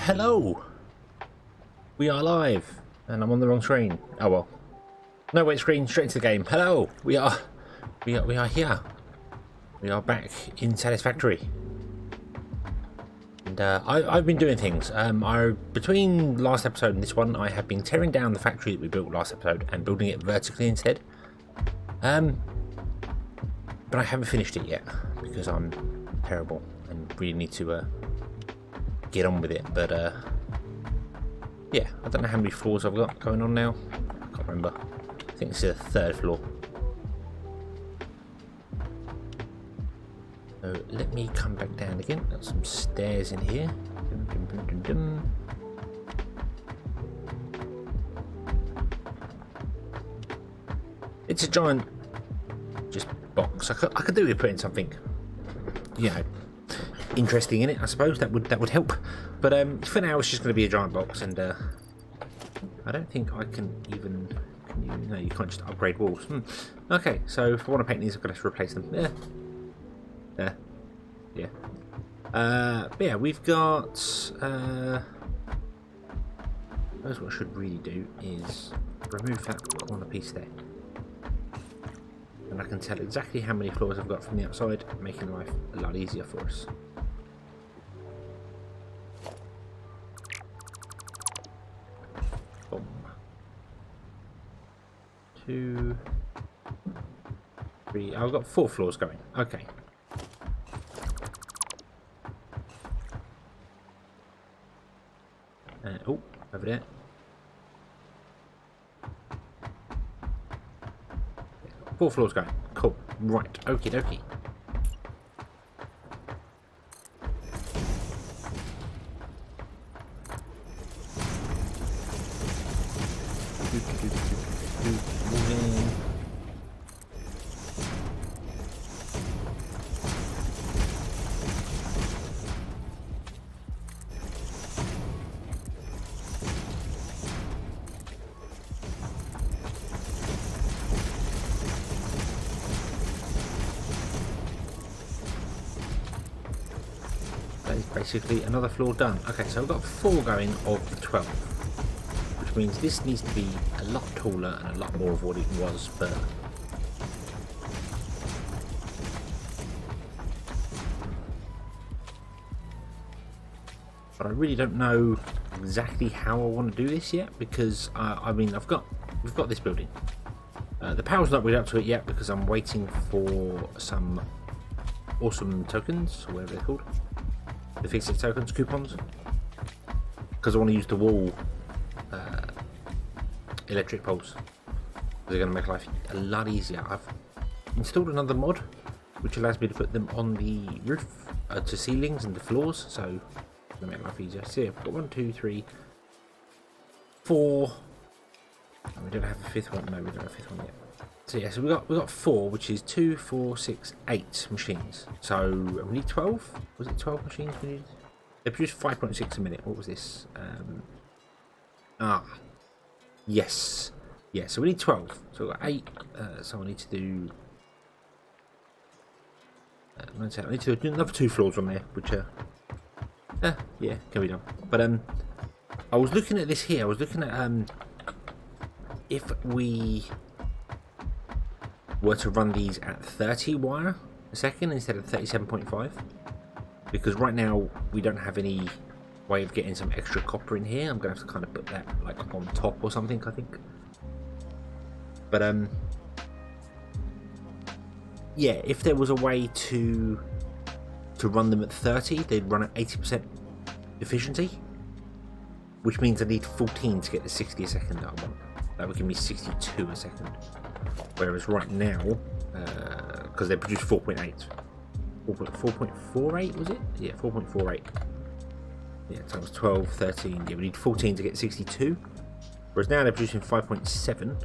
Hello! We are live, and I'm on the wrong screen. Oh well. No, wait, screen, straight into the game. Hello! We are here. We are back in Satisfactory. And I've been doing things. Between last episode and this one, I have been tearing down the factory that we built last episode and building it vertically instead. But I haven't finished it yet because I'm terrible and really need to get on with it. But yeah, I don't know how many floors I've got going on now. I can't remember. I think it's the third floor. So let me come back down again. Got some stairs in here. Dum, dum, dum, dum. It's a giant just box. I could do with putting something, you know, interesting in it. I suppose that would help. But for now, it's just going to be a giant box, and I don't think I can even. Can you? No, you can't just upgrade walls. Okay, so if I want to paint these, I've got to replace them. Yeah. Yeah. But yeah, we've got. What I should really do is remove that corner piece there, and I can tell exactly how many floors I've got from the outside, making life a lot easier for us. 2, 3. I've got 4 floors going. Okay. Oh, over there. 4 floors going. Cool. Right. Okie dokie. Basically another floor done. Okay, so I've got 4 going of the 12, which means this needs to be a lot taller and a lot more of what it was, but I really don't know exactly how I want to do this yet, because I mean we've got this building. The power's not really up to it yet because I'm waiting for some awesome tokens, or whatever they're called. The FICSIT tokens, coupons, because I want to use the wall electric poles. They're going to make life a lot easier. I've installed another mod which allows me to put them on the roof, to ceilings and the floors, so it's going to make life easier. So yeah, we've got 1, 2, 3, 4. Oh, we don't have a 5th one. No, we don't have a 5th one yet. So yeah, so we got 4, which is 2, 4, 6, 8 machines. So we need 12. Was it 12 machines we needed? They produced 5.6 a minute. What was this? Yes. Yeah, so we need 12. So we've got 8. So I need to do. I need to do another 2 floors on there, which yeah, can be done. But I was looking at this here. I was looking at if we were to run these at 30 wire a second instead of 37.5, because right now we don't have any way of getting some extra copper in here. I'm gonna have to kind of put that like on top or something, I think. But yeah, if there was a way to run them at 30, they'd run at 80% efficiency, which means I need 14 to get the 60 a second that I want. That would give me 62 a second. Whereas right now, because they produce 4.8, 4.48 was it? Yeah, 4.48. Yeah, times 12, 13. Yeah, we need 14 to get 62. Whereas now they're producing 5.7. And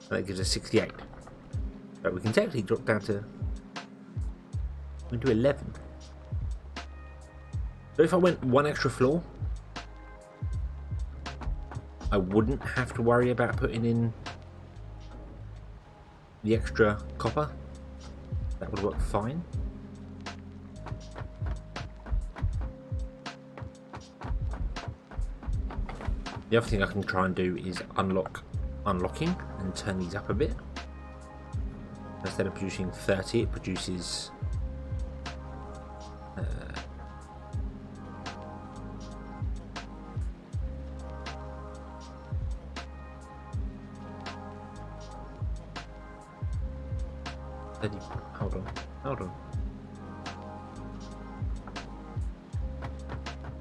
that gives us 68. But we can technically drop down to. We can do 11. So if I went 1 extra floor, I wouldn't have to worry about putting in the extra copper. That would work fine. The other thing I can try and do is unlocking and turn these up a bit. Instead of producing 30, it produces hold on.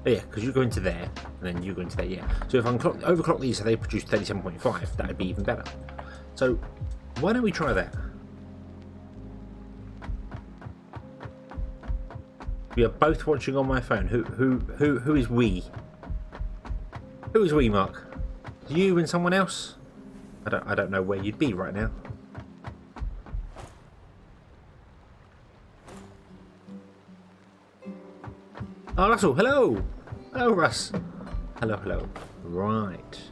Oh yeah, because you go into there, and then you go into there, yeah. So if I can overclock these so they produce 37.5, that would be even better. So why don't we try that? We are both watching on my phone. Who is we? Who is we, Mark? You and someone else? I don't know where you'd be right now. Oh, Russell, hello! Hello, Russ. Hello. Right.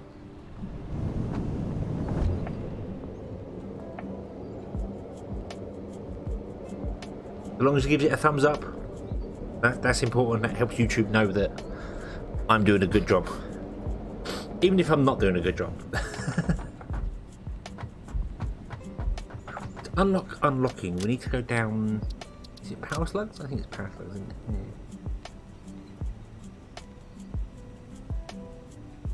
As long as you give it a thumbs up, that's important. That helps YouTube know that I'm doing a good job. Even if I'm not doing a good job. Unlocking, we need to go down... Is it power slugs? I think it's power slugs, isn't it? Yeah.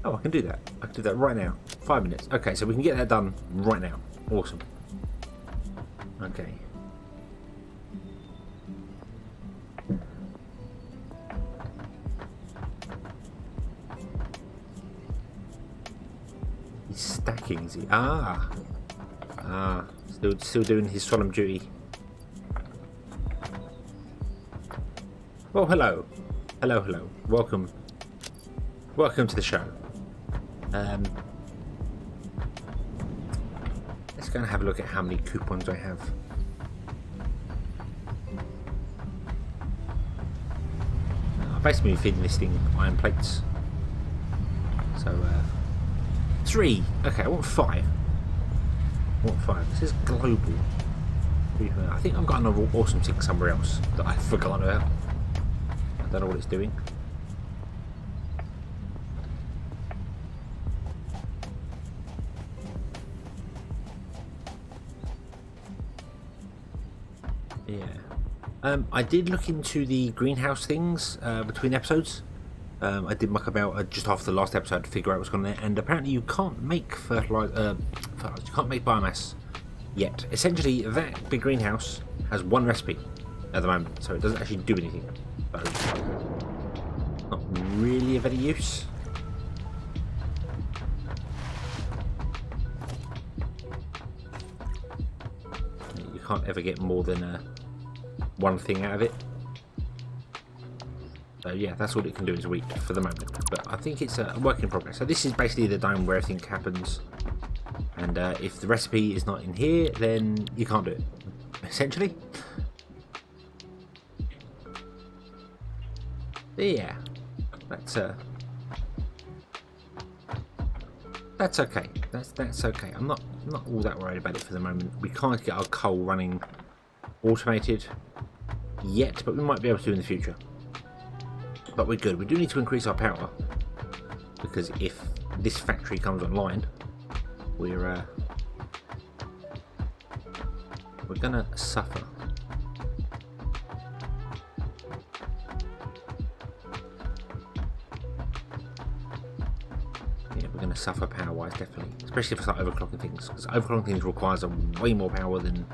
Oh, I can do that. I can do that right now. 5 minutes. Okay, so we can get that done right now. Awesome. Okay. He's stacking, is he? Still doing his solemn duty. Oh, hello. Hello. Welcome to the show. Let's go and have a look at how many coupons I have. I've basically been feeding this thing iron plates. So, 3. Okay, I want 5. This is global. I think I've got another awesome thing somewhere else that I've forgotten about. I don't know what it's doing. I did look into the greenhouse things between episodes. I did muck about just after the last episode to figure out what's going on there, and apparently you can't make fertilizer. You can't make biomass yet. Essentially, that big greenhouse has one recipe at the moment, so it doesn't actually do anything. So, not really of any use. You can't ever get more than one thing out of it. So yeah, that's all it can do is wheat for the moment. But I think it's a work in progress. So this is basically the dome where everything happens. And if the recipe is not in here, then you can't do it, essentially. But yeah, that's okay. That's okay. I'm not all that worried about it for the moment. We can't get our coal running automated yet, but we might be able to in the future. But we're good. We do need to increase our power, because if this factory comes online, we're gonna suffer. Yeah, we're gonna suffer power-wise, definitely, especially if I start overclocking things, because overclocking things requires way more power than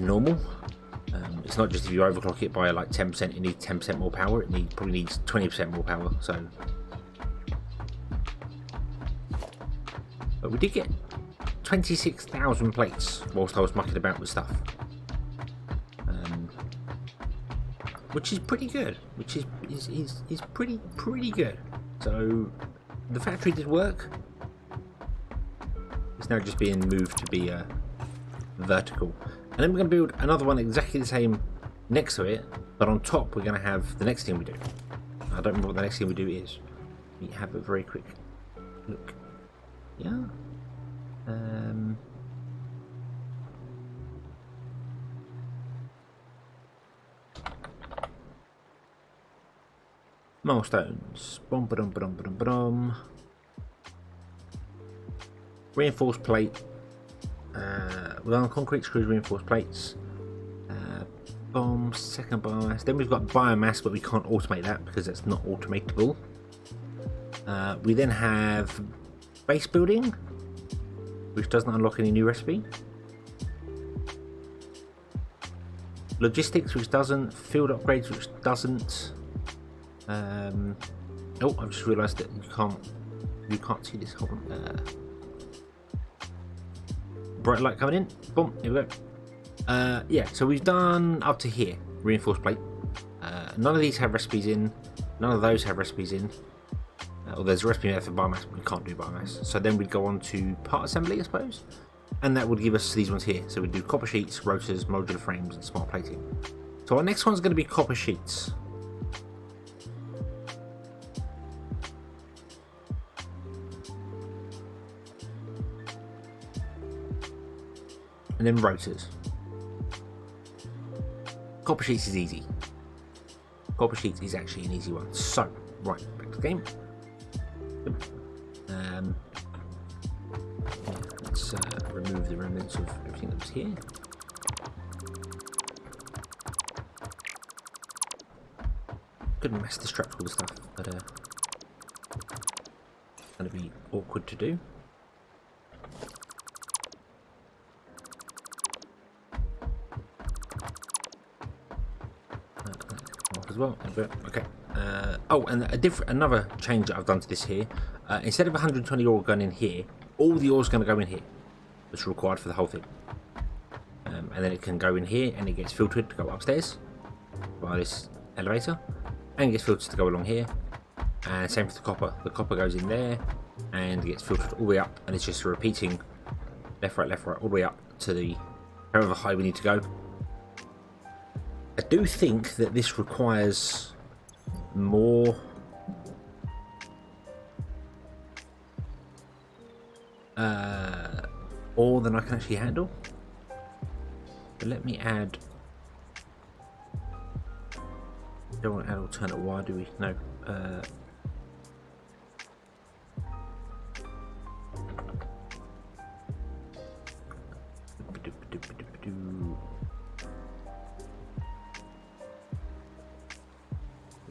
normal. It's not just if you overclock it by like 10%, it needs 10% more power. It probably needs 20% more power. So, but we did get 26,000 plates whilst I was mucking about with stuff, which is pretty good. Which is pretty good. So the factory did work. It's now just being moved to be vertical. And then we're going to build another one exactly the same next to it, but on top we're going to have the next thing we do. I don't remember what the next thing we do is. We have a very quick look. Yeah. Milestones. Bum, ba-dum, ba-dum, ba-dum, ba-dum. Reinforced plate. We're on concrete screws, reinforced plates. Bomb, second biomass. Then we've got biomass, but we can't automate that because it's not automatable. We then have base building, which doesn't unlock any new recipe. Logistics, which doesn't. Field upgrades, which doesn't. Oh, I've just realised that you can't see this. Hold on. Bright light coming in. Boom. Here we go. Yeah. So we've done up to here. Reinforced plate. None of these have recipes in. None of those have recipes in. Well, there's a recipe there for biomass, but we can't do biomass. So then we'd go on to part assembly, I suppose. And that would give us these ones here. So we'd do copper sheets, rotors, modular frames, and smart plating. So our next one's going to be copper sheets. And then rotors. Copper sheets is easy. Copper sheets is actually an easy one. So, right, back to the game. Let's remove the remnants of everything that was here. Couldn't mass destruct all the stuff, but it's going to be awkward to do. As well. Okay. Oh, and another change that I've done to this here. Instead of 120 ore going in here, all the ore is going to go in here. It's required for the whole thing. And then it can go in here, and it gets filtered to go upstairs by this elevator, and it gets filtered to go along here. And same for the copper. The copper goes in there, and gets filtered all the way up, and it's just repeating left, right, all the way up to the however high we need to go. I do think that this requires more ore than I can actually handle. But let me add. Don't want to add alternate wire, do we? No.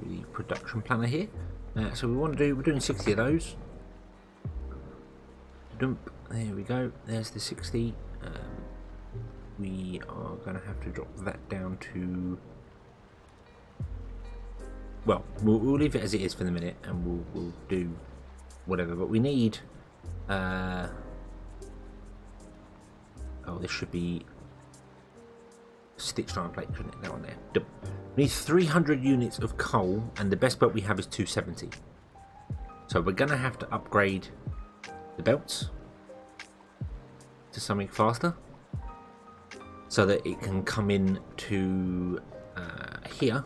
The production planner here. So we're doing 60 of those. Dump. There we go. There's the 60. We are going to have to drop that down to. Well, we'll leave it as it is for the minute, and we'll do whatever. But we need. Oh, this should be stitched iron plate, shouldn't it? That one there. Dump. We need 300 units of coal, and the best belt we have is 270. So we're going to have to upgrade the belts to something faster, so that it can come in to here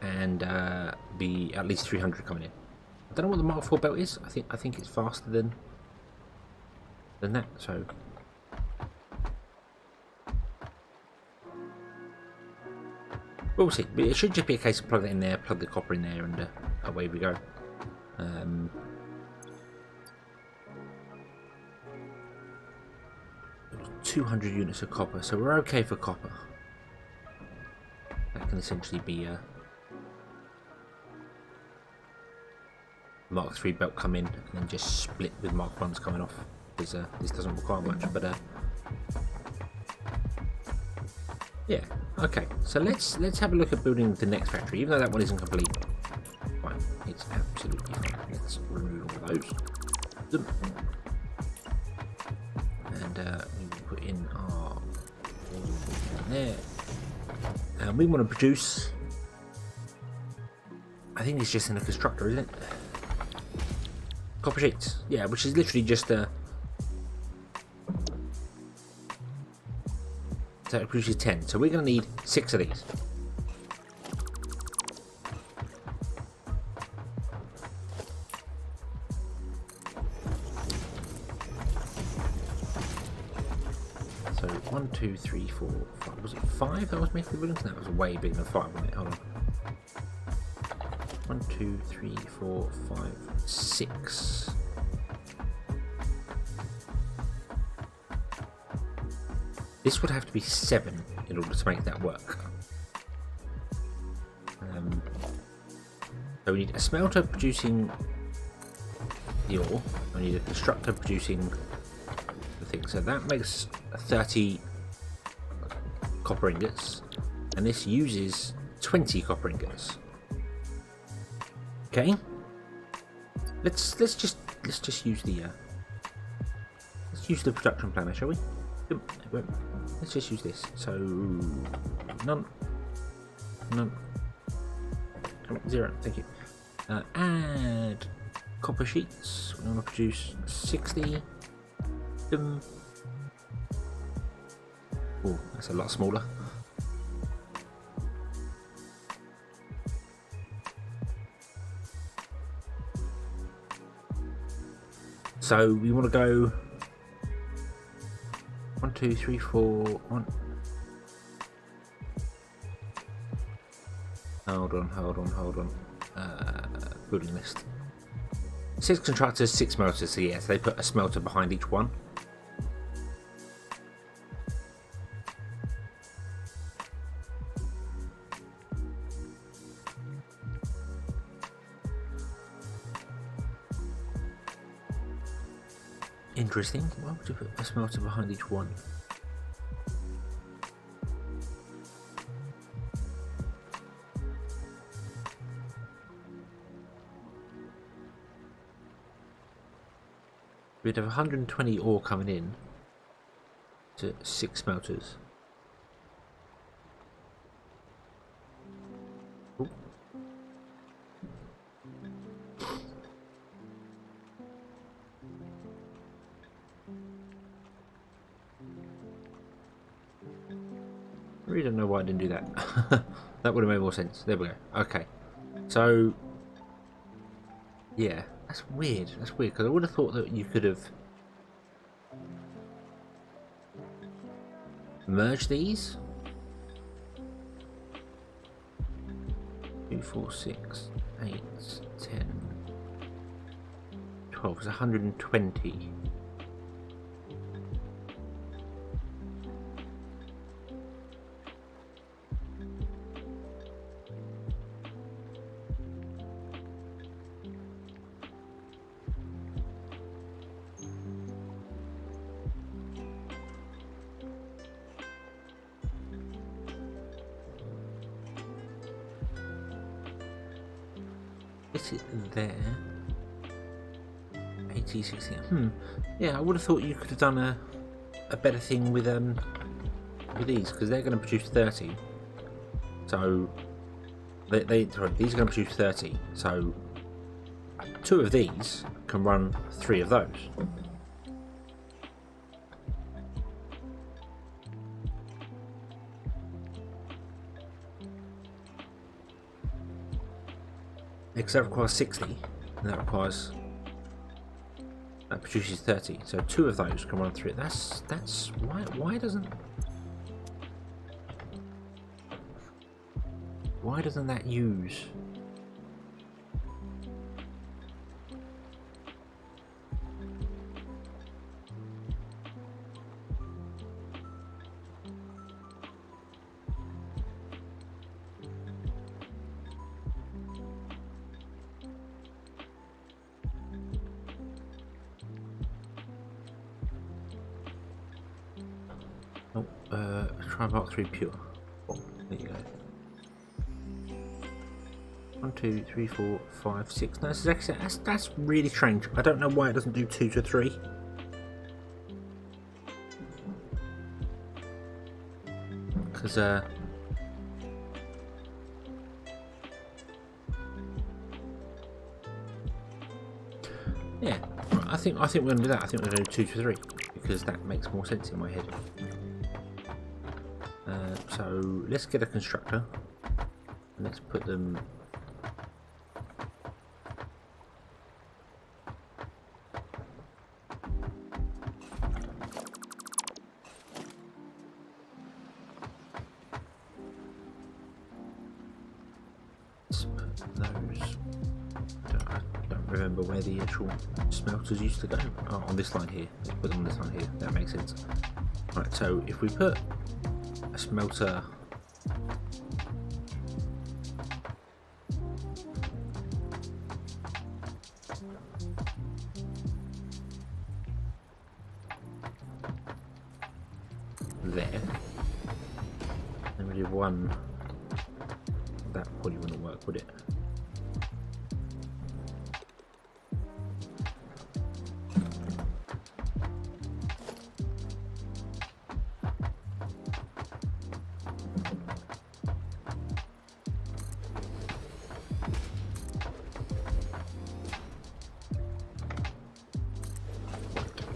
and be at least 300 coming in. I don't know what the Mark IV belt is. I think it's faster than that. So. We'll see. But it should just be a case of plug it in there, plug the copper in there, and away we go. 200 units of copper, so we're okay for copper. That can essentially be a Mark III belt come in and then just split with Mark I's coming off. Because this doesn't require much, but yeah. Okay, so let's have a look at building the next factory, even though that one isn't complete. Fine, it's absolutely fine. Let's remove all of those. And we will put in our there. And we want to produce. I think it's just in a constructor, isn't it? Copper sheets, yeah, which is literally just a. So it produces 10. So we're going to need 6 of these. So 1, 2, 3, 4, 5. Was it 5 that was making the buildings? No, it was way bigger than 5, wasn't it? Hold on. 2, 3, 4, 5, 6. This would have to be 7 in order to make that work. So we need a smelter producing the ore. We need a constructor producing the thing. So that makes 30 copper ingots, and this uses 20 copper ingots. Okay. Let's just use the production planner, shall we? Let's just use this. So none, 0. Thank you. Add copper sheets. We're going to produce 60. Oh, that's a lot smaller. So we want to go 1, 2, 3, 4, 1. Hold on. Building list. 6 contractors, 6 smelters. So yeah, so they put a smelter behind each one. Interesting. Why would you put a smelter behind each one? We'd have 120 ore coming in to 6 smelters. Ooh. I really don't know why I didn't do that. That would have made more sense. There we go. Okay. So, yeah. That's weird, because I would have thought that you could have merged these. 2, 4, 6, 8, 10, 12. It's 120. Is it there? 80, 60. Yeah, I would have thought you could have done a better thing with these, because they're going to produce 30. So sorry, these are going to produce 30. So 2 of these can run 3 of those. Because that requires 60, and that produces 30. So 2 of those can run through it. That's why doesn't that use? Try Mark 3 pure. Oh, there you go. 1, 2, 3, 4, 5, 6. No, that's really strange. I don't know why it doesn't do 2 to 3. Because yeah, I think we're gonna do that. I think we're gonna do 2 to 3 because that makes more sense in my head. So let's get a constructor and let's put them. Let's put those. I don't remember where the actual smelters used to go. Oh, on this line here. Let's put them on this line here. That makes sense. Right, so if we put a smelter there, then we do one. That probably wouldn't work, would it?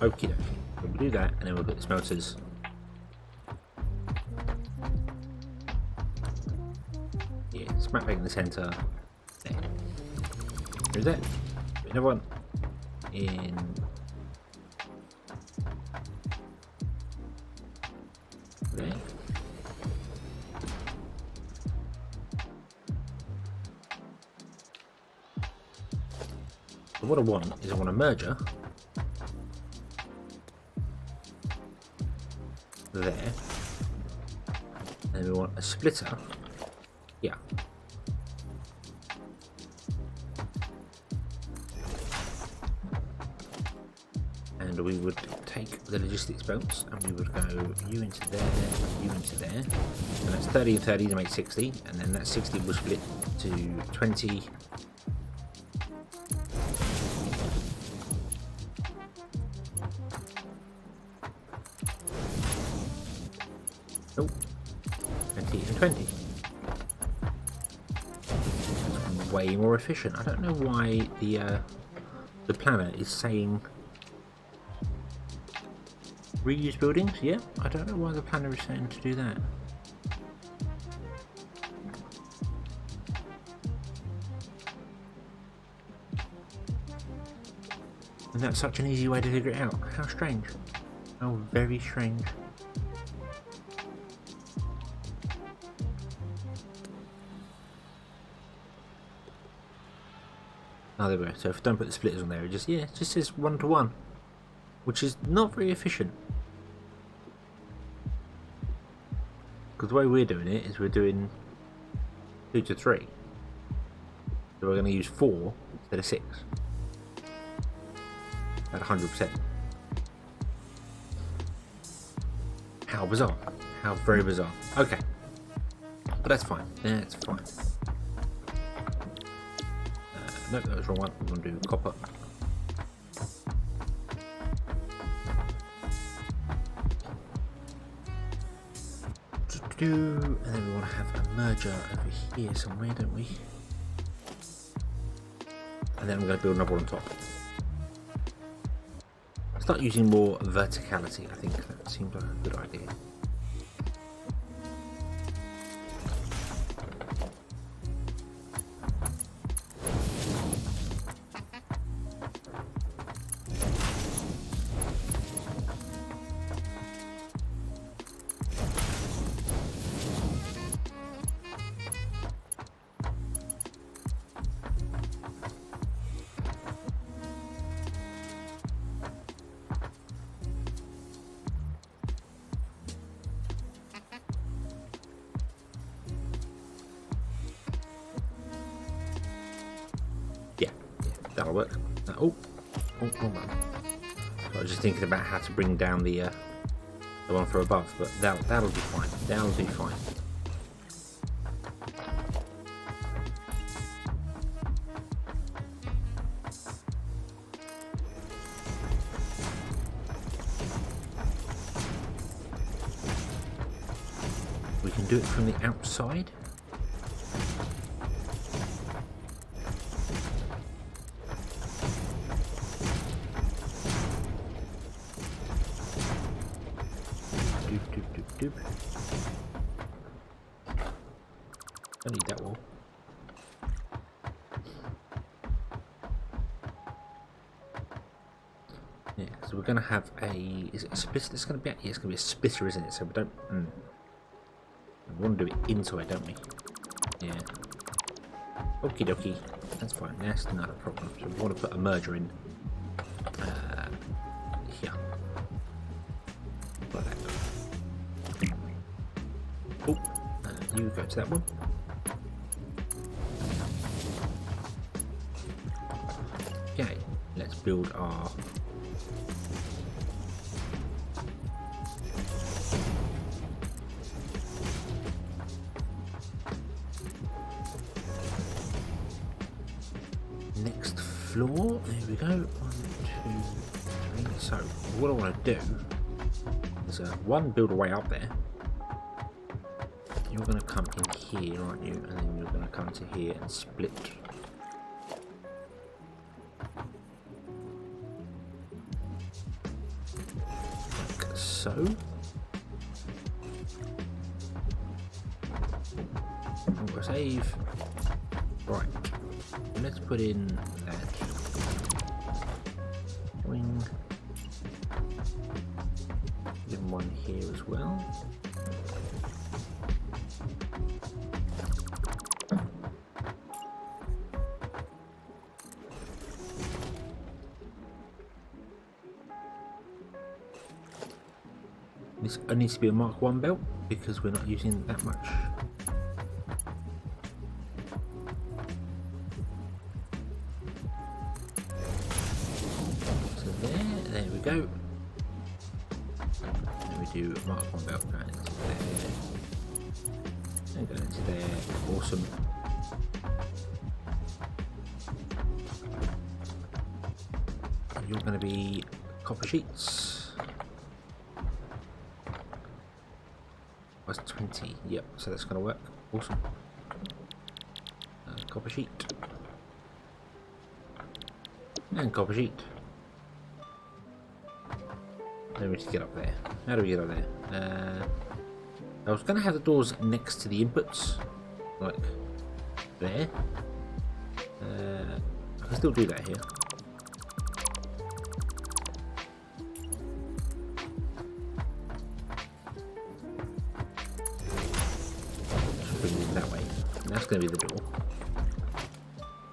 Okie dokie. We'll do that, and then we'll put the smelters. Yeah, smack back in the centre. There. There's that. Another one in. There. So what I want is I want a merger. There, and we want a splitter. Yeah. And we would take the logistics belts and we would go you into there, you into there, and that's 30 and 30 to make 60, and then that 60 will split to 20. Oh, 20 and 20. That's way more efficient. I don't know why the planner is saying reuse buildings. Yeah, I don't know why the planner is saying to do that. And that's such an easy way to figure it out. How strange. How very strange. Oh, there we go. So if I don't put the splitters on there, it just says 1 to 1, which is not very efficient. Because the way we're doing it is we're doing 2 to 3. So we're going to use 4 instead of 6. At 100%. How bizarre. How very bizarre. Okay. But that's fine. That's fine. Nope, that was the wrong one. I'm going to do copper. And then we want to have a merger over here somewhere, don't we? And then I'm going to build another one on top. Start using more verticality, I think that seems like a good idea. That'll work. Oh, wrong one. So I was just thinking about how to bring down the one for above, but that'll be fine. That'll be fine. We can do it from the outside. Doop. Don't need that wall. Yeah, so we're going to have a... Is it a splitter? It's going to be... Yeah, it's going to be a splitter, isn't it? So we don't... We want to do it into it, don't we? Yeah. Okie dokie. That's fine. That's not a problem. So we want to put a merger in here. Like that. Oh, you go to that one. Okay, let's build our next floor. There we go. 1, 2, 3. So what I want to do is build a way up there. You're going to come in here, aren't you? And then you're going to come to here and split. Like so. I'm going to save. Right. Let's put in that wing. Put in one here as well. This needs to be a Mark 1 belt because we're not using that much. So there we go. And we do a Mark 1 belt going into there. And going into there. Awesome. And you're going to be copper sheets. 20, yep, so that's going to work. Awesome. Copper sheet. And copper sheet. Then we need to get up there. How do we get up there? I was going to have the doors next to the inputs, like there. I can still do that here. That's going to be the door.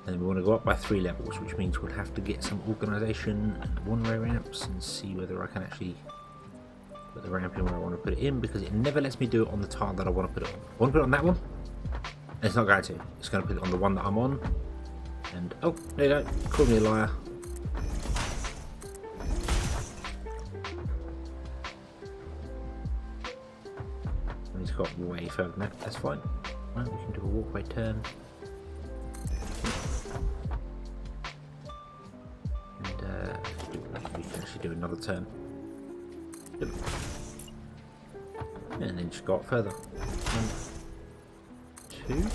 And then we want to go up by 3 levels, which means we'll have to get some organisation and one-way ramps and see whether I can actually put the ramp in where I want to put it in, because it never lets me do it on the tile that I want to put it on. I want to put it on that one, and it's not going to. It's going to put it on the one that I'm on. And, oh, there you go. Call me a liar. And it's got way further than that. That's fine. Right, we can do a walkway turn. And we can actually do another turn. And then just go up further. 1, 2.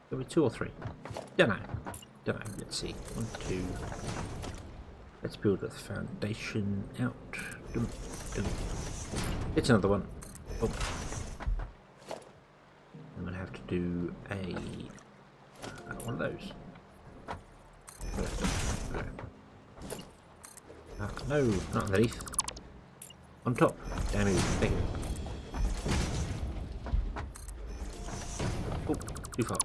There'll be 2 or 3. Don't know. Let's see. 1, 2. Let's build the foundation out. It's another one. Oh. I'm going to have to do one of those. No, not underneath. On top. Damn you. Thank you. Oh, too far.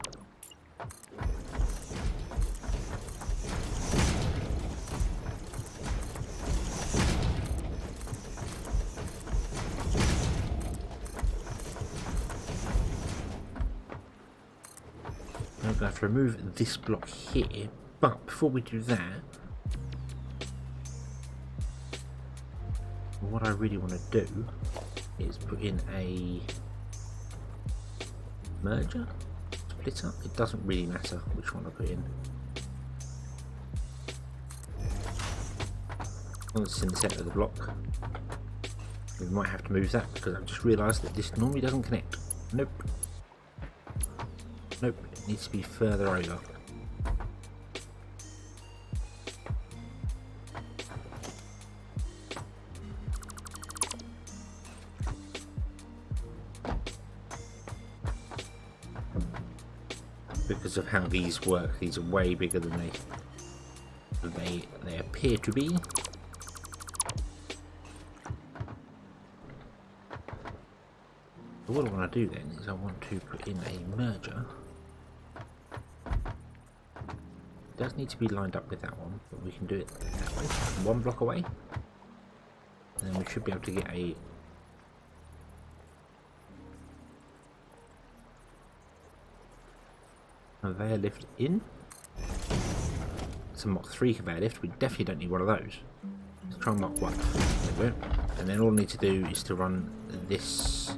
I'm going to have to remove this block here, but before we do that, what I really want to do is put in a merger, splitter. It doesn't really matter which one I put in. Once it's in the centre of the block, we might have to move that because I've just realised that this normally doesn't connect. Nope. Nope, it needs to be further over. Because of how these work, these are way bigger than they appear to be. So what I want to do then is I want to put in a merger does need to be lined up with that one, but we can do it that way. One block away. And then we should be able to get a conveyor lift in. It's a Mach 3 conveyor lift. We definitely don't need one of those. Let's try Mach 1. There we go. And then all I need to do is to run this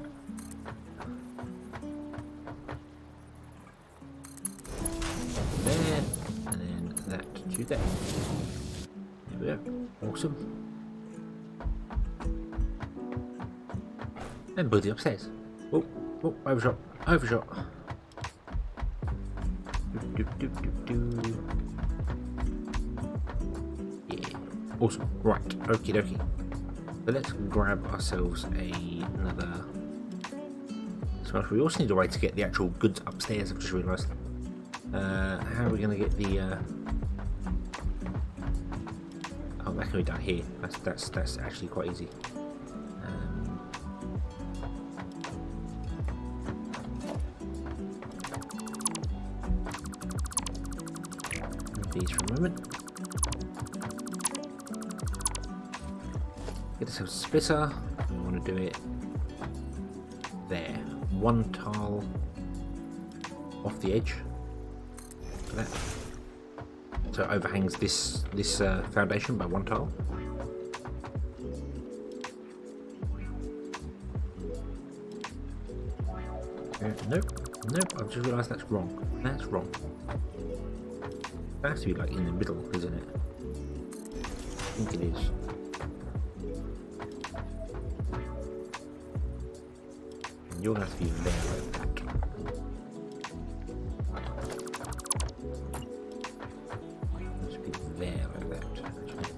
there, and then that to there. There we go. Awesome. And build it upstairs. Oh, oh, overshot, overshot. Yeah, awesome. Right, okie dokie. So let's grab ourselves another smelter. We also need a way to get the actual goods upstairs, I've just realised. How are we going to get the... Oh, that can be done here. That's actually quite easy. These for a moment. Get ourselves a splitter. We want to do it there. One tile off the edge. Like that. So it overhangs this foundation by one tile. Nope. I've just realised that's wrong. That's wrong. It has to be like in the middle, isn't it? I think it is. And you're going to have to be there like that. Must be there like that, actually.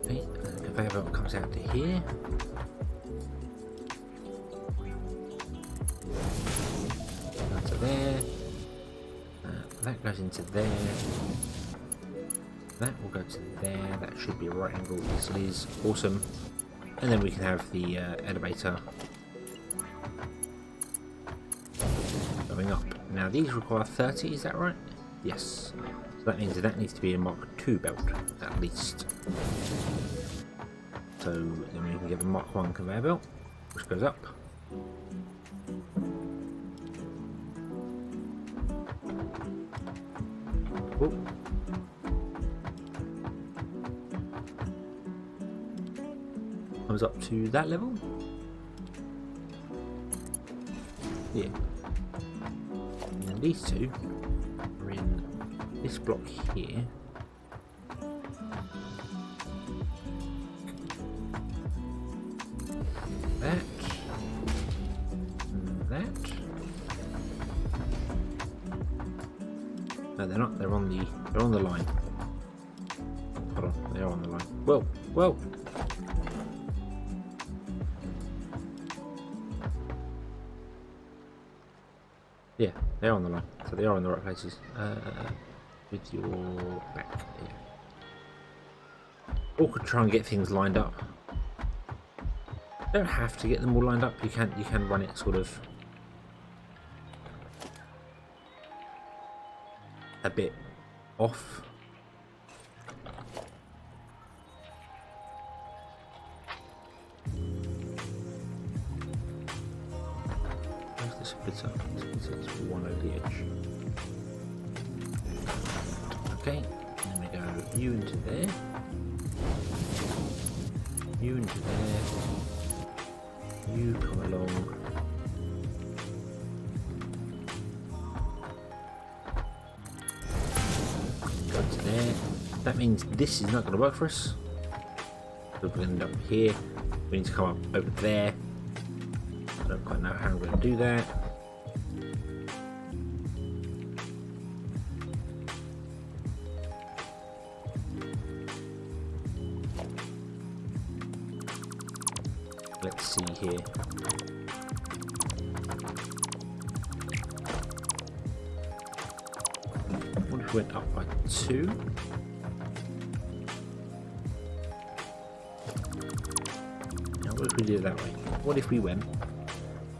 Okay, and the conveyor belt comes out to here. There, that goes into there, that will go to there, that should be a right angle, yes it is, awesome. And then we can have the elevator going up. Now these require 30, is that right? Yes, so that means that needs to be a Mach 2 belt at least. So then we can get a Mach 1 conveyor belt which goes up. Oh. Comes up to that level. Yeah. And then these two are in this block here. That. And that. No, they're not. They're on the line. Hold on, they're on the line. Whoa. Yeah, they're on the line. So they are in the right places. With your back. Yeah. Or could try and get things lined up. You don't have to get them all lined up. You can run it sort of a bit off. Where's the splitter? The splitter's one over the edge. Okay, then we go you into there, you into there, you come along. There. That means this is not going to work for us. So we're going to end up here. We need to come up over there. I don't quite know how I'm going to do that. Let's see here. What if we went up by 2? Now what if we do it that way? What if we went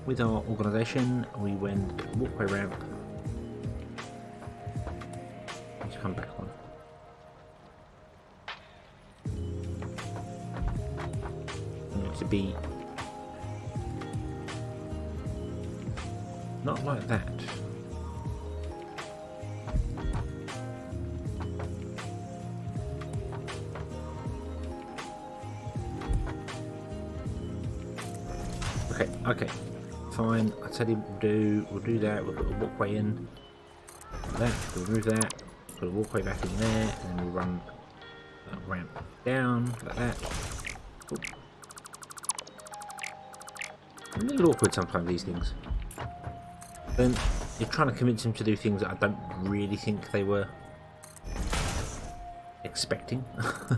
with our organisation, we went walkway ramp. Let's come back on. To be not like that. Okay, fine. I tell you what we'll do that. We'll put a walkway in. That, we'll remove that. Put a walkway back in there, and then we'll run a ramp down like that. Ooh. A little awkward sometimes, these things. Then you're trying to convince them to do things that I don't really think they were expecting. 1,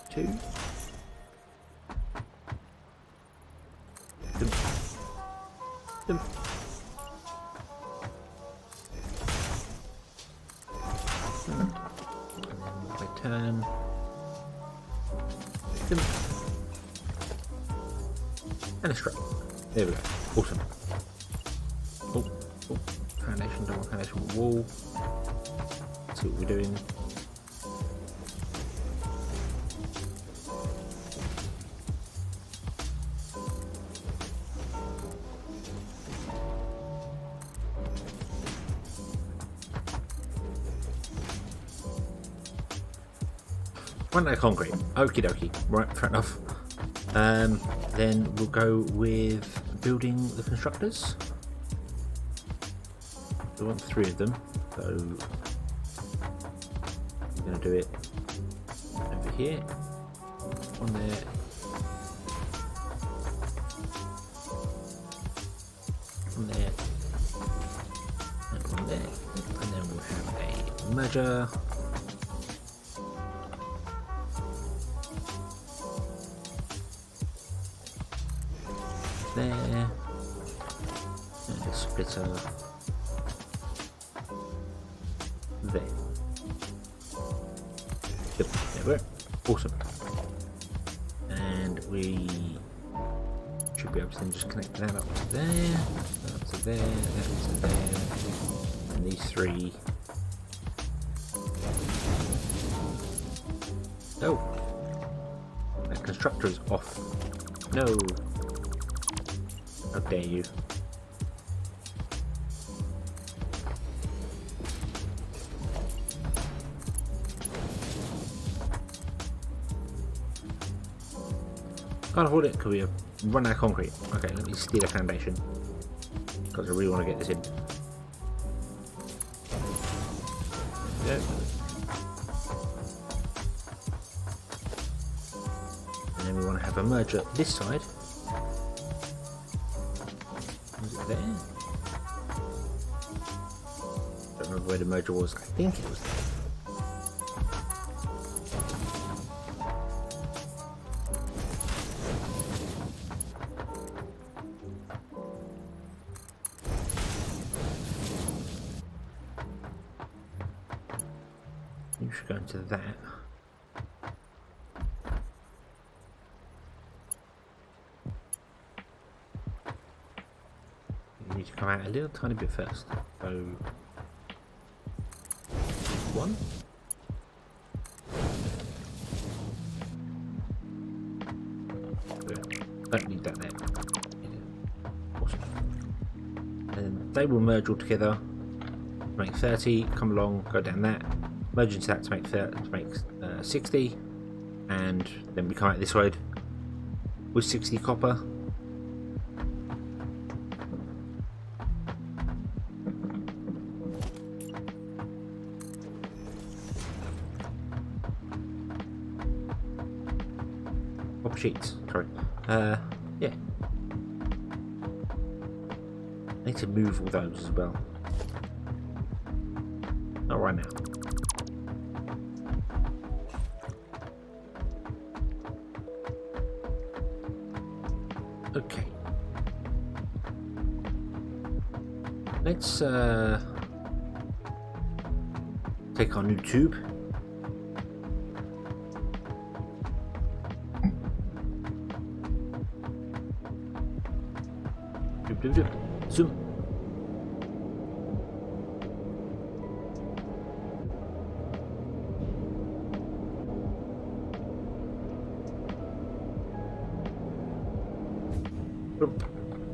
2. Dum. And then I turn. Dum. And a strap. There we go. Awesome. Oh, foundation, double foundation wall. Let's see what we're doing. One layer concrete. Okie dokie. Right, fair enough. Then we'll go with building the constructors. We want 3 of them, so we're going to do it over here. One there. One there. And one there. And then we'll have a merger. There, and a splitter there. Yep, there we go. Awesome. And we should be able to then just connect that up to there, up to there, that to there, and these 3. Oh, that constructor is off. No. How dare you? Can't afford it because we have run out of concrete. Okay, let me steal a foundation because I really want to get this in. There we go. And then we want to have a merger this side. There. Don't remember where the merger was. I think it was there. You should go into that. To come out a little tiny bit first. So 1. Don't need that there. Awesome. And they will merge all together to make 30. Come along, go down that, merge into that to make 60, and then we come out this way with 60 copper. Sheets, sorry. Yeah. I need to move all those as well. Not right now. Okay. Let's take our new tube. Zoom.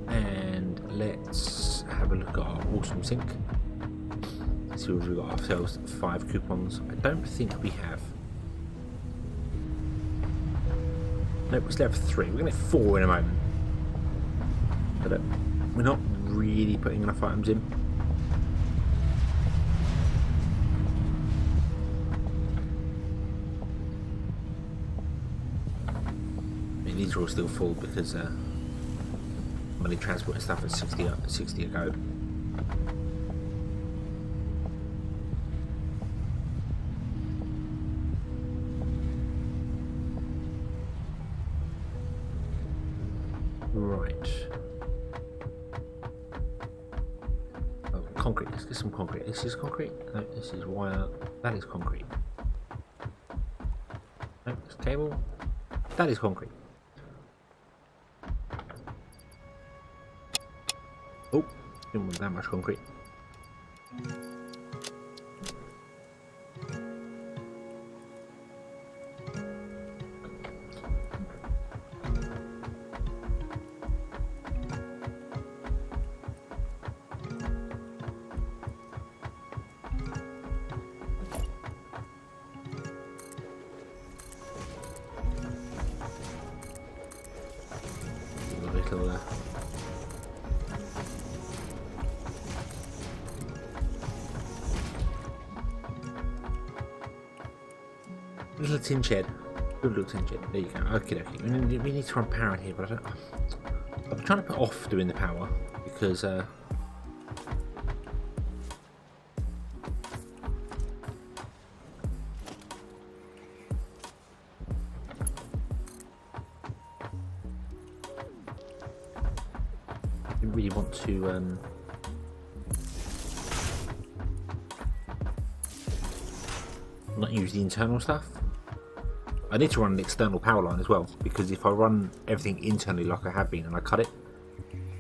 And let's have a look at our awesome sink. Let's see if we've got ourselves 5 coupons. I don't think we have. Nope, we still have 3. We're going to have 4 in a moment. But we're not really putting enough items in. I mean, these are all still full because I'm only transporting stuff at 60 a go. Right. Oh, concrete. Let's get some concrete. This is concrete. No, this is wire. That is concrete. No, it's cable. That is concrete. Oh, didn't want that much concrete. Little tin shed. Good little tin shed. There you go. Okay, okay. We need to run power in here, but I'm trying to put off doing the power because I really want to not use the internal stuff. I need to run an external power line as well, because if I run everything internally like I have been and I cut it,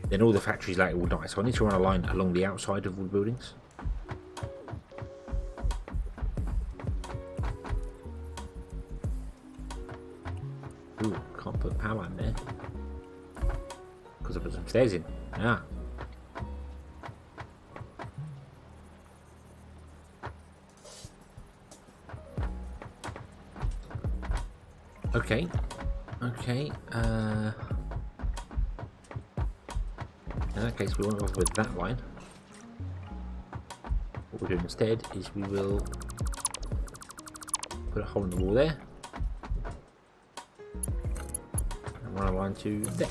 then all the factories later will die. So I need to run a line along the outside of all the buildings. Ooh, can't put power line there because I put some stairs in. Ah. Okay, okay, in that case we won't go with that line. What we'll do instead is we will put a hole in the wall there and run a line to there.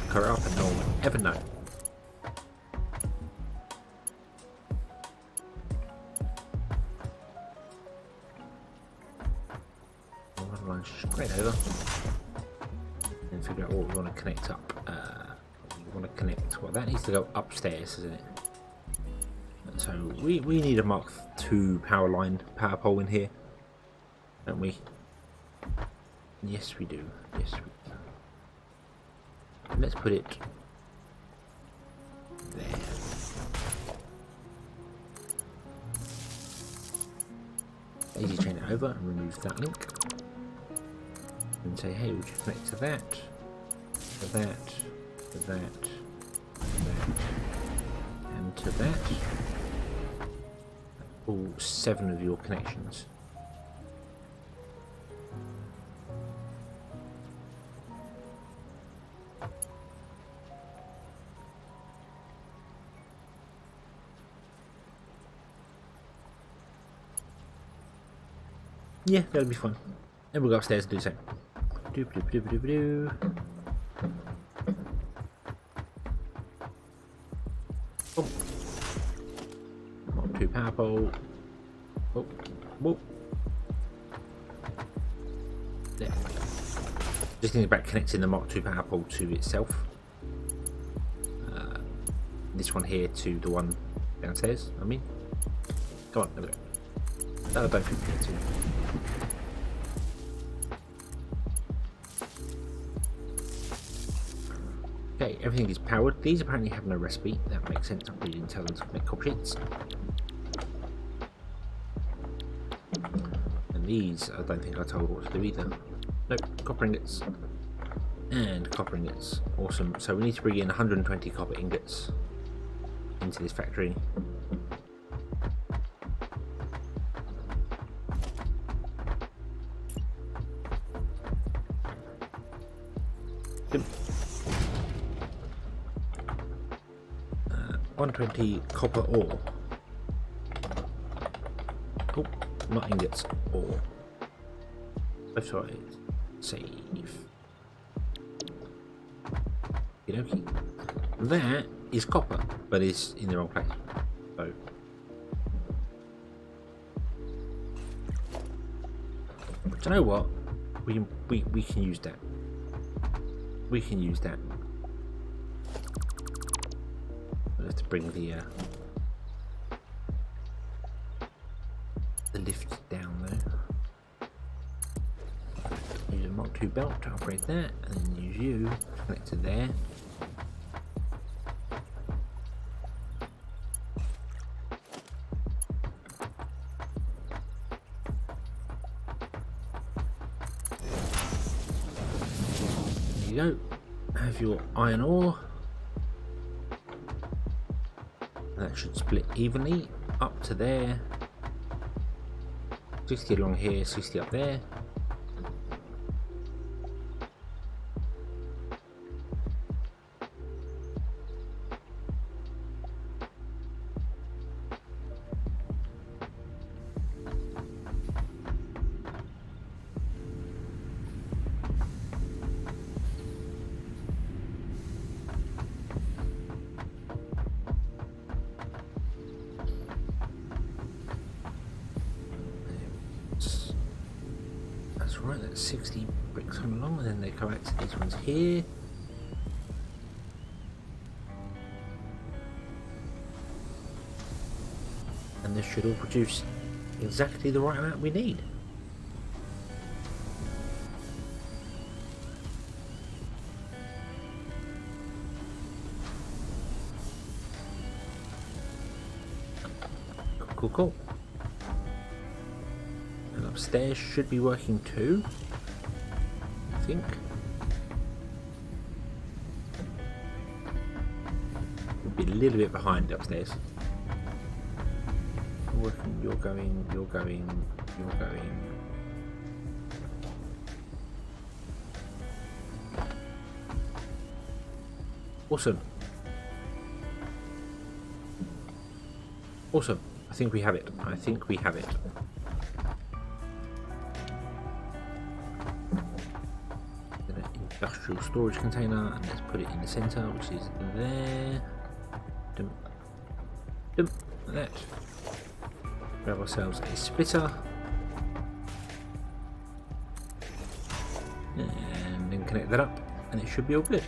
Cut it up and no one will ever know. Straight over and figure out what we want to connect up. We want to connect, well, that needs to go upstairs, isn't it? So we need a Mark II power pole in here, don't we? Yes we do, yes we do. Let's put it there. Easy chain it over and remove that link. And say, hey, would you connect to that, to that, to that, to that, and to that? All 7 of your connections. Yeah, that'll be fun. Then we'll go upstairs and do the same. Doop doop doop doop doo. Oh. Mark II power pole. Oh. Whoa. There. Just thinking about connecting the Mark II power pole to itself. This one here to the one downstairs, I mean. Come on, there we go. That I don't think we get to. Okay, everything is powered. These apparently have no recipe. That makes sense. I didn't tell them to make copper sheets. And these, I don't think I told what to do either. Nope, copper ingots. And copper ingots. Awesome. So we need to bring in 120 copper ingots into this factory. Good. 120 copper ore. Oh, not ingots, ore. Left side, save. Okey-dokey. That is copper, but is in the wrong place. So, do you know what? We can use that. We can use that. We'll have to bring the lift down though. Use a Mark II belt to upgrade that, and then use you to connect to there. There you go. Have your iron ore. That should split evenly up to there. 60 along here, 60 up there. Right, that's 60 bricks come along, and then they come out to these ones here. And this should all produce exactly the right amount we need. Cool, cool. Upstairs should be working too, I think. We'll be a little bit behind upstairs. Working, you're going, you're going, you're going. Awesome. Awesome. I think we have it. I think we have it. Industrial storage container, and let's put it in the center, which is there. Dum, dum, like that. Grab ourselves a splitter, and then connect that up, and it should be all good.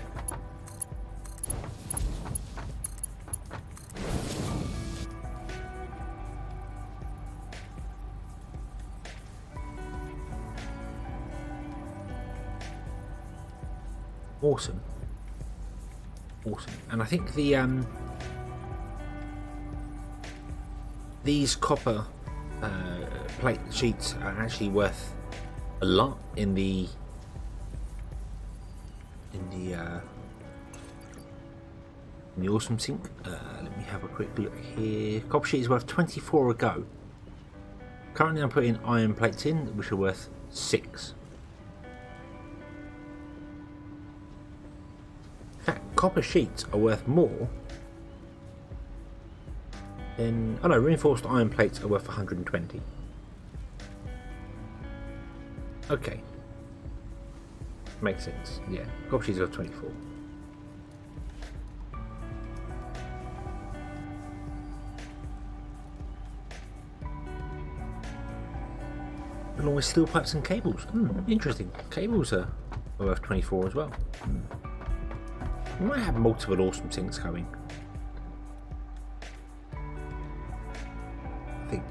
Awesome, awesome, and I think the these copper plate sheets are actually worth a lot in the awesome sink. Let me have a quick look here. Copper sheet is worth 24 a go. Currently, I'm putting iron plates in, which are worth 6. Copper sheets are worth more than... oh no, reinforced iron plates are worth 120. Okay. Makes sense, yeah. Copper sheets are worth 24. Along with steel pipes and cables. Interesting. Cables are worth 24 as well. We might have multiple awesome sinks going. I think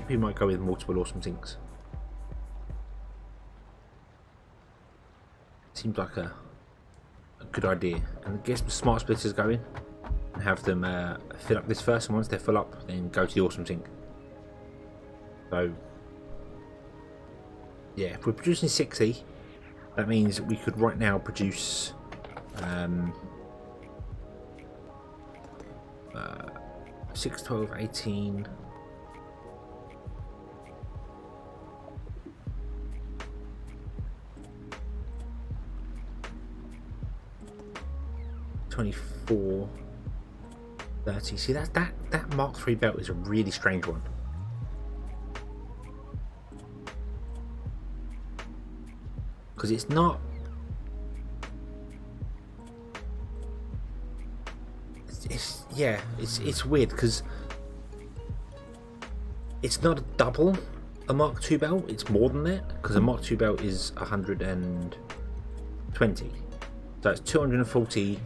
we might go with multiple awesome sinks. Seems like a good idea. And get some smart splitters going and have them fill up this first, and once they're full up, then go to the awesome sink. So yeah, if we're producing 60, that means we could right now produce 6, 12, 18. $24, $30. See, that Mark III belt is a really strange one. Because it's not. It's weird because it's not a double a Mark II belt. It's more than that because a Mark II belt is 120, so it's 240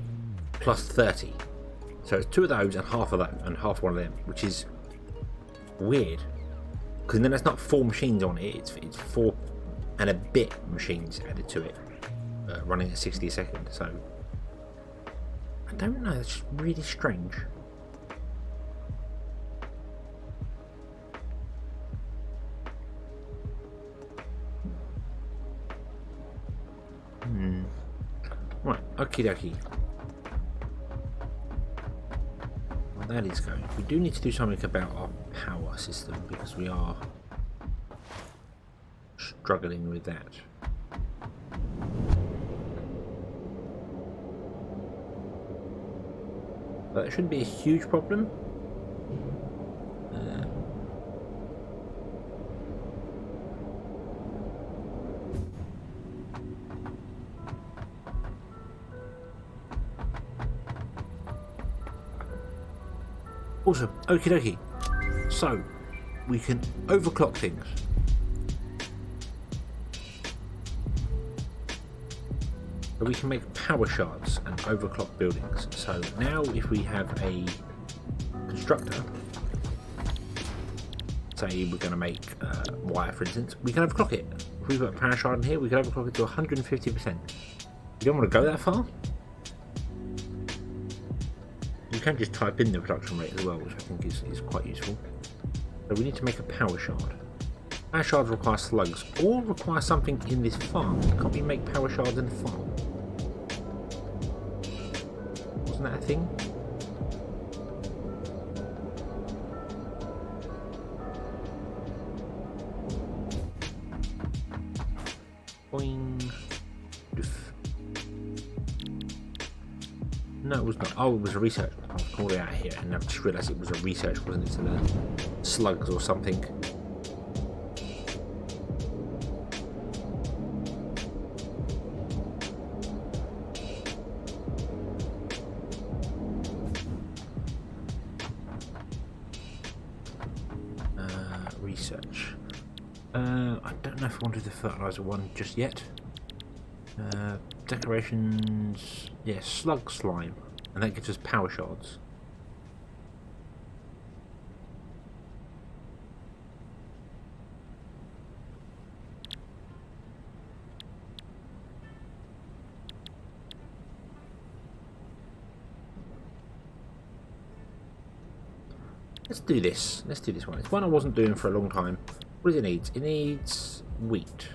plus 30. So it's 2 of those and half of that and half one of them, which is weird because then that's not 4 machines on it. It's 4 and a bit machines added to it, running at 60 a second. So I don't know. It's just really strange. Right, okie dokie. Well, that is going. We do need to do something about our power system because we are struggling with that. But it shouldn't be a huge problem. Awesome, okie dokie. So we can overclock things. So we can make power shards and overclock buildings. So now if we have a constructor, say we're going to make wire for instance, we can overclock it. If we've got a power shard in here, we can overclock it to 150%. You don't want to go that far? You can just type in the production rate as well, which I think is quite useful. So we need to make a power shard. Power shards require slugs, or require something in this farm. Can't we make power shards in the farm? Wasn't that a thing? Boing. No, it was not. Oh, it was a research. I'll call it out here, and I've just realised it was a research, wasn't it, to the slugs or something. Research. I don't know if I want to do the fertiliser one just yet. Decorations, yeah, slug slime, and that gives us power shards. Let's do this. Let's do this one. It's one I wasn't doing for a long time. What does it need? It needs wheat.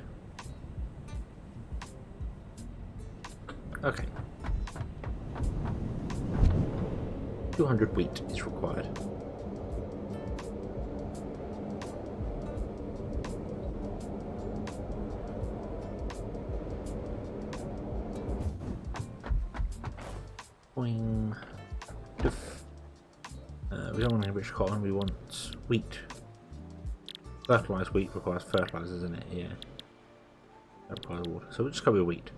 Okay. 200 wheat is required. Boing. We don't want enriched cotton, we want wheat. Fertilised wheat requires fertilisers, isn't it? Yeah. That requires water. So we'll just go with wheat.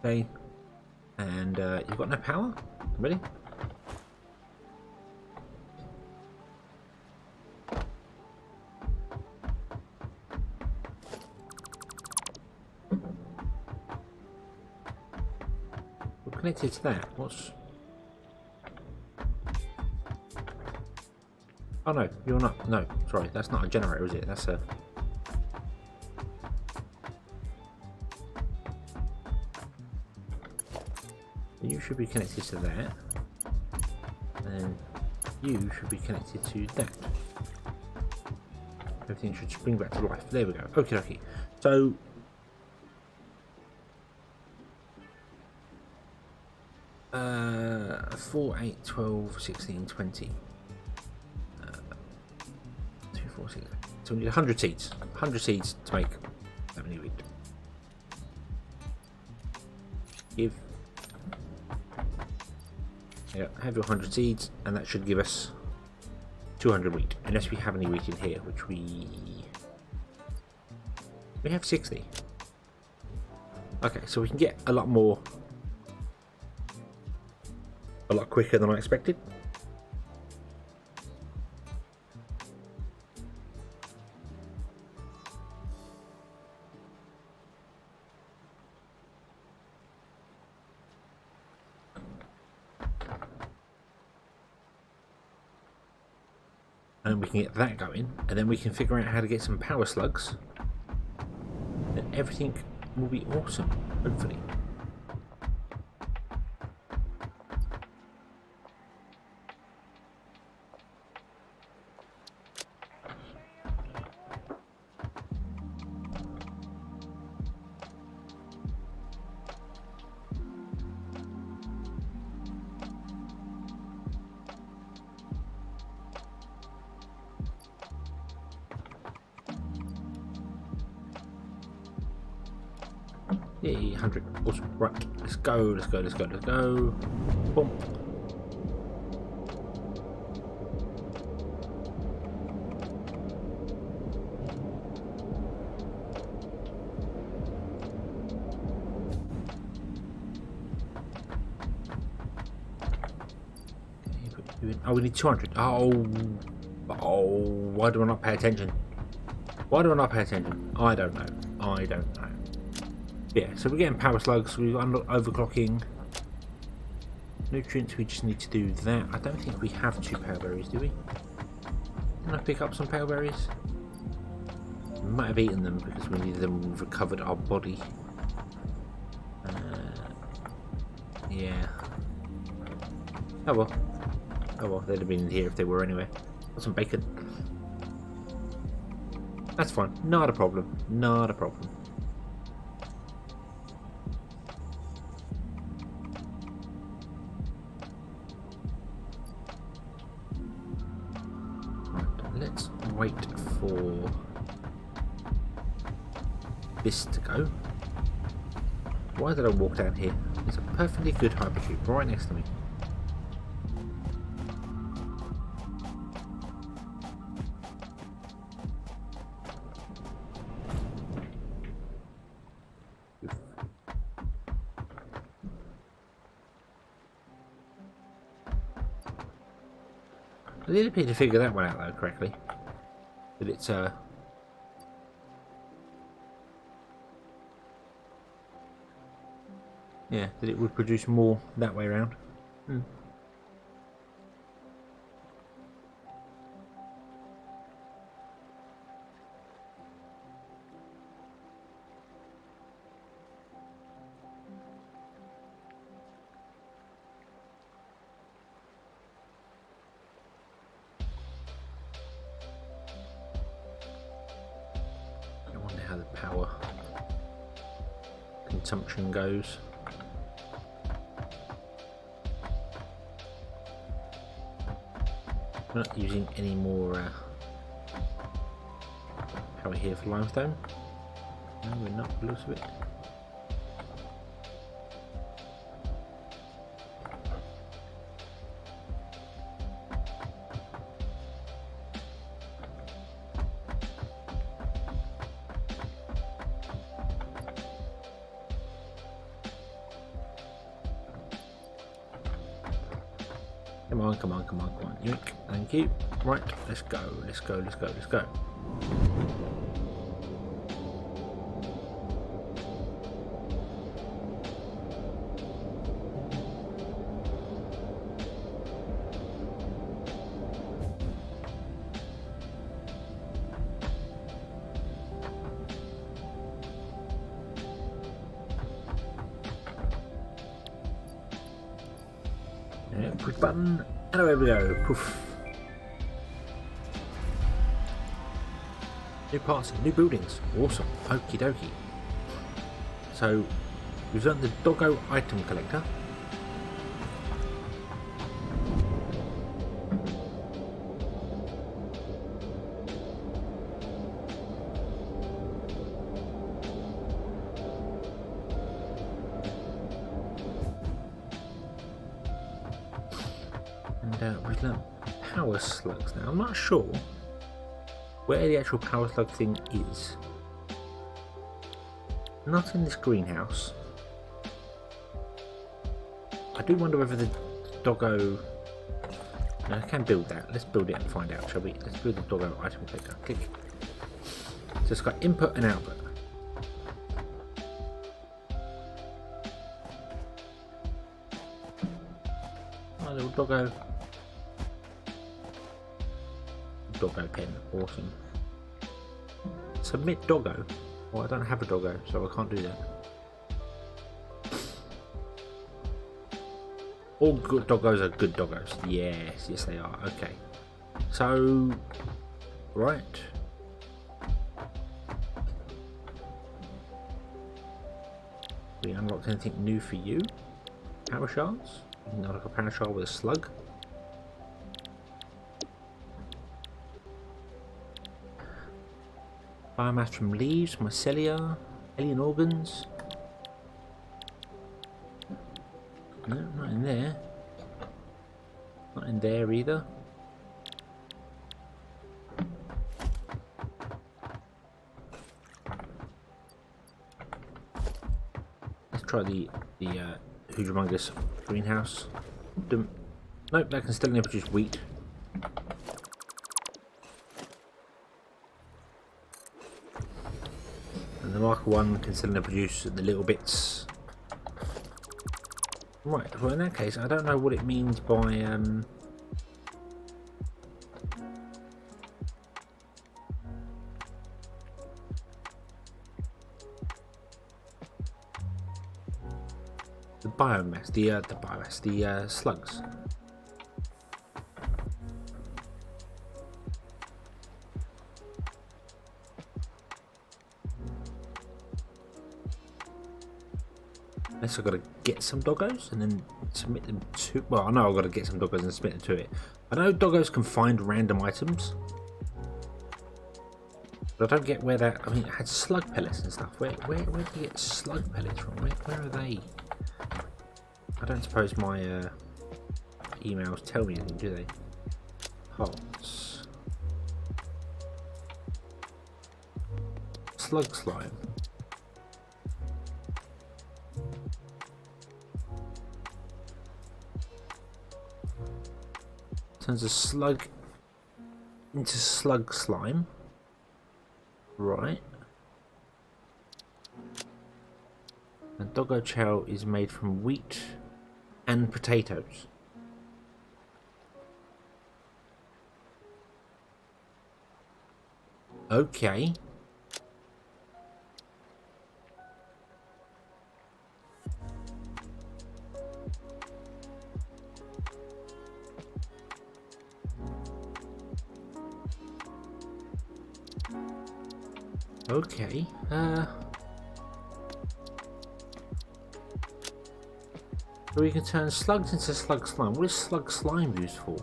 Okay. And you've got no power? Ready? We're connected to that. What's... Oh no, you're not. No, sorry, that's not a generator, is it? That's a... You should be connected to that. And you should be connected to that. Everything should spring back to life. There we go. Okay, okay. So 4, 8, 12, 16, 20. 2, 4, 6. So we need 100 seeds. 100 seeds to make that many wheat. Give. Yeah, have your 100 seeds, and that should give us 200 wheat. Unless we have any wheat in here, which we have 60. Okay, so we can get a lot more. A lot quicker than I expected. And we can get that going, and then we can figure out how to get some power slugs. And everything will be awesome, hopefully. Yay, 100. Awesome. Right, let's go, let's go, let's go, let's go. Boom. Oh, we need 200. Oh, why do I not pay attention? Why do I not pay attention? I don't know. I don't know. Yeah, so we're getting power slugs, we've got overclocking. Nutrients, we just need to do that. I don't think we have 2 power berries, do we? Can I pick up some power berries? We might have eaten them because we needed them, we've recovered our body. Yeah. Oh well. Oh well, they'd have been in here if they were anyway. Got some bacon. That's fine. Not a problem. Not a problem. Right, let's wait for this to go. Why did I walk down here? There's a perfectly good hypercube right next to me. I did appear to figure that one out though correctly. That it's yeah, that it would produce more that way around. I wonder how the power consumption goes. We're not using any more power here for limestone. No, we're not, by the looks of it. Come on, come on, come on, come on. Yoink. Thank you. Right, let's go, let's go, let's go, let's go. Push button, and away we go. Poof. New parts, new buildings. Awesome. Okie dokie. So, we've learned the doggo item collector. And we've learned power slugs now. I'm not sure where the actual power slug thing is. Not in this greenhouse. I do wonder whether the doggo... No, I can build that. Let's build it and find out, shall we? Let's build the doggo item collector. Click. So it's got input and output. Oh, little doggo. Doggo pen. Awesome. Submit doggo. Well, I don't have a doggo, so I can't do that. All good doggos are good doggos. Yes, yes they are. Okay. So, right. We unlocked anything new for you? Power shards? You can unlock a power shard with a slug. Biomass from leaves, mycelia, alien organs. No, not in there. Not in there either. Let's try the humongous greenhouse. Nope, that can still only produce wheat. And the Mark 1 can still only produce the little bits. Right, well in that case, I don't know what it means by the biomass, the slugs. Unless I've got to get some doggos and then submit them to... Well, I know I've got to get some doggos and submit them to it. I know doggos can find random items. But I don't get where that... I mean, it had slug pellets and stuff. Where do you get slug pellets from? Where are they? I don't suppose my emails tell me anything, do they? Parts. Slug slime. Turns a slug into slug slime. Right. And doggo chow is made from wheat and potatoes. Okay. Okay, so we can turn slugs into slug slime. What is slug slime used for?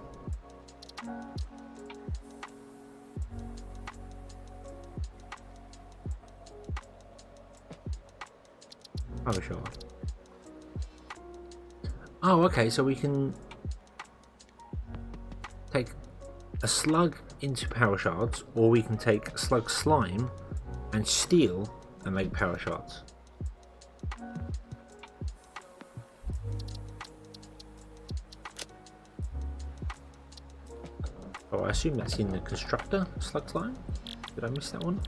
Oh, sure. Oh, okay, so we can take a slug into power shards, or we can take slug slime and steel and make power shards. Oh, I assume that's in the constructor, slug slime. Did I miss that one?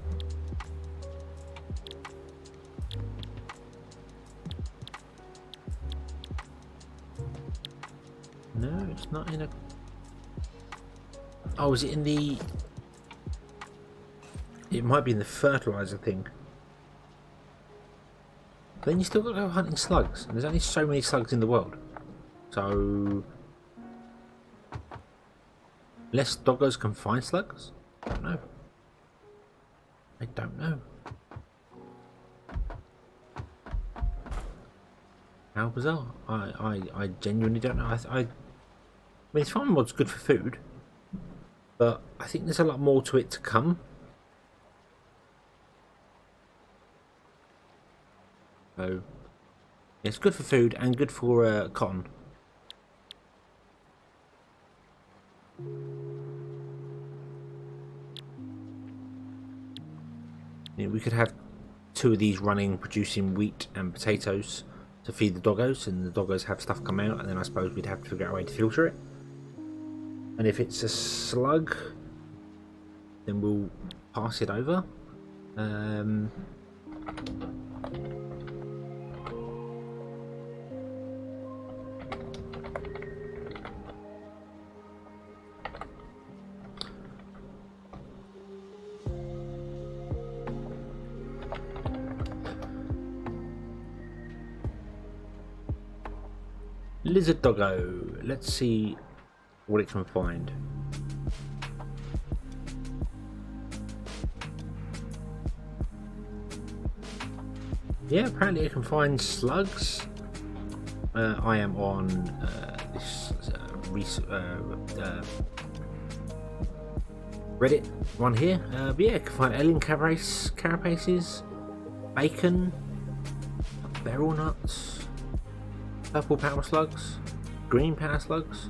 No, it's not in a... Oh, is it in the... It might be in the fertilizer thing. Then you still got to go hunting slugs, and there's only so many slugs in the world. So Less doggos can find slugs? I don't know. I don't know. How bizarre. I genuinely don't know. I mean, this farming mod's good for food, but I think there's a lot more to it to come. So, yeah, it's good for food and good for cotton. Yeah, we could have 2 of these running, producing wheat and potatoes to feed the doggos, and the doggos have stuff come out, and then I suppose we'd have to figure out a way to filter it. And if it's a slug, then we'll pass it over. Lizard doggo. Let's see what it can find. Yeah, apparently it can find slugs. I am on this Reddit one here. But yeah, it can find alien carapaces, bacon, beryl nuts, purple power slugs, green power slugs.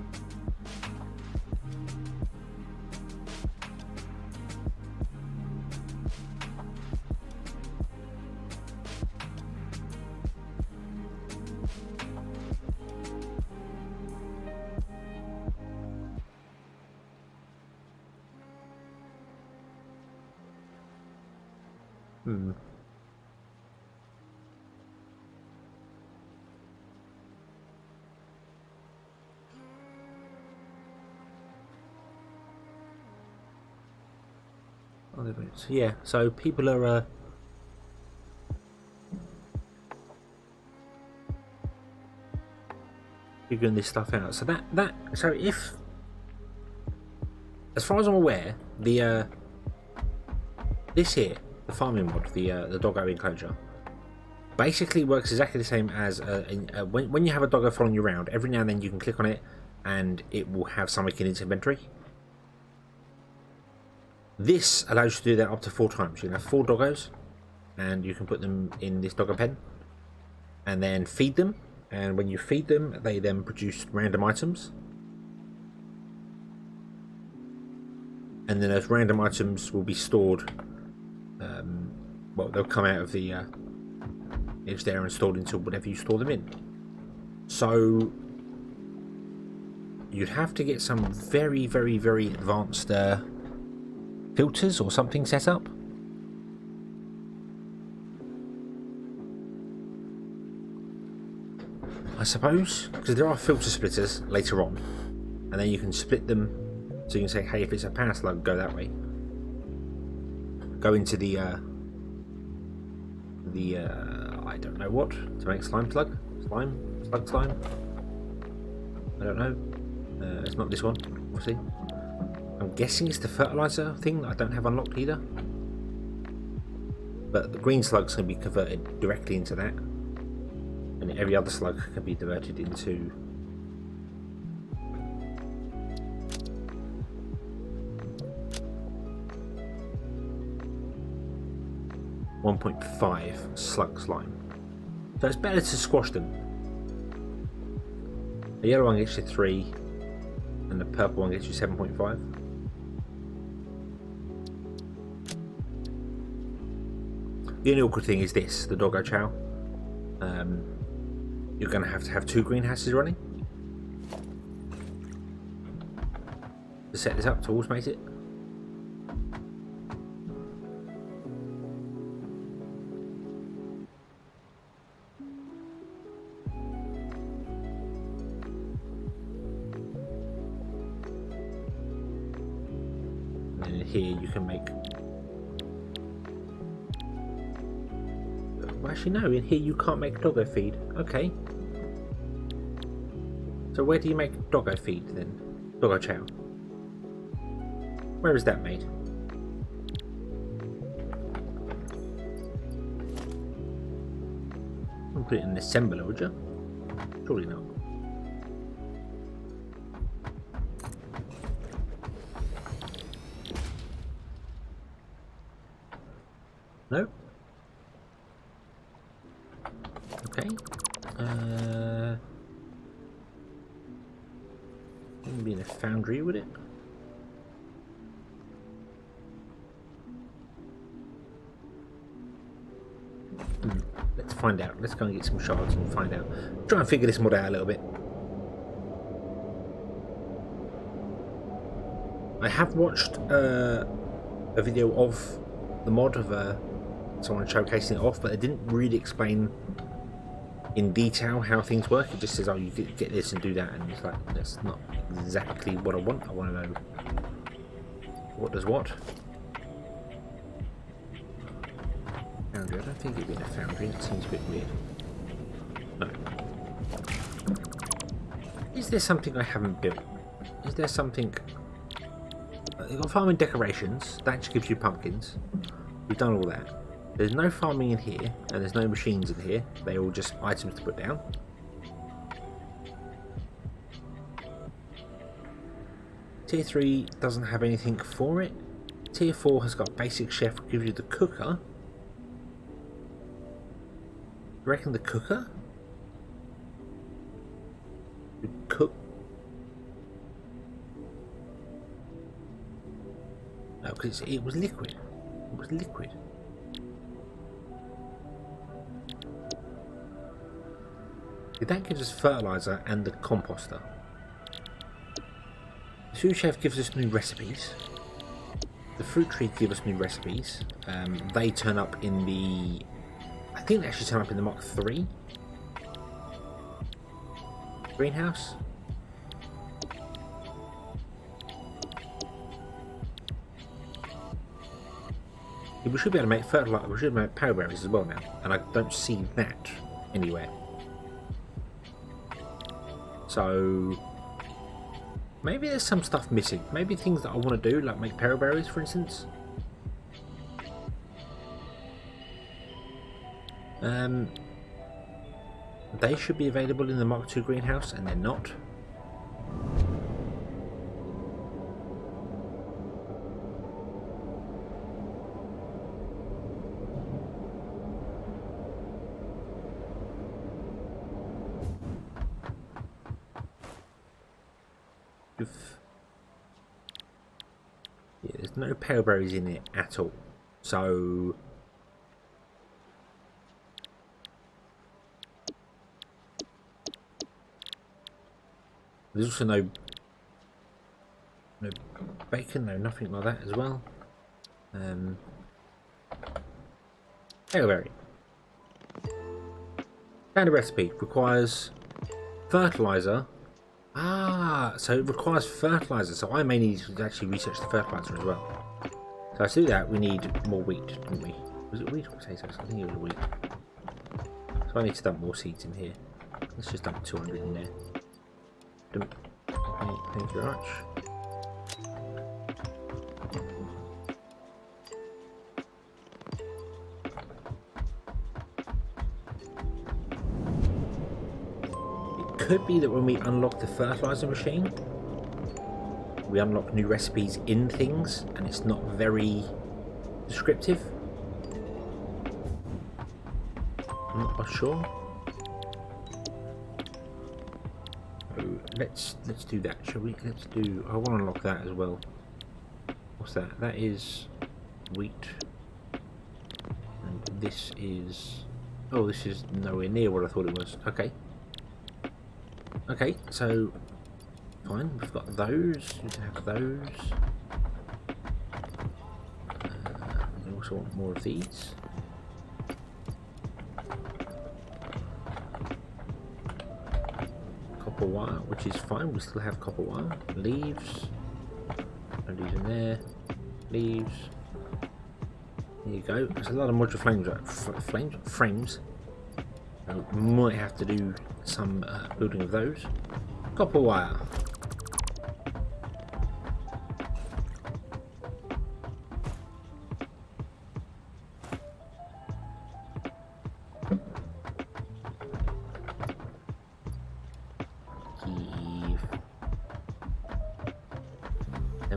Yeah, so people are figuring this stuff out. So so if, as far as I'm aware, the this here, the farming mod, the doggo enclosure, basically works exactly the same as when you have a doggo following you around. Every now and then you can click on it, and it will have something in its inventory. This allows you to do that up to 4 times. You can have 4 doggos, and you can put them in this doggo pen, and then feed them. And when you feed them, they then produce random items. And then those random items will be stored. Well, they'll come out of the edge there and stored into whatever you store them in. So you'd have to get some very, very, very advanced filters or something set up. I suppose, because there are filter splitters later on, and then you can split them, so you can say, hey, if it's a power slug, go that way. Go into the I don't know what to make slime. I don't know. It's not this one. We'll see. I'm guessing it's the fertilizer thing that I don't have unlocked either. But the green slugs can be converted directly into that, and every other slug can be diverted into .5 slug slime. So it's better to squash them. The yellow one gets you 3, and the purple one gets you 7.5. The only awkward thing is this, the doggo chow. You're going to have 2 greenhouses running to set this up, to automate it. And then here you can make... Well, actually no, in here you can't make doggo feed. Okay. So where do you make doggo feed then? Doggo chow. Where is that made? Wouldn't put it in an assembler, would you? Surely not. No? Okay. Wouldn't be in a foundry, would it? Let's find out. Let's go and get some shards and find out. Try and figure this mod out a little bit. I have watched a video of the mod of someone showcasing it off, but they didn't really explain in detail how things work. It just says, oh, you get this and do that, and it's like, that's not exactly what I want. I want to know what does what. Foundry. I don't think it'd be in a foundry. It seems a bit weird. No. Is there something I haven't built? Is there something... You've got farming decorations. That just gives you pumpkins. We've done all that. There's no farming in here, and there's no machines in here. They're all just items to put down. Tier 3 doesn't have anything for it. Tier 4 has got basic chef, gives you the cooker. You reckon the cooker would cook? No, because it was liquid. It was liquid. That gives us fertilizer and the composter. The food chef gives us new recipes. The fruit tree gives us new recipes. They turn up in the... I think they actually turn up in the Mark 3 greenhouse. Yeah, we should be able to make fertilizer. We should make power berries as well now, and I don't see that anywhere. So maybe there's some stuff missing. Maybe things that I want to do, like make power berries, for instance. They should be available in the Mark II greenhouse, and they're not. Yeah, there's no pale berries in it at all. So there's also no bacon, no nothing like that as well. Pale berry. Found a recipe. Requires fertilizer. Ah, so it requires fertilizer. So I may need to actually research the fertilizer as well. So to do that, we need more wheat, didn't we? Was it wheat or potatoes? I think it was wheat. So I need to dump more seeds in here. Let's just dump 200 in there. Dump. Okay, thank you very much. Could be that when we unlock the fertilizer machine, we unlock new recipes in things, and it's not very descriptive. I'm not quite sure. So let's do that, shall we? Let's do. I want to unlock that as well. What's that? That is wheat, and this is. Oh, this is nowhere near what I thought it was. Okay. Okay, so fine, we've got those, you can have those. We also want more of these. Copper wire, which is fine, we still have copper wire. Leaves, and these in there. Leaves. There you go. There's a lot of modular frames. We might have to do some building of those. Copper wire.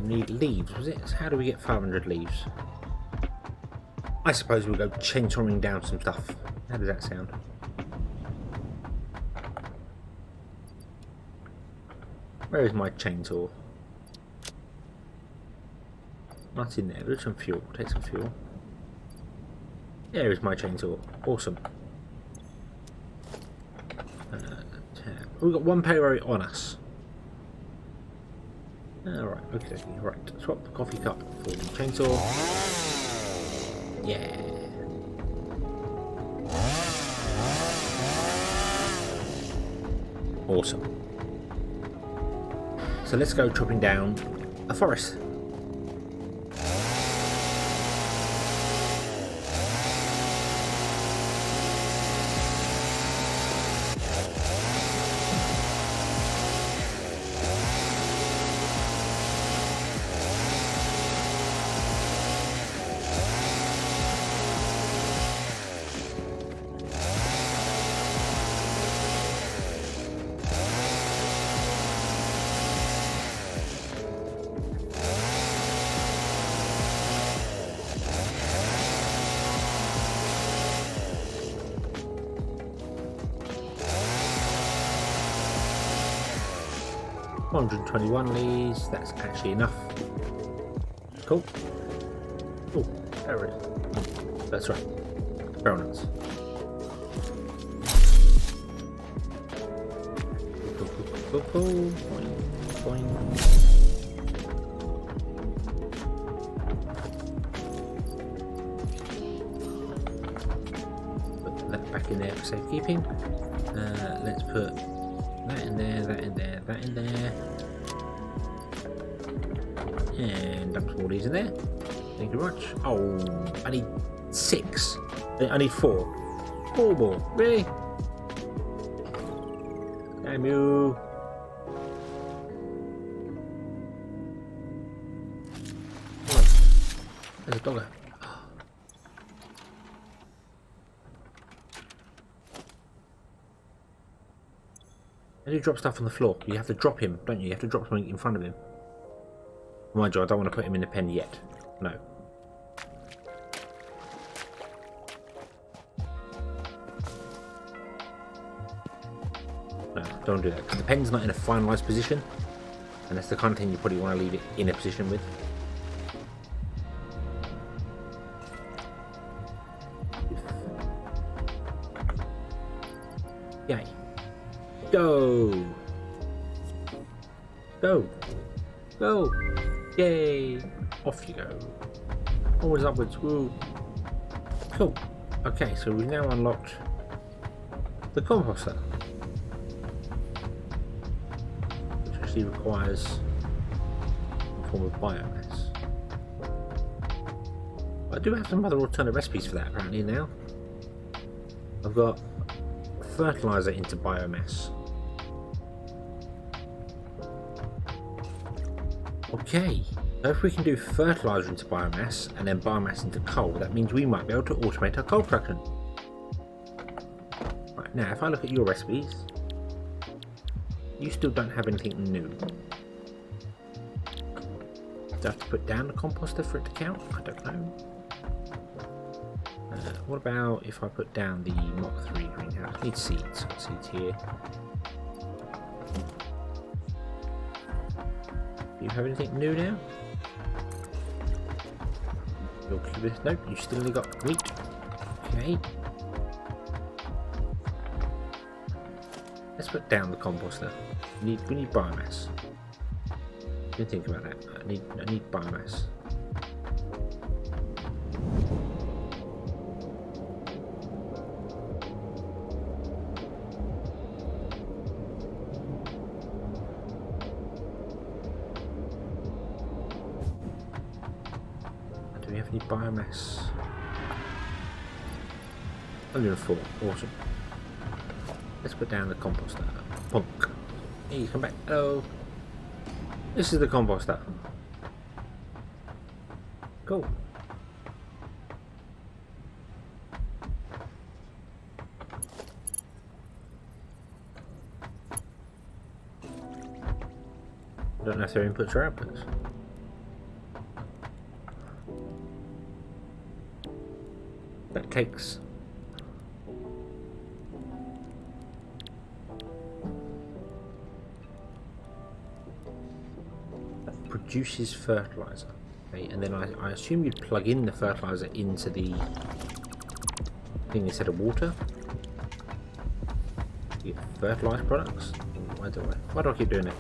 need leaves, was it? So how do we get 500 leaves? I suppose we'll go chainsawing down some stuff. How does that sound? Where is my chainsaw? Not in there. There's some fuel. Take some fuel. There is my chainsaw. Awesome. We've got one payroll on us. Alright, okay, right. Swap the coffee cup for the chainsaw. Yeah. Awesome. So let's go chopping down a forest. $121 leaves, that's actually enough. Cool. Oh, there it is. Oh, that's right. Barrel nuts. Cool. Boing. Put that back in there for safekeeping. Let's put that in there, that in there, that in there. And dump some more of these in there. Thank you very much. Oh, I need 6. I need 4. 4 more. Really? Damn you. There's a dogger. How do you drop stuff on the floor? You have to drop him, don't you? You have to drop something in front of him. Mind you, I don't want to put him in the pen yet. No. No, don't do that. Because the pen's not in a finalised position. And that's the kind of thing you probably want to leave it in a position with. Yay. Go! Go! Go! Yay! Off you go. Always upwards. Woo! Cool. Okay, so we've now unlocked the composter, which actually requires a form of biomass. I do have some other alternate recipes for that apparently now. I've got fertilizer into biomass. Okay, so if we can do fertilizer into biomass and then biomass into coal, that means we might be able to automate our coal production. Right, now if I look at your recipes, you still don't have anything new. Do I have to put down the composter for it to count? I don't know. What about if I put down the Mach 3 greenhouse? I need seeds. Seeds here. Do you have anything new now? Your cubist? Nope, you still only got wheat. Okay. Let's put down the composter. We need biomass. Didn't think about that. I need biomass. Do we have any biomass? 104. Awesome. Let's put down the composter. Punk. Hey, come back. Hello. This is the composter. Cool. I don't know if they're inputs or outputs. It takes... produces fertilizer. Okay, and then I assume you'd plug in the fertilizer into the thing instead of water. You get fertilized products. Why do I keep doing it?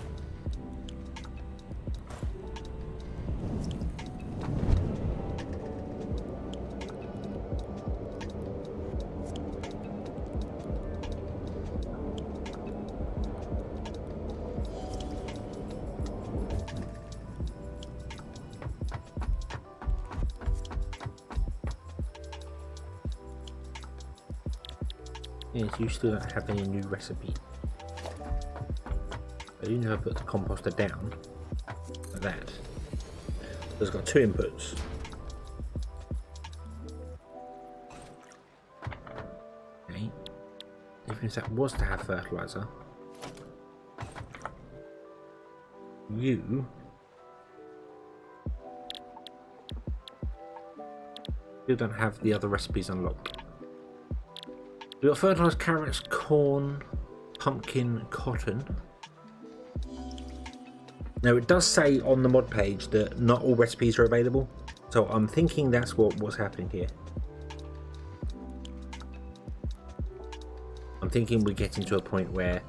Yes, you still don't have any new recipe. So you never put the composter down like that. So it's got two inputs. Okay. Even if that was to have fertilizer, you still don't have the other recipes unlocked. We've got fertilised carrots, corn, pumpkin, cotton. Now it does say on the mod page that not all recipes are available, so I'm thinking that's what's happening here. I'm thinking we're getting to a point where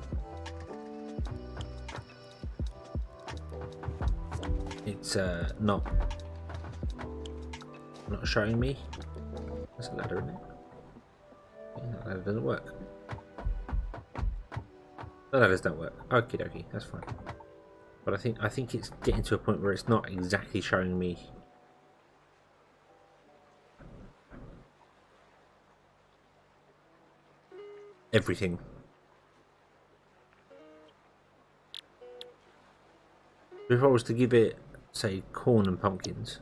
it's not showing me. There's a ladder in it. That doesn't work. The ladders don't work. Okie dokie, that's fine. But I think it's getting to a point where it's not exactly showing me everything. If I was to give it, say, corn and pumpkins,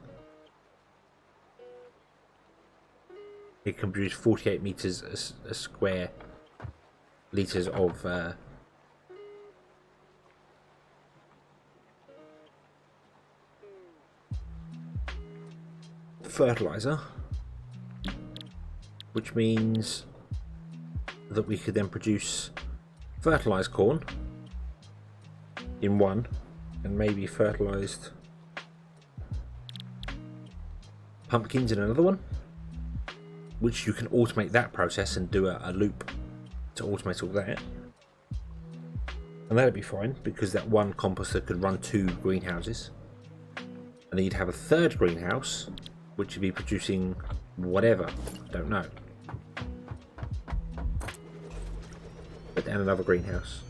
it can produce 48 meters a square liters of fertilizer, which means that we could then produce fertilized corn in one and maybe fertilized pumpkins in another one, which you can automate that process and do a loop to automate all that. And that'd be fine because that one composter could run two greenhouses. And then you'd have a third greenhouse, which would be producing whatever, I don't know. Put down another greenhouse.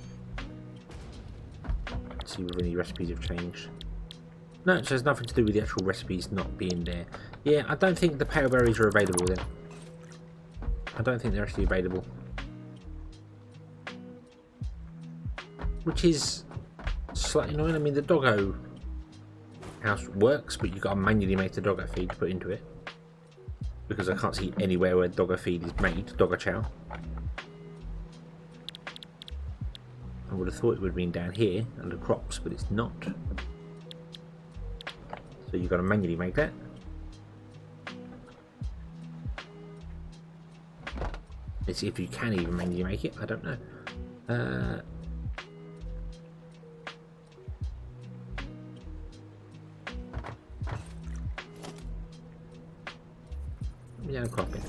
Let's see if any recipes have changed. No, so there's nothing to do with the actual recipes not being there. Yeah, I don't think the pale berries are available then. I don't think they're actually available. Which is slightly annoying. I mean, the doggo house works, but you've got to manually make the doggo feed to put into it. Because I can't see anywhere where doggo feed is made, doggo chow. I would have thought it would have been down here under crops, but it's not. So you've got to manually make that. Let's see if you can even manually make it. I don't know. Yeah, cropping.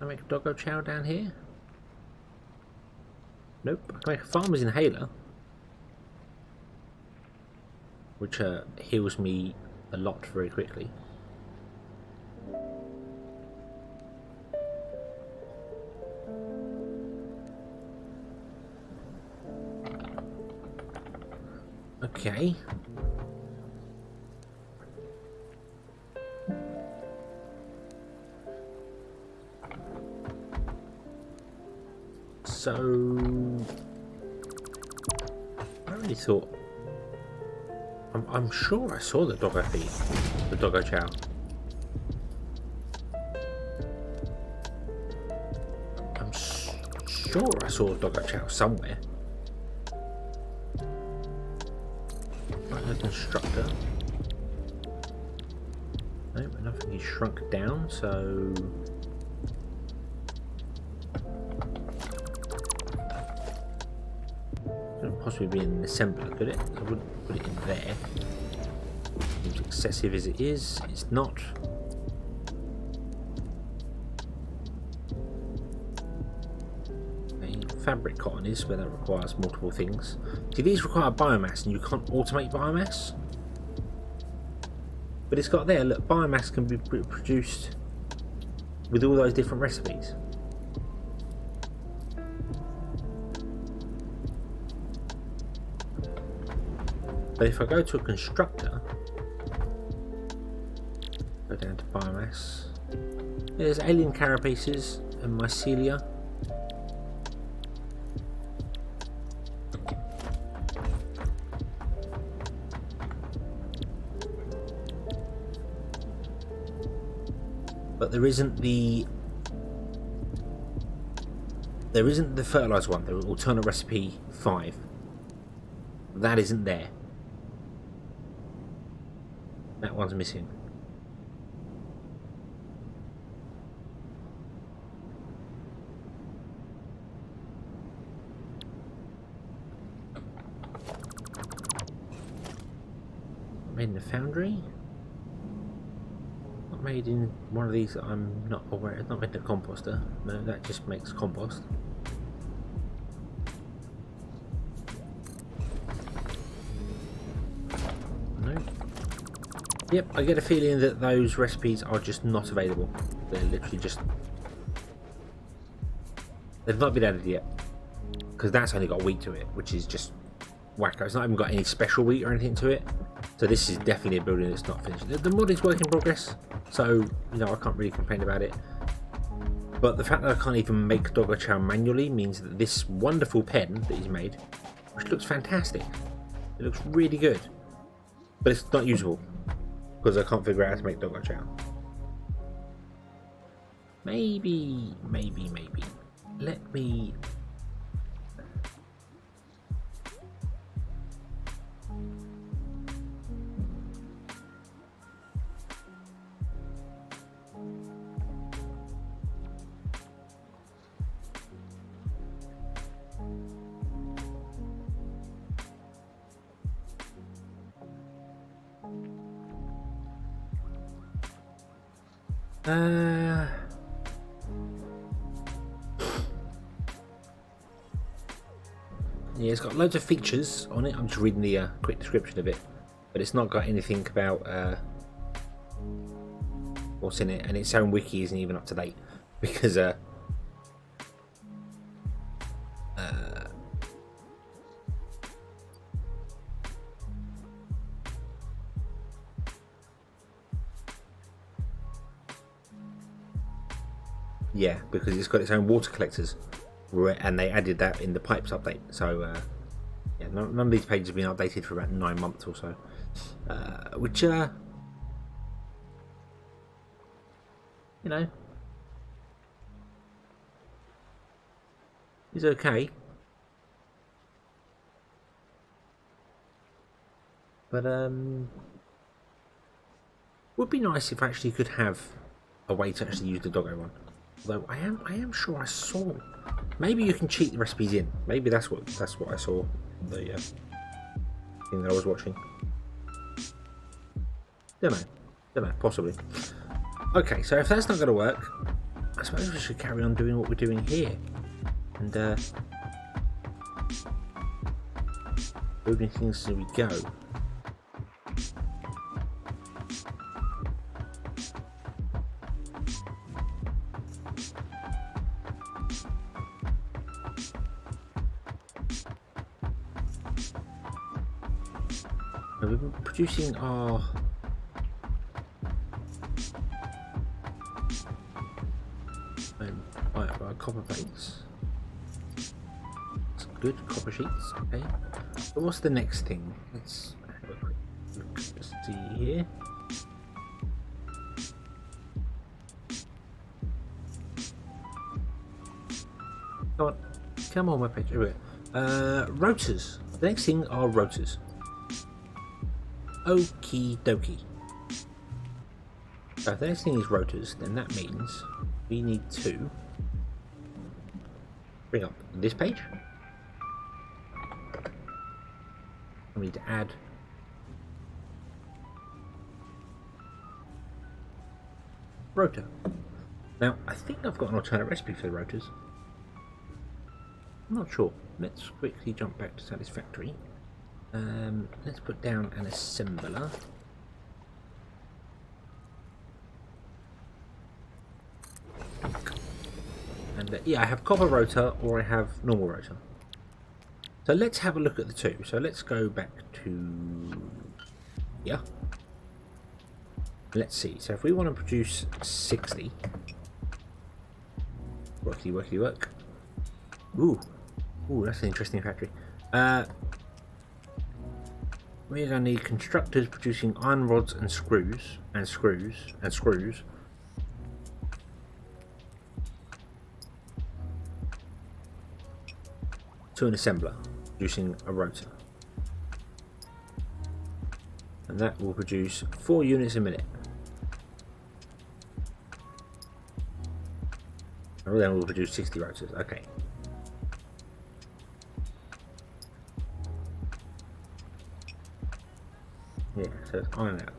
I make a doggo chow down here. Nope. I can make a farmer's inhaler, which heals me a lot very quickly. Okay. So I really thought I'm sure I saw the doggo feed, the doggo chow. I'm sure I saw the doggo chow somewhere. Right, the constructor. No, but nothing is shrunk down, so couldn't possibly be in an assembler, could it? I wouldn't put it in there. Seems excessive as it is. It's not. Fabric cotton is, where that requires multiple things. See, these require biomass, and you can't automate biomass. But it's got there, look, biomass can be produced with all those different recipes. But if I go to a constructor, go down to biomass, there's alien carapaces and mycelia. But there isn't the fertilizer one, the alternate recipe 5. That isn't there. That one's missing. Made in the foundry. Not made in one of these that I'm not aware. It's not made in a composter. No, that just makes compost. No. Yep, I get a feeling that those recipes are just not available. They're literally just... They've not been added yet. Because that's only got wheat to it, which is just wacko. It's not even got any special wheat or anything to it. So this is definitely a building that's not finished. The mod is work in progress, so you know I can't really complain about it. But the fact that I can't even make Dogger Chow manually means that this wonderful pen that he's made, which looks fantastic, it looks really good, but it's not usable because I can't figure out how to make Dogger Chow. Maybe. Let me. Yeah, it's got loads of features on it. I'm just reading the quick description of it, but it's not got anything about what's in it, and its own wiki isn't even up to date because yeah, because it's got its own water collectors, and they added that in the pipes update. So yeah, none of these pages have been updated for about 9 months or so, which you know is okay, but would be nice if I actually could have a way to actually use the doggo one. Although I am sure I saw. Maybe you can cheat the recipes in. Maybe that's what I saw. The thing that I was watching. Don't know. Possibly. Okay, so if that's not going to work, I suppose we should carry on doing what we're doing here, and building things as we go. We've been producing our copper plates. That's good, copper sheets, okay. So what's the next thing? Let's have a quick look. Let's see here. Come on, my page. Rotors. The next thing are rotors. Okie dokie. So if the next thing is rotors, then that means we need to bring up this page. We need to add rotor. Now, I think I've got an alternate recipe for the rotors. I'm not sure. Let's quickly jump back to Satisfactory. Let's put down an assembler. And yeah, I have copper rotor or I have normal rotor. So let's have a look at the two. So let's go back to here. Let's see. So if we want to produce 60, work. Ooh, that's an interesting factory. We're going to need constructors producing iron rods and screws. To an assembler producing a rotor, and that will produce 4 units a minute. And then we'll produce 60 rotors. Okay. Yeah, so it's iron out.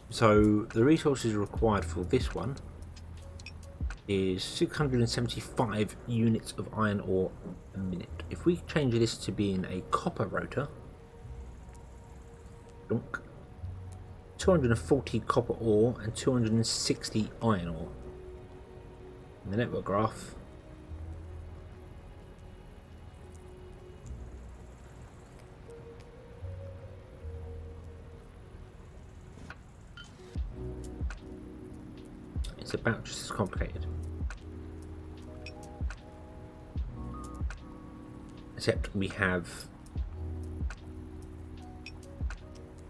So the resources required for this one is 675 units of iron ore a minute. If we change this to being a copper rotor, 240 copper ore and 260 iron ore. In the network graph, it's about just as complicated. Except we have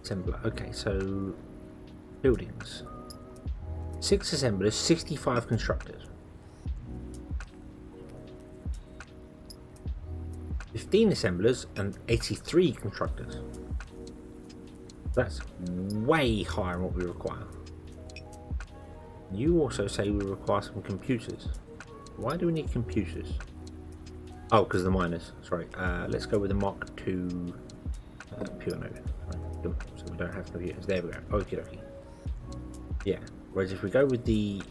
assembler. Okay, so buildings. 6 assemblers, 65 constructors. 15 assemblers and 83 constructors. That's way higher than what we require. You also say we require some computers. Why do we need computers? Oh, because of the miners. Sorry. Let's go with the Mark II pure node. Right. So we don't have computers. There we go. Okie dokie. Yeah. Whereas if we go with the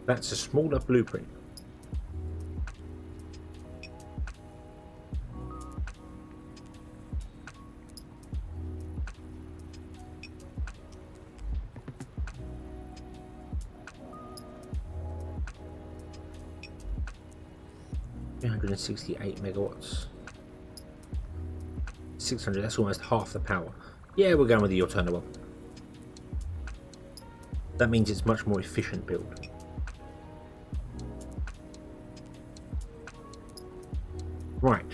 that's a smaller blueprint. $368 megawatts. 600, that's almost half the power. Yeah, we're going with the alternate one. That means it's much more efficient build. Right.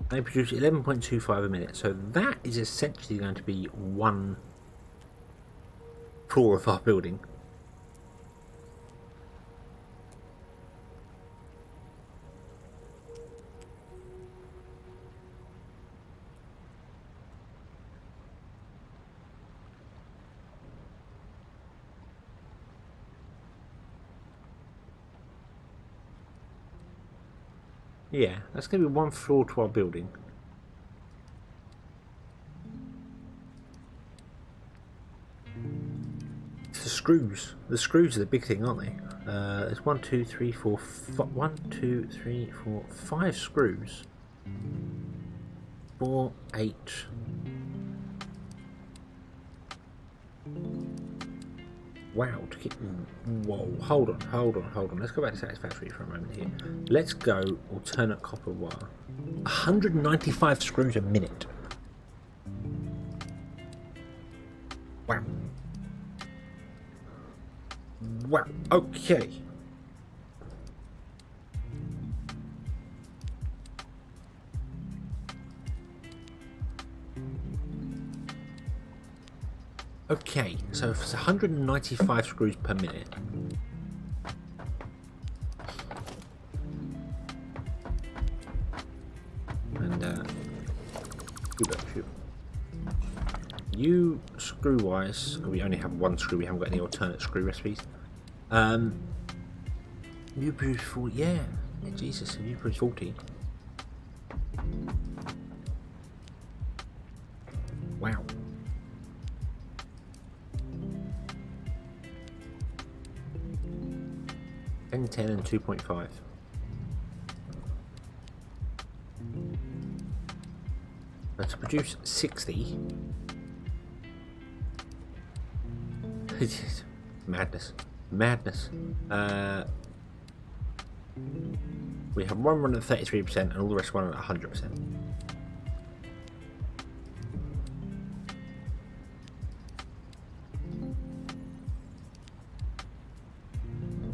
They produce 11.25 a minute, so that is essentially going to be one floor of our building. Yeah, that's going to be one floor to our building. It's the screws. The screws are the big thing, aren't they? There's 1, 2, 3, 4, 5 screws. 4, 8. Wow, to keep. Whoa, hold on. Let's go back to Satisfactory for a moment here. Let's go alternate copper wire. 195 screws a minute. Wow. Wow, okay. Okay, so if it's 195 screws per minute. And shoot. You screw wise, we only have one screw, we haven't got any alternate screw recipes. You produce 40, yeah, Jesus, you produce 40. Wow. And 10 and 2.5. But to produce 60. Madness. Madness. We have one run at 33% and all the rest run at 100%.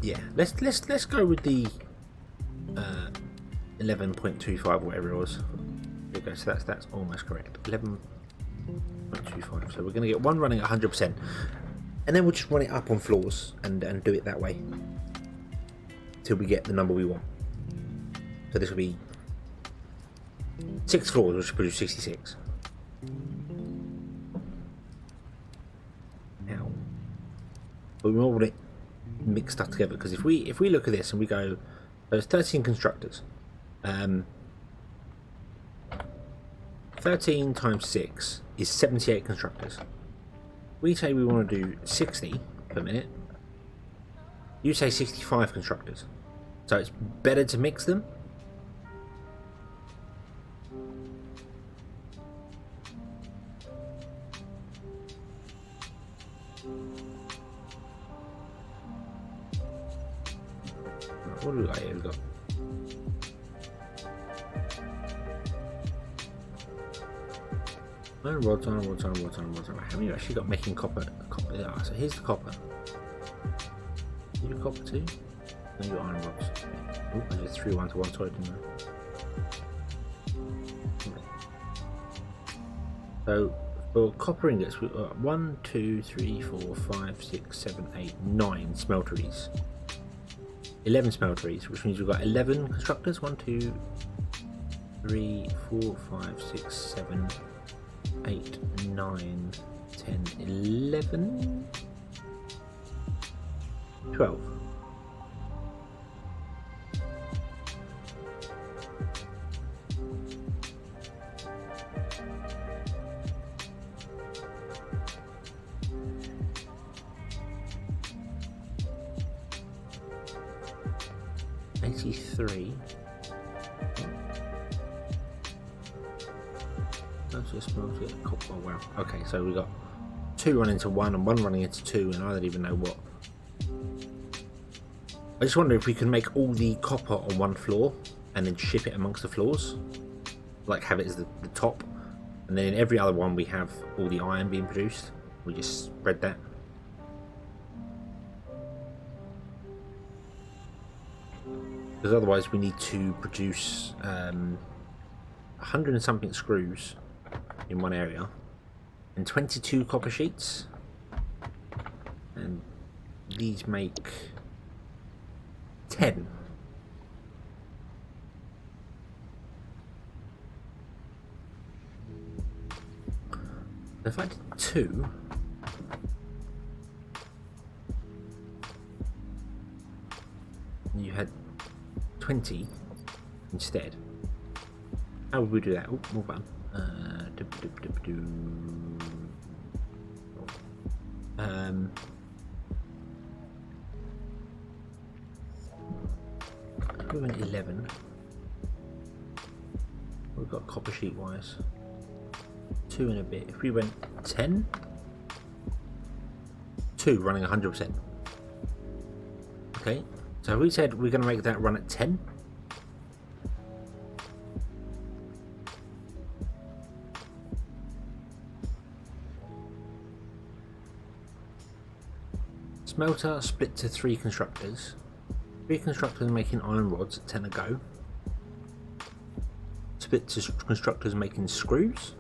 Yeah, let's go with the 11.25, whatever it was. There we go. So that's almost correct. 11.25. So we're going to get one running at 100%, and then we'll just run it up on floors and do it that way till we get the number we want. So this will be 6 floors, which will produce 66. Now, but we want it mixed up together, because if we look at this and we go, there's 13 constructors. 13 times 6 is 78 constructors. We say we want to do 60 per minute. You say 65 constructors. So it's better to mix them. What do we got here? We've got iron rods. How many you actually got making copper? Yeah, so here's the copper. You do copper too? No, you got iron rods. Oh, I just threw one to one side, didn't I? So for copper ingots, we've got 1, 2, 3, 4, 5, 6, 7, 8, 9 smelteries. 11 smelteries, which means we've got 11 constructors. 1, 2, 3, 4, 5, 6, 7, 8, 9, 10, 11, 12. Three. That's just oh wow. Okay, so we got 2 running into 1 and 1 running into 2, and I don't even know what. I just wonder if we can make all the copper on one floor and then ship it amongst the floors, like have it as the top, and then in every other one we have all the iron being produced. We just spread that. Because otherwise we need to produce 100 and something screws in one area and 22 copper sheets, and these make 10. If I did 2, you had 20 instead. How would we do that? Oh, more fun. If we went 11, we've got copper sheet wise 2 and a bit. If we went 10, 2 running 100%. Okay. So we said we're going to make that run at 10. Smelter split to 3 constructors. 3 constructors making iron rods at 10 a go. Split to constructors making screws.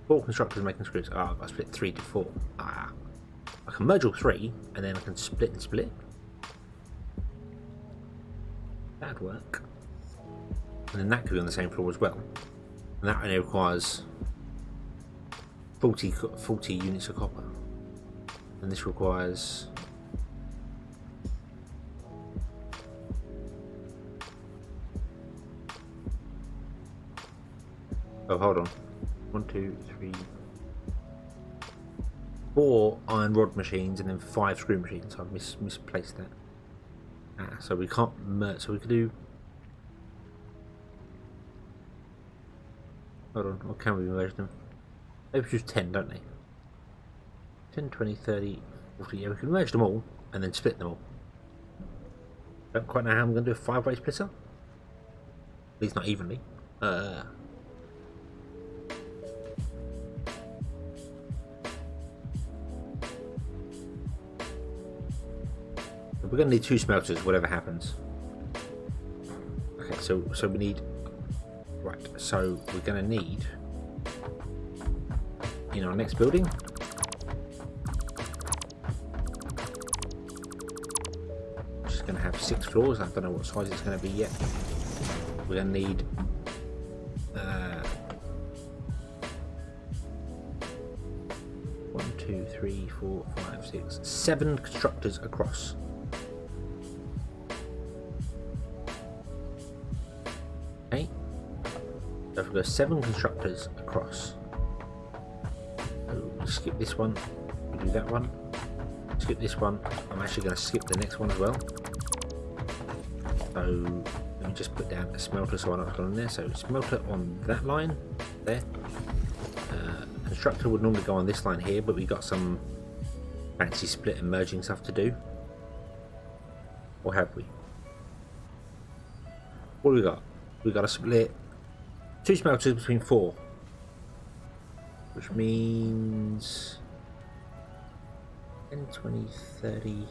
4 constructors making screws. Ah, I split 3 to 4. Ah. can merge all three, and then I can split and split. That'd work. And then that could be on the same floor as well. And that only requires 40 units of copper. And this requires... Oh, hold on. 1, 2, 3... 4 iron rod machines and then 5 screw machines. I've misplaced that. So we can't merge. So we could do... Hold on. Or can we merge them? They produce 10, don't they? 10, 20, 30, 40. Yeah, we can merge them all and then split them all. Don't quite know how I'm going to do a 5-way splitter. At least not evenly. We're going to need 2 smelters, whatever happens. Okay, so we need... Right, so we're going to need... In our next building... Which is going to have 6 floors. I don't know what size it's going to be yet. We're going to need... 1, 2, 3, 4, 5, 6, 7 constructors across. So if we go 7 constructors across, so we'll skip this one, we do that one, skip this one. I'm actually going to skip the next one as well. So let me just put down a smelter so I'm not on there. So smelter on that line there. Constructor would normally go on this line here, but we got some fancy split and merging stuff to do. Or have we? What do we got? We got to split 2 smelters between 4, which means 10, 20, 30.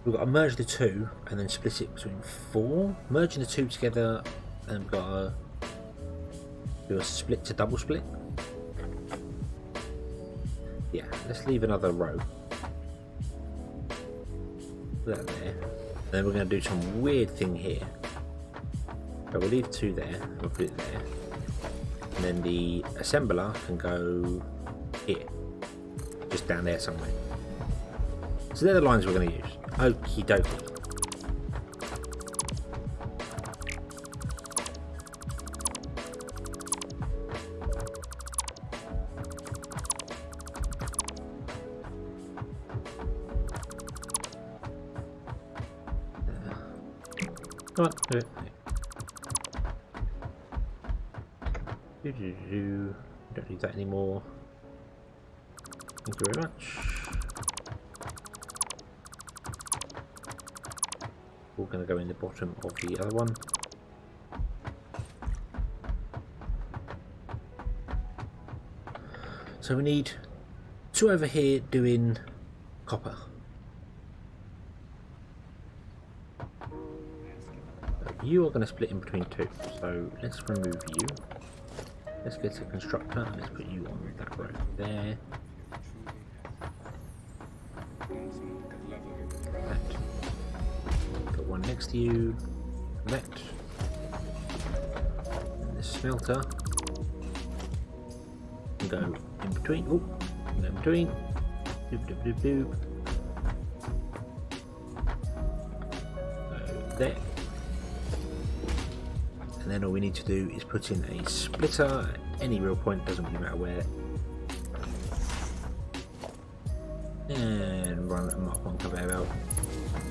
We've got to merge the 2 and then split it between 4. Merging the 2 together, and we've got to do a split to double split. Yeah, let's leave another row. Put that there. And then we're going to do some weird thing here. So we'll leave 2 there, we'll put it there, and then the assembler can go here, just down there somewhere. So they're the lines we're going to use. Okie dokie. Come on, do it. Don't need that anymore. Thank you very much. We're going to go in the bottom of the other one. So we need 2 over here doing copper. You are going to split in between 2, so let's remove you. Let's get a constructor and let's put you on that row there. That. Put one next to you. That. And the smelter can go in between. Oh, go in between. Boop, boop, boop, boop. So there. And then all we need to do is put in a splitter at any real point, doesn't really matter where. And run a Mark 1 conveyor belt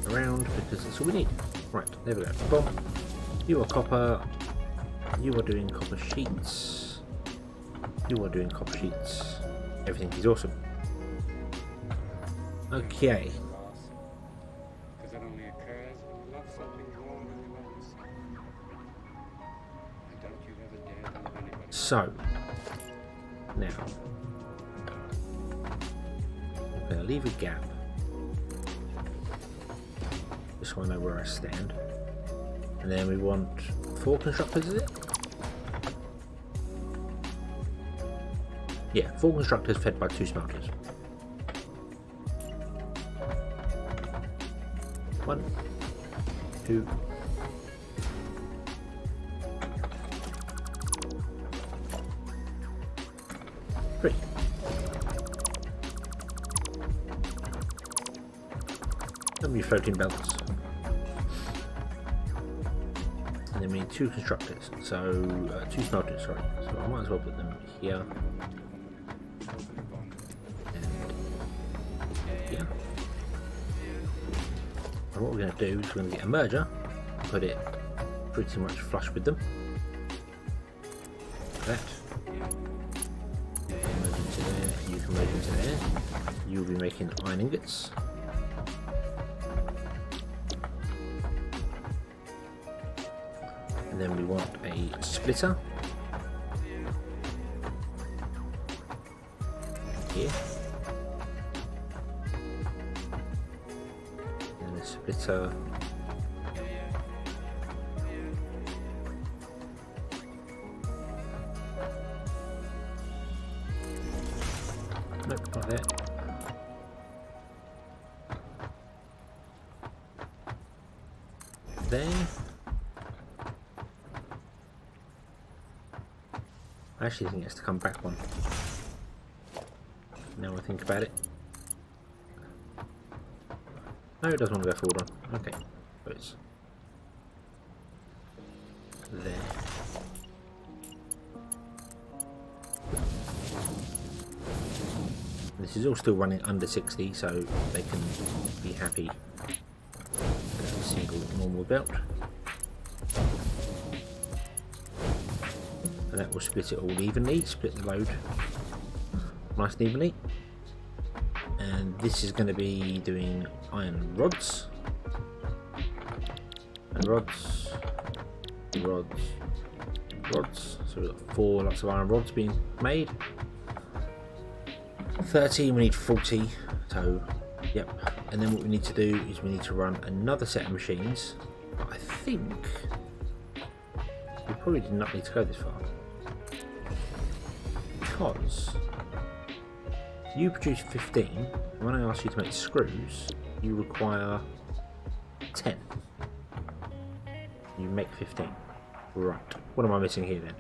around because that's all we need. Right, there we go. Boom. You are copper. You are doing copper sheets. You are doing copper sheets. Everything is awesome. Okay. So, now, I'm going to leave a gap, just so I know where I stand, and then we want 4 constructors, is it? Yeah, 4 constructors fed by 2 smelters. 1, 2, 3. Then we floating belts. And then we need 2 constructors, so 2 smelters, sorry. So I might as well put them here. And what we're going to do is we're going to get a merger, put it pretty much flush with them. Like that. You can merge into there, you can merge into there. You'll be making iron ingots. And then we want a splitter. Here. Splitter. Nope, not there. There. I actually think it has to come back one. Now I think about it. No, it doesn't want to go forward on. Okay, so it's there. This is all still running under 60, so they can be happy with a single normal belt. And that will split it all evenly, split the load nice and evenly. And this is going to be doing iron rods. And rods. Rods. Rods. So we've got 4 lots of iron rods being made. 13, we need 40. So, yep. And then what we need to do is we need to run another set of machines. But I think we probably did not need to go this far. Because you produce 15, and when I ask you to make screws, you require 10. You make 15. Right. What am I missing here then?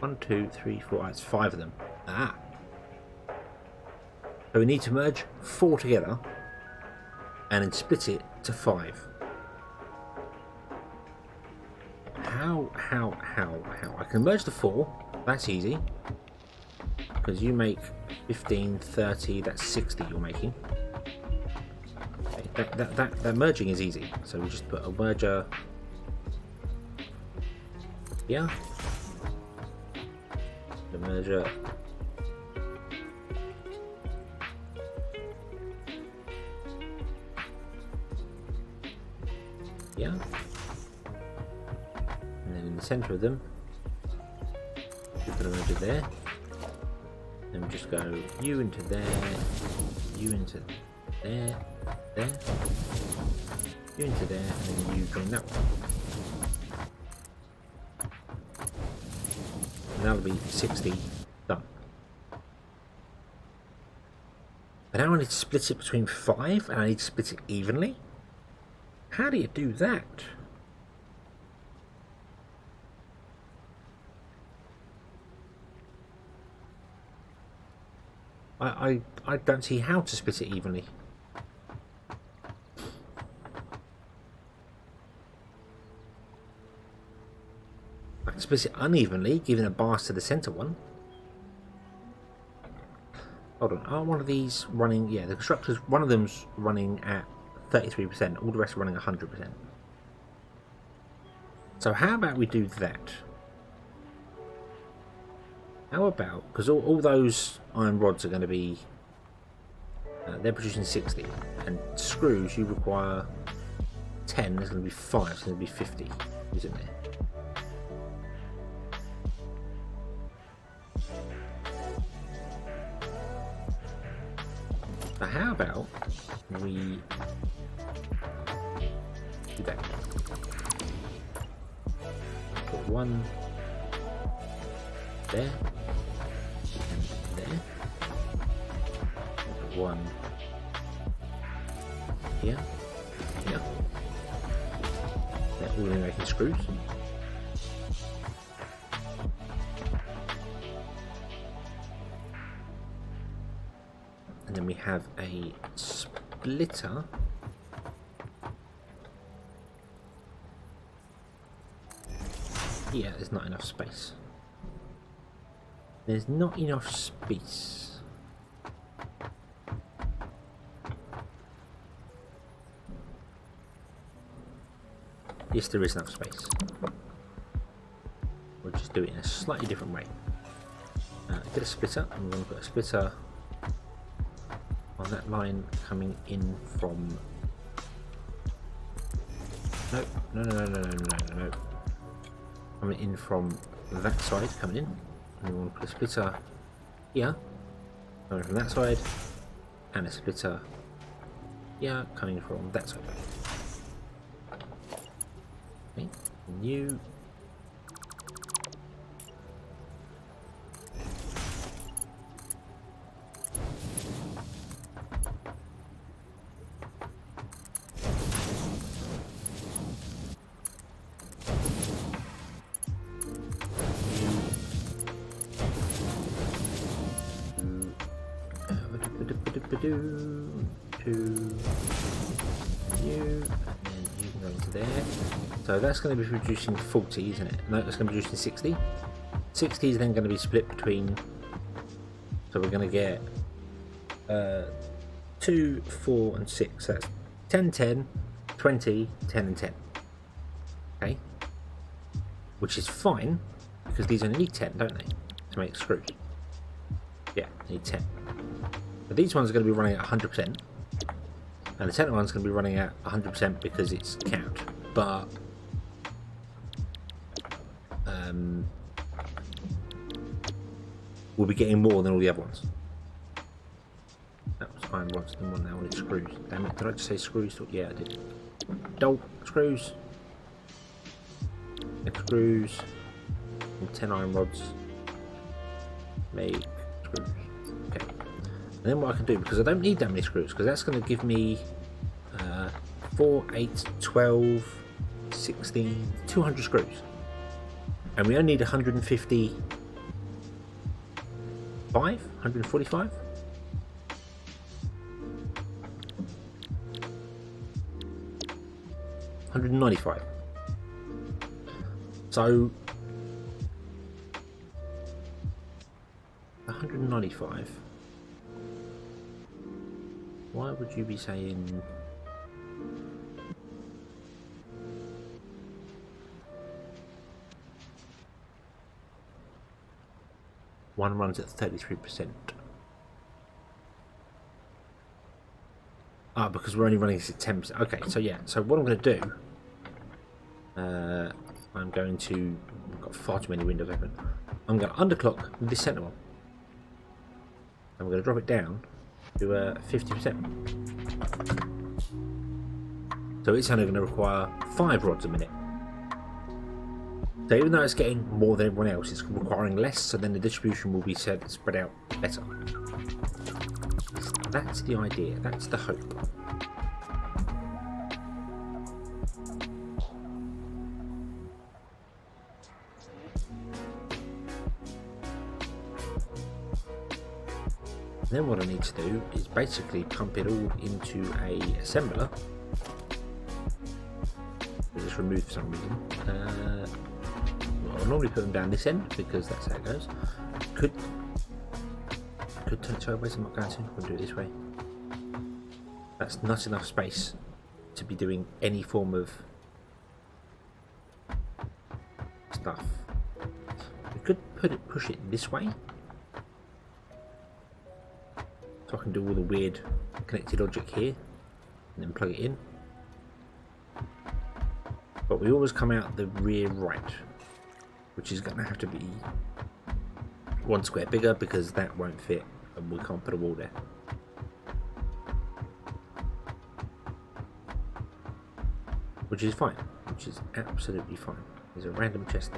1, 2, 3, 4. It's 5 of them. Ah. So we need to merge 4 together and then split it to 5. How? I can merge the 4. That's easy. Because you make 15, 30, that's 60 you're making. Okay, that merging is easy. So we just put a merger here. The merger here. And then in the center of them, we put a merger there. Then we just go you into there, you into there, there, you into there, and then you join that one. And that'll be 60 done. But now I need to split it between 5, and I need to split it evenly. How do you do that? I don't see how to split it evenly. I can split it unevenly, giving a bias to the center one. Hold on, are one of these running? Yeah, the constructors, one of them's running at 33%, all the rest are running 100%. So how about we do that? How about, because all those iron rods are going to be, they're producing 60, and screws you require 10, there's going to be 5, so there's going to be 50, isn't there? So how about we do that? Put 1, there, and there. One here, here. They're all making screws. And then we have a splitter. Yeah, there's not enough space. There's not enough space. Yes, there is enough space. We'll just do it in a slightly different way. Get a splitter, and we're going to put a splitter on that line coming in from... No. Coming in from that side, coming in. And we want to put a splitter here, coming from that side, and a splitter here, coming from that side. Okay, new. To you, and you can go into there. So that's going to be producing 40, isn't it? No, that's going to be producing 60. 60 is then going to be split between. So we're going to get 2, 4, and 6. So that's 10, 10, 20, 10, and 10. Okay, which is fine because these only need 10, don't they, to make screws? Yeah, they need 10. But these ones are going to be running at 100%, and the 10 one's going to be running at 100% because it's capped. But we'll be getting more than all the other ones. That was iron rods, and one now with screws. Damn it! Did I just say screws? Yeah, I did. Dolt screws. Make screws. And 10 iron rods. Make screws. Okay. And then what I can do, because I don't need that many screws, because that's going to give me 4, 8, 12, 16, 200 screws. And we only need 155? 145? $195. So 195. Why would you be saying one runs at 33%? Ah, because we're only running this at 10%. Okay, so yeah, so what I'm going to do, I'm going to, I've got far too many windows open. I'm going to underclock this center one. I'm going to drop it down to 50%. So it's only going to require 5 rods a minute. So even though it's getting more than everyone else, it's requiring less, so then the distribution will be spread out better. That's the idea, that's the hope. Then what I need to do is basically pump it all into a assembler. I'll just remove for some reason. Well, I'll normally put them down this end because that's how it goes. Could turn it sideways, I'm not going to. We'll do it this way. That's not enough space to be doing any form of stuff. We could push it this way. So I can do all the weird connected logic here and then plug it in. But we always come out the rear right, which is going to have to be 1 square bigger because that won't fit and we can't put a wall there. Which is fine, which is absolutely fine. There's a random chest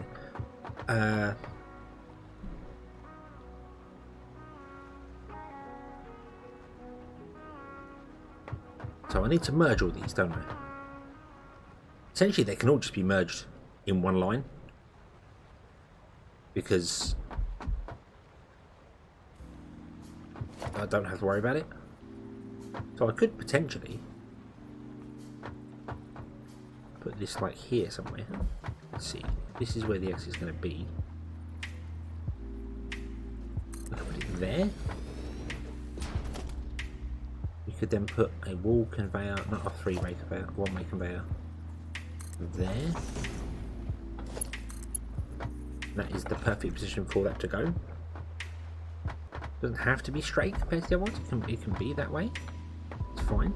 there. So I need to merge all these, don't I? Essentially, they can all just be merged in one line, because I don't have to worry about it. So I could potentially put this like here somewhere. Let's see. This is where the X is going to be. We can put it there. We could then put a wall conveyor, not a three-way conveyor, one-way conveyor there. That is the perfect position for that to go. Doesn't have to be straight compared to the other ones. It can be that way. It's fine.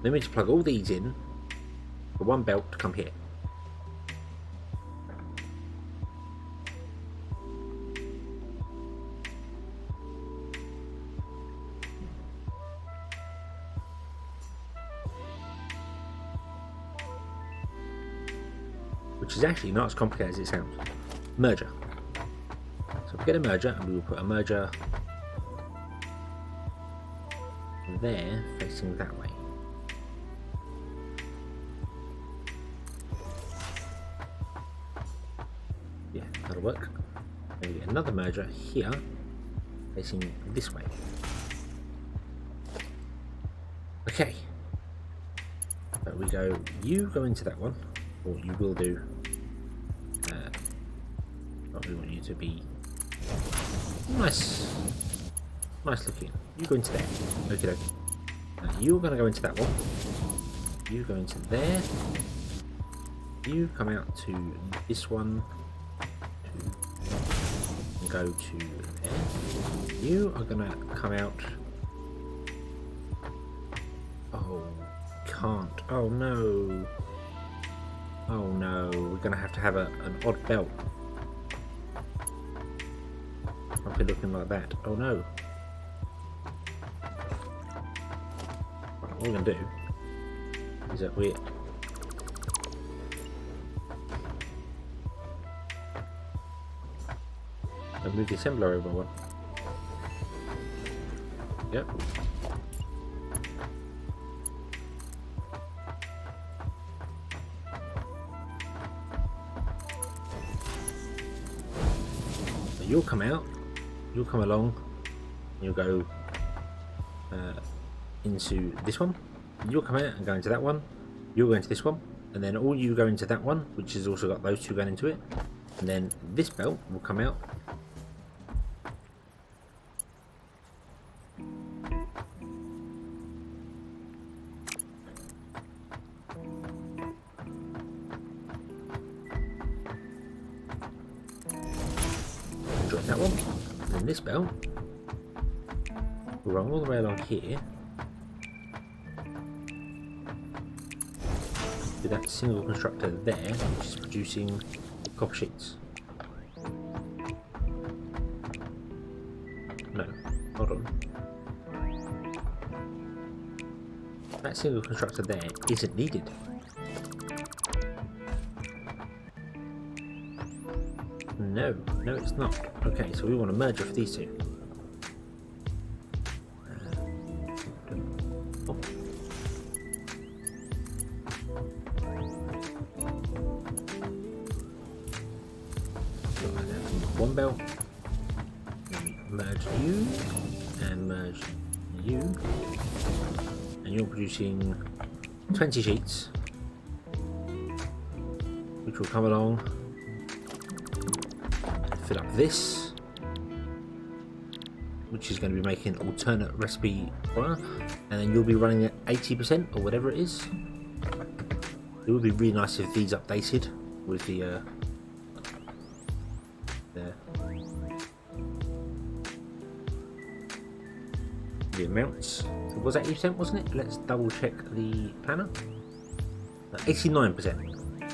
Then we just plug all these in for one belt to come here. Which is actually not as complicated as it sounds. Merger. So we get a merger, and we will put a merger there, facing that way. Yeah, that'll work. Then we get another merger here, facing this way. Okay. So we go, you go into that one, or you will do. We want you to be nice looking. You go into there. Okay, okay. You're going to go into that one. You go into there. You come out to this one. And go to there. You are going to come out. Oh, can't. Oh no. Oh no. We're going to have an odd belt. I'll be looking like that. Oh no. What we're going to do is that we'll move the assembler over one. Yep. So you'll come out. You'll come along, you'll go into this one, you'll come out and go into that one, you'll go into this one, and then all you go into that one, which has also got those two going into it, and then this belt will come out. Join that one. And this belt will run all the way along here to that single constructor there, which is producing copper sheets. No, hold on. That single constructor there isn't needed. No, it's not. Okay, so we want to merge with these two. One belt. Merge you and merge you, and you're producing 20 sheets, which will come along. Fill up this, which is going to be making alternate recipe oil, and then you'll be running at 80% or whatever it is. It would be really nice if these updated with the amounts. So was that 80%, wasn't it? Let's double check the planner. 89%.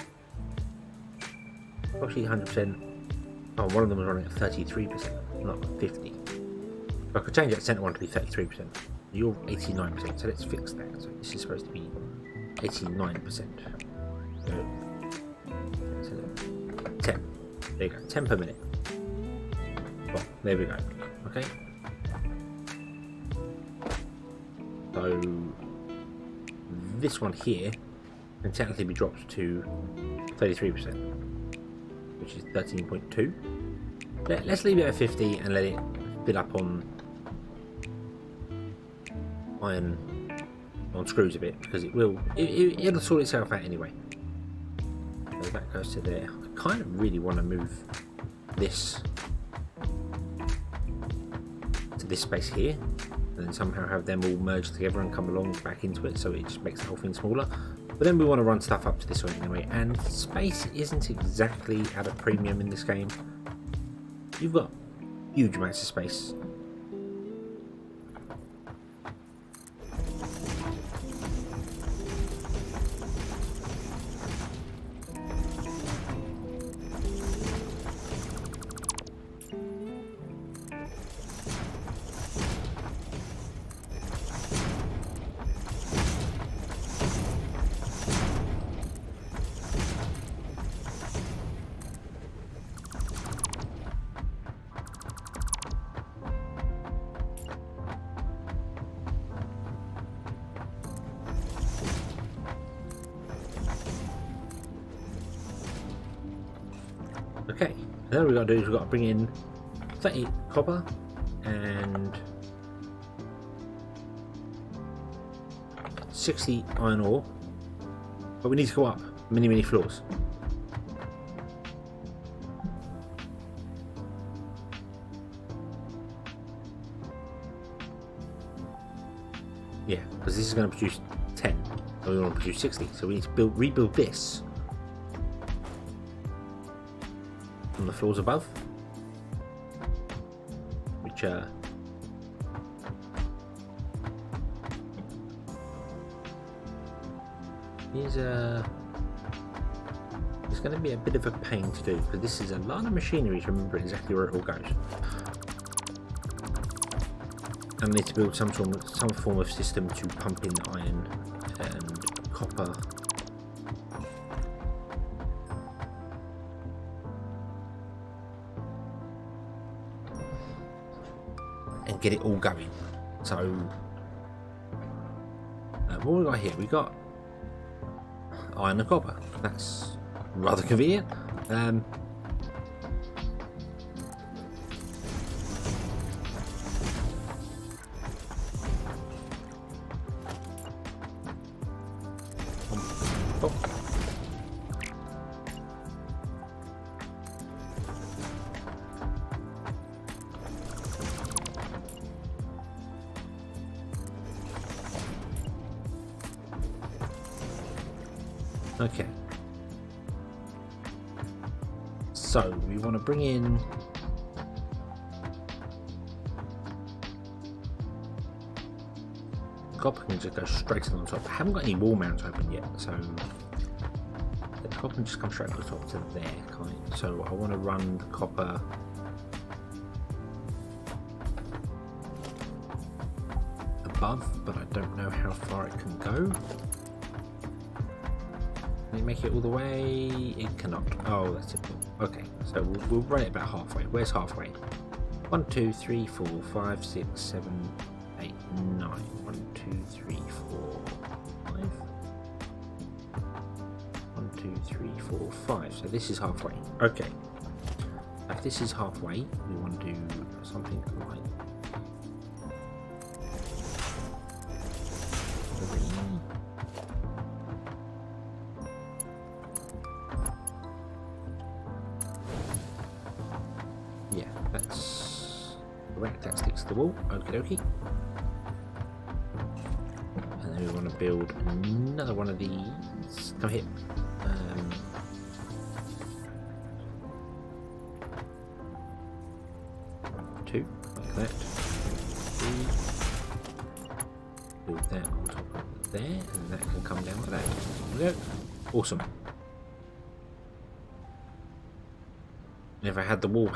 Actually 100%. Oh, one of them was running at 33%, not 50. I could change that center one to be 33%. You're 89%, so let's fix that. So this is supposed to be 89%. So 10. There you go, 10 per minute. Well, there we go. Okay. So this one here can technically be dropped to 33%, which is 13.2. Let's leave it at 50 and let it fill up on iron on screws a bit, because it'll sort itself out anyway. So that goes to there. I kind of really want to move this to this space here, and then somehow have them all merged together and come along back into it, so it just makes the whole thing smaller. But then we want to run stuff up to this way anyway, and space isn't exactly at a premium in this game. You've got huge amounts of space. Okay, now what we've got to do is we've got to bring in 30 copper and 60 iron ore, but we need to go up many floors. Yeah, because this is going to produce 10, so we want to produce 60, so we need to rebuild this on the floors above, which is it's going to be a bit of a pain to do, because this is a lot of machinery to remember exactly where it all goes. And need to build some form of system to pump in iron and copper. And get it all going. So what we got here? We got iron and copper. That's rather convenient. Okay, so we want to bring in copper can just go straight on top. I haven't got any wall mounts open yet, so the copper can just come straight from the top to there, kind. So I want to run the copper above, but I don't know how far it can go. Can it make it all the way? It cannot. Oh, that's typical. Okay, so we'll run it about halfway. Where's halfway? 1, 2, 3, 4, 5, 6, 7, 8, 9. 1, 2, 3, 4, 5. 1, 2, 3, 4, 5. So this is halfway. Okay. If this is halfway, we want to do something like that sticks to the wall. Okie dokie. And then we want to build another one of these. Come here. 2, like that. 3. Build that on top of there, and that can come down like that. There we go. Awesome. And if I had the wall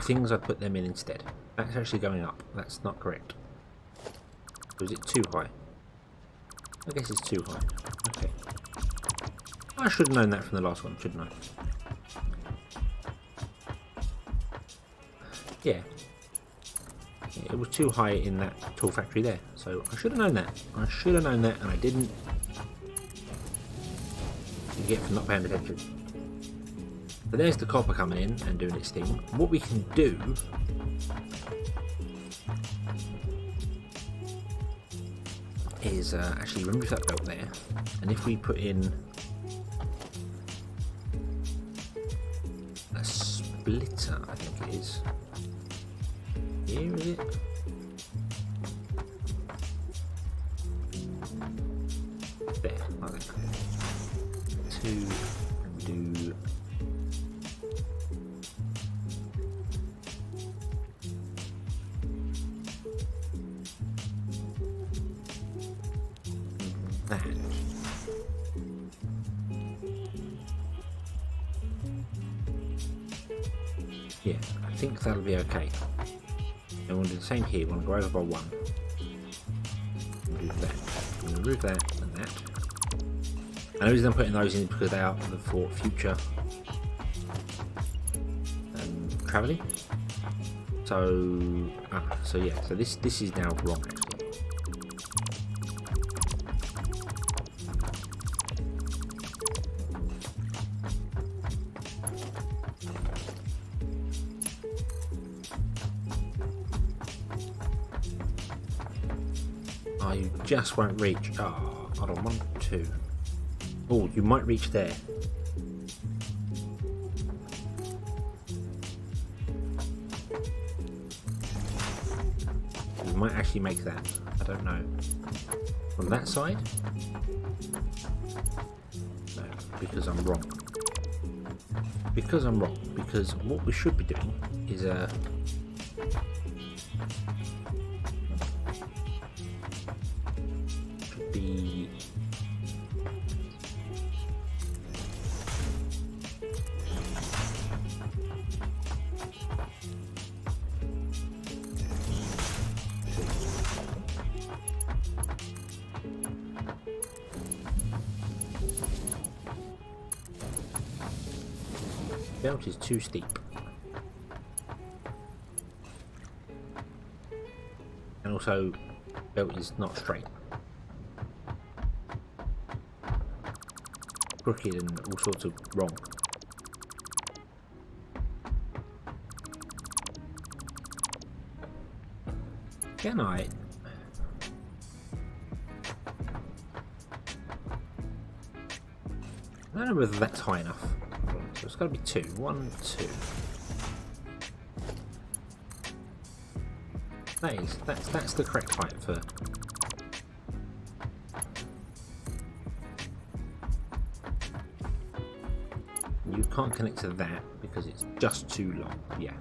things, I'd put them in instead. That's actually going up. That's not correct. Or is it too high? I guess it's too high. Okay. I should have known that from the last one, shouldn't I? Yeah. It was too high in that tool factory there, so I should have known that. I should have known that, and I didn't. You get from not paying attention. So there's the copper coming in and doing its thing. What we can do is actually remove that belt there, and if we put in a splitter, I think it is. Here is it? There, like that. 2 and do that. Yeah, I think that'll be okay. And we'll do the same here. We'll go over by 1. We'll do that. We'll remove that and that. And the reason I'm putting those in is because they are for future travelling. So, so yeah. So this is now wrong actually. Oh, you just won't reach. Oh, hold on, 1, 2. Oh, you might reach there. You might actually make that. I don't know. On that side? No, because I'm wrong. Because I'm wrong. Because what we should be doing is should be belt is too steep. And also belt is not straight. Crooked and all sorts of wrong. Can I? I don't know whether that's high enough. So it's got to be 2. 1, 2. That's the correct height for. You can't connect to that because it's just too long. Yeah.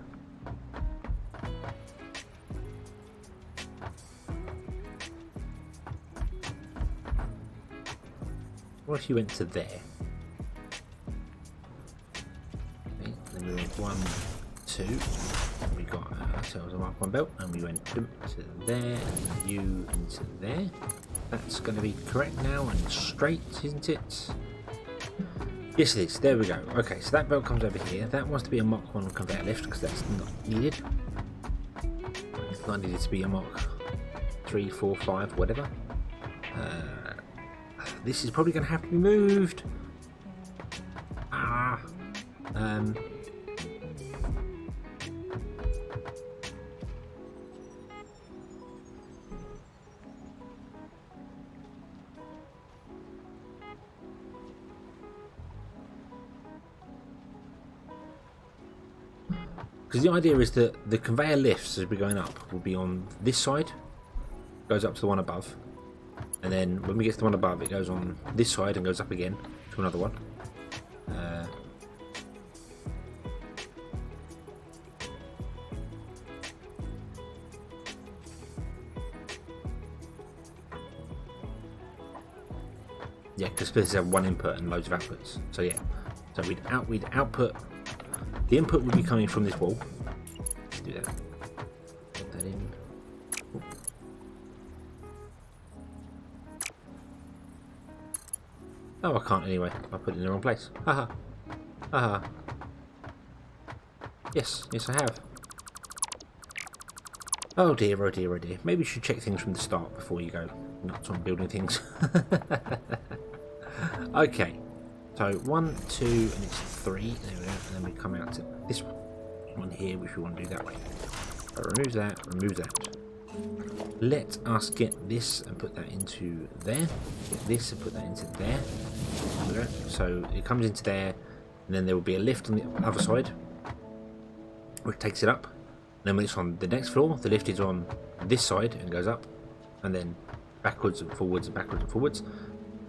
What if you went to there? Okay, then we went 1, 2. We got ourselves a Mark 1 belt, and we went to there, and you into there. That's going to be correct now and straight, isn't it? Yes, it is. There we go. Okay, so that belt comes over here. That wants to be a Mark 1 conveyor lift because that's not needed. It's not needed to be a Mark 3, 4, 5, whatever. This is probably going to have to be moved. Because the idea is that the conveyor lifts, as we're going up, will be on this side, goes up to the one above, and then when we get to the one above, it goes on this side and goes up again to another one. Yeah, because splitters have one input and loads of outputs. So yeah, so we'd output. The input would be coming from this wall. Let's do that. Put that in. Ooh. Oh, I can't anyway. I put it in the wrong place. Haha. Haha. Yes, yes I have. Oh dear, oh dear, oh dear. Maybe you should check things from the start before you go nuts on building things. Okay, so 1, 2, and it's 3. There we go. And then we come out to this one here, which we want to do that way. So remove that, remove that. Let us get this and put that into there. Get this and put that into there. There we go. So it comes into there, and then there will be a lift on the other side, which takes it up. And then when it's on the next floor, the lift is on this side and goes up, and then backwards and forwards and backwards and forwards.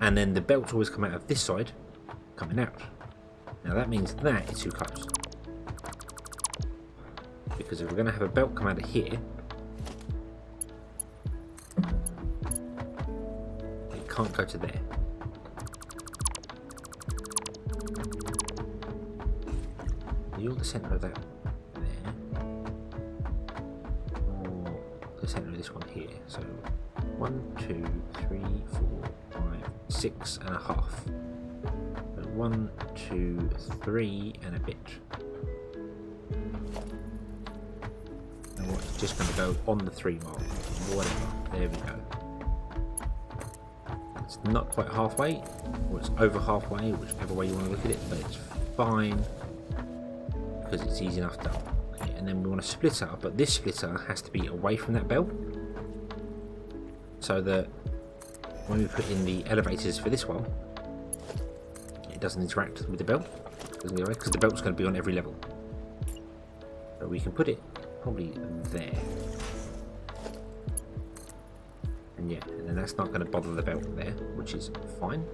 And then the belts always come out of this side, coming out. Now that means that is too close. Because if we're going to have a belt come out of here, it can't go to there. You're the centre of that there. Or the centre of this one here. So 1, 2, 3, 4, 5, 6 and a half. So 1, 2, 3 and a bit. And what's just going to go on the 3 mark. Whatever. There we go. It's not quite halfway, or it's over halfway, whichever way you want to look at it, but it's fine because it's easy enough done. Okay, and then we want to split up, but this splitter has to be away from that belt, so that when we put in the elevators for this one, it doesn't interact with the belt, because the belt's going to be on every level. So we can put it probably there. And yeah, and then that's not going to bother the belt there, which is fine.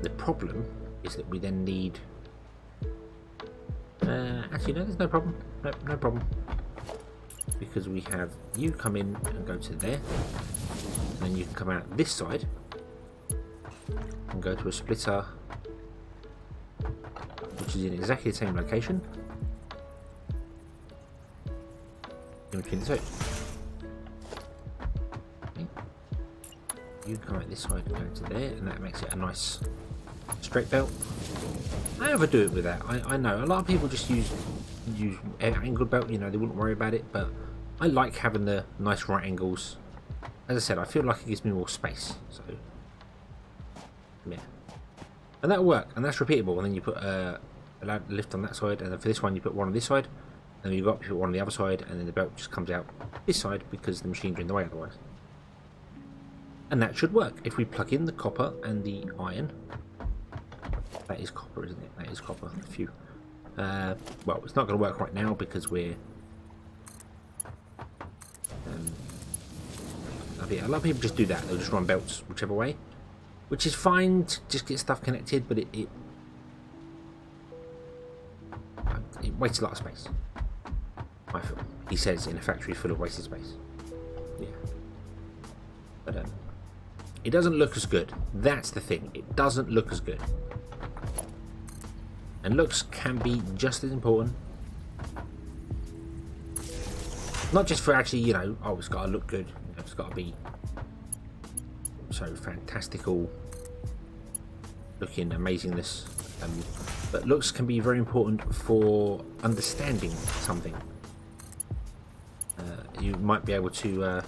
The problem is that we then need... actually, no, there's no problem. No problem. Because we have you come in and go to there. And then you can come out this side and go to a splitter, which is in exactly the same location. In between the two. You come out this side and go to there, and that makes it a nice straight belt. I never do it with that. I know a lot of people just use angled belt, you know, they wouldn't worry about it, but I like having the nice right angles. As I said, I feel like it gives me more space, so yeah. And that'll work, and that's repeatable, and then you put a lift on that side, and then for this one you put one on this side, and then you put one on the other side, and then the belt just comes out this side because the machine's in the way otherwise. And that should work if we plug in the copper and the iron. That is copper, isn't it? That is copper. Phew. Well, it's not going to work right now because we're... a lot of people just do that. They'll just run belts whichever way, which is fine to just get stuff connected, but it wastes a lot of space. I feel. He says in a factory full of wasted space. Yeah. But it doesn't look as good. That's the thing. It doesn't look as good. And looks can be just as important. Not just for actually, you know, oh, it's got to look good. You know, it's got to be so fantastical looking amazingness. But looks can be very important for understanding something. You might be able to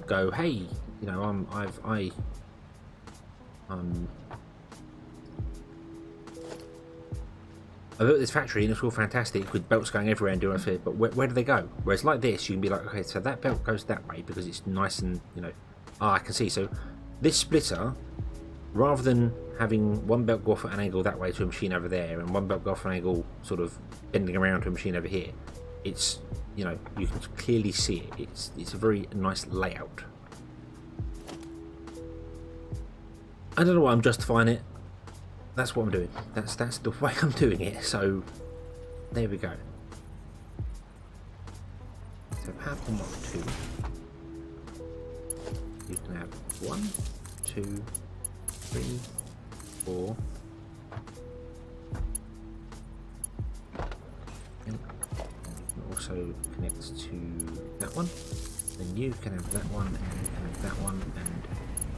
go, hey, you know, I built this factory and it's all fantastic with belts going everywhere and doing it, but where do they go? Whereas like this, you can be like, okay, so that belt goes that way because it's nice and, you know, I can see. So this splitter, rather than having one belt go off at an angle that way to a machine over there and one belt go off at an angle sort of bending around to a machine over here, it's, you know, you can clearly see it. It's a very nice layout. I don't know why I'm justifying it. That's what I'm doing. That's the way I'm doing it. So there we go. So PowerPoint Mark 2. You can have 1, 2, 3, 4. And you can also connect to that one. Then you can have that one, and you can have that one, and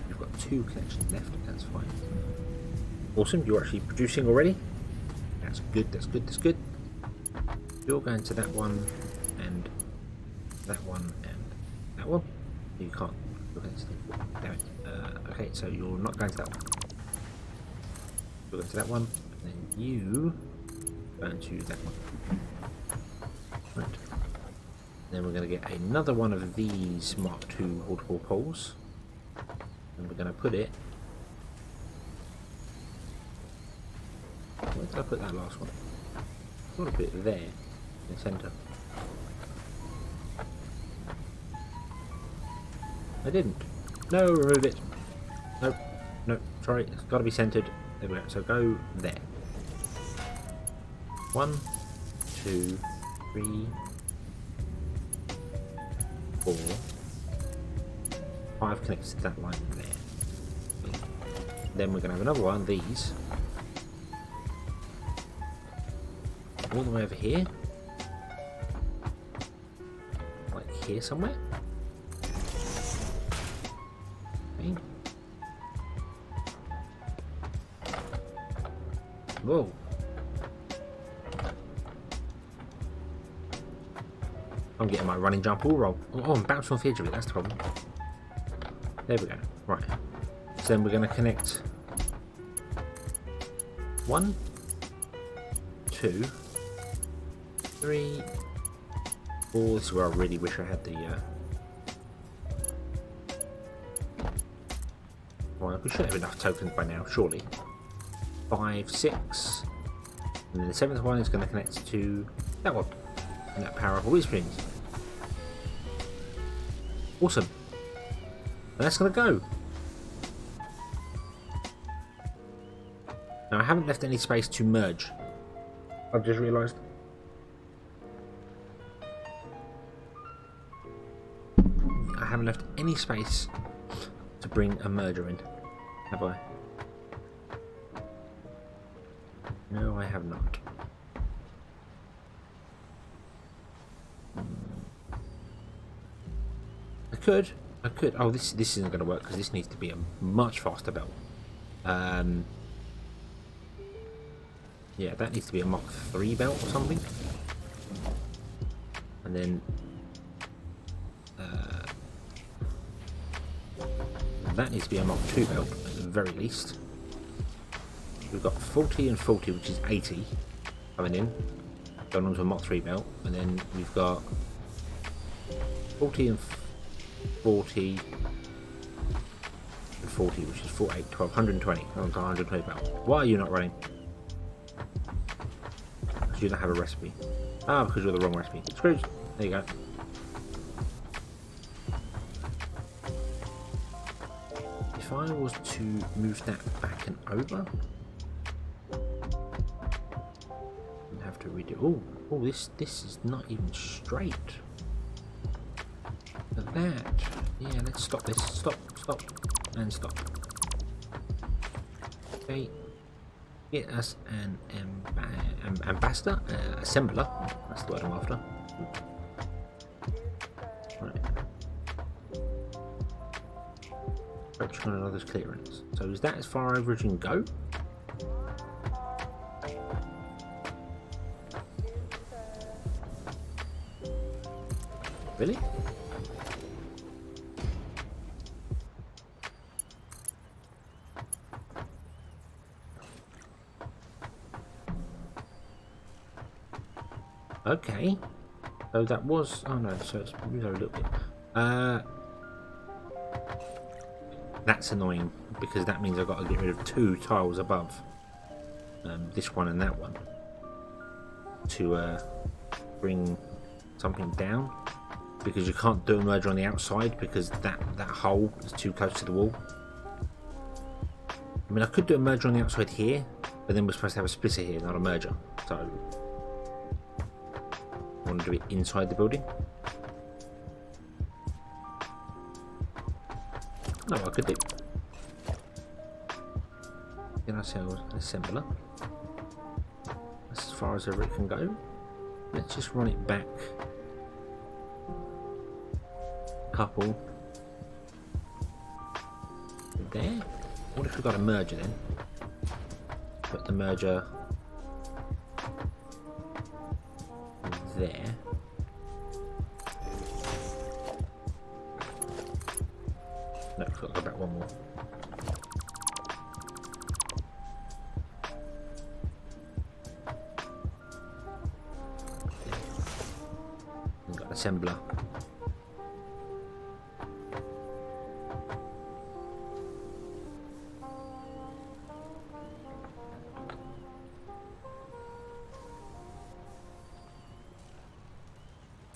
you've got 2 connections left. That's fine. Awesome, you're actually producing already. That's good, that's good, that's good. You're going to that one, and that one, and that one. You can't. Damn it. Okay, so you're not going to that one. You're going to that one, and then you going to that one. Right. Then we're going to get another one of these Mark II waterfall poles, and we're going to put it. Where did I put that last one? I want to put it there in the centre. I didn't. No, remove it. Nope. Nope. Sorry, it's got to be centred. There we go. So go there. 1, 2, 3, 4, 5 connects to that line there. Then we're going to have another one of these all the way over here, like here somewhere. Okay. Whoa. I'm getting my running jump all roll. Oh, I'm bouncing off the edge of it, that's the problem. There we go. Right. So then we're going to connect 1, 2, 3, 4. This is where I really wish I had the well, we should have enough tokens by now, surely. 5, 6, and then the 7th one is going to connect to that one, and that power up all these springs. Awesome. And that's going to go. Now I haven't left any space to merge. I've just realised. I haven't left any space to bring a merger in, have I? No, I have not. I could. Oh, this isn't going to work because this needs to be a much faster belt. Yeah, that needs to be a Mach 3 belt or something. And then that needs to be a Mach 2 belt at the very least. We've got 40 and 40, which is 80 coming in, going on to a Mach 3 belt, and then we've got 40 and 40 and 40, which is 4, 8, 12, 120, on to 120 belt. Why are you not running? Because you don't have a recipe. Ah, because you're the wrong recipe. Screws. There you go. If I was to move that back and over, I'd have to redo. Oh, this is not even straight. Look at that. Yeah, let's stop this. Stop, and stop. Okay. Get us an ambassador, assembler. That's the word I'm after. Right. Approaching on another's clearance. So is that as far over as you can go? Really? Okay. So that was... Oh no, so it's moved over a little bit. That's annoying, because that means I've got to get rid of 2 tiles above this one and that one to bring something down, because you can't do a merger on the outside because that hole is too close to the wall. I mean, I could do a merger on the outside here, but then we're supposed to have a splitter here, not a merger. So I want to do it inside the building. No, I could do. Get ourselves an assembler. That's as far as ever it can go. Let's just run it back a couple there. What if we've got a merger then? Put the merger there. No, I've got to go back one more. I've got an assembler.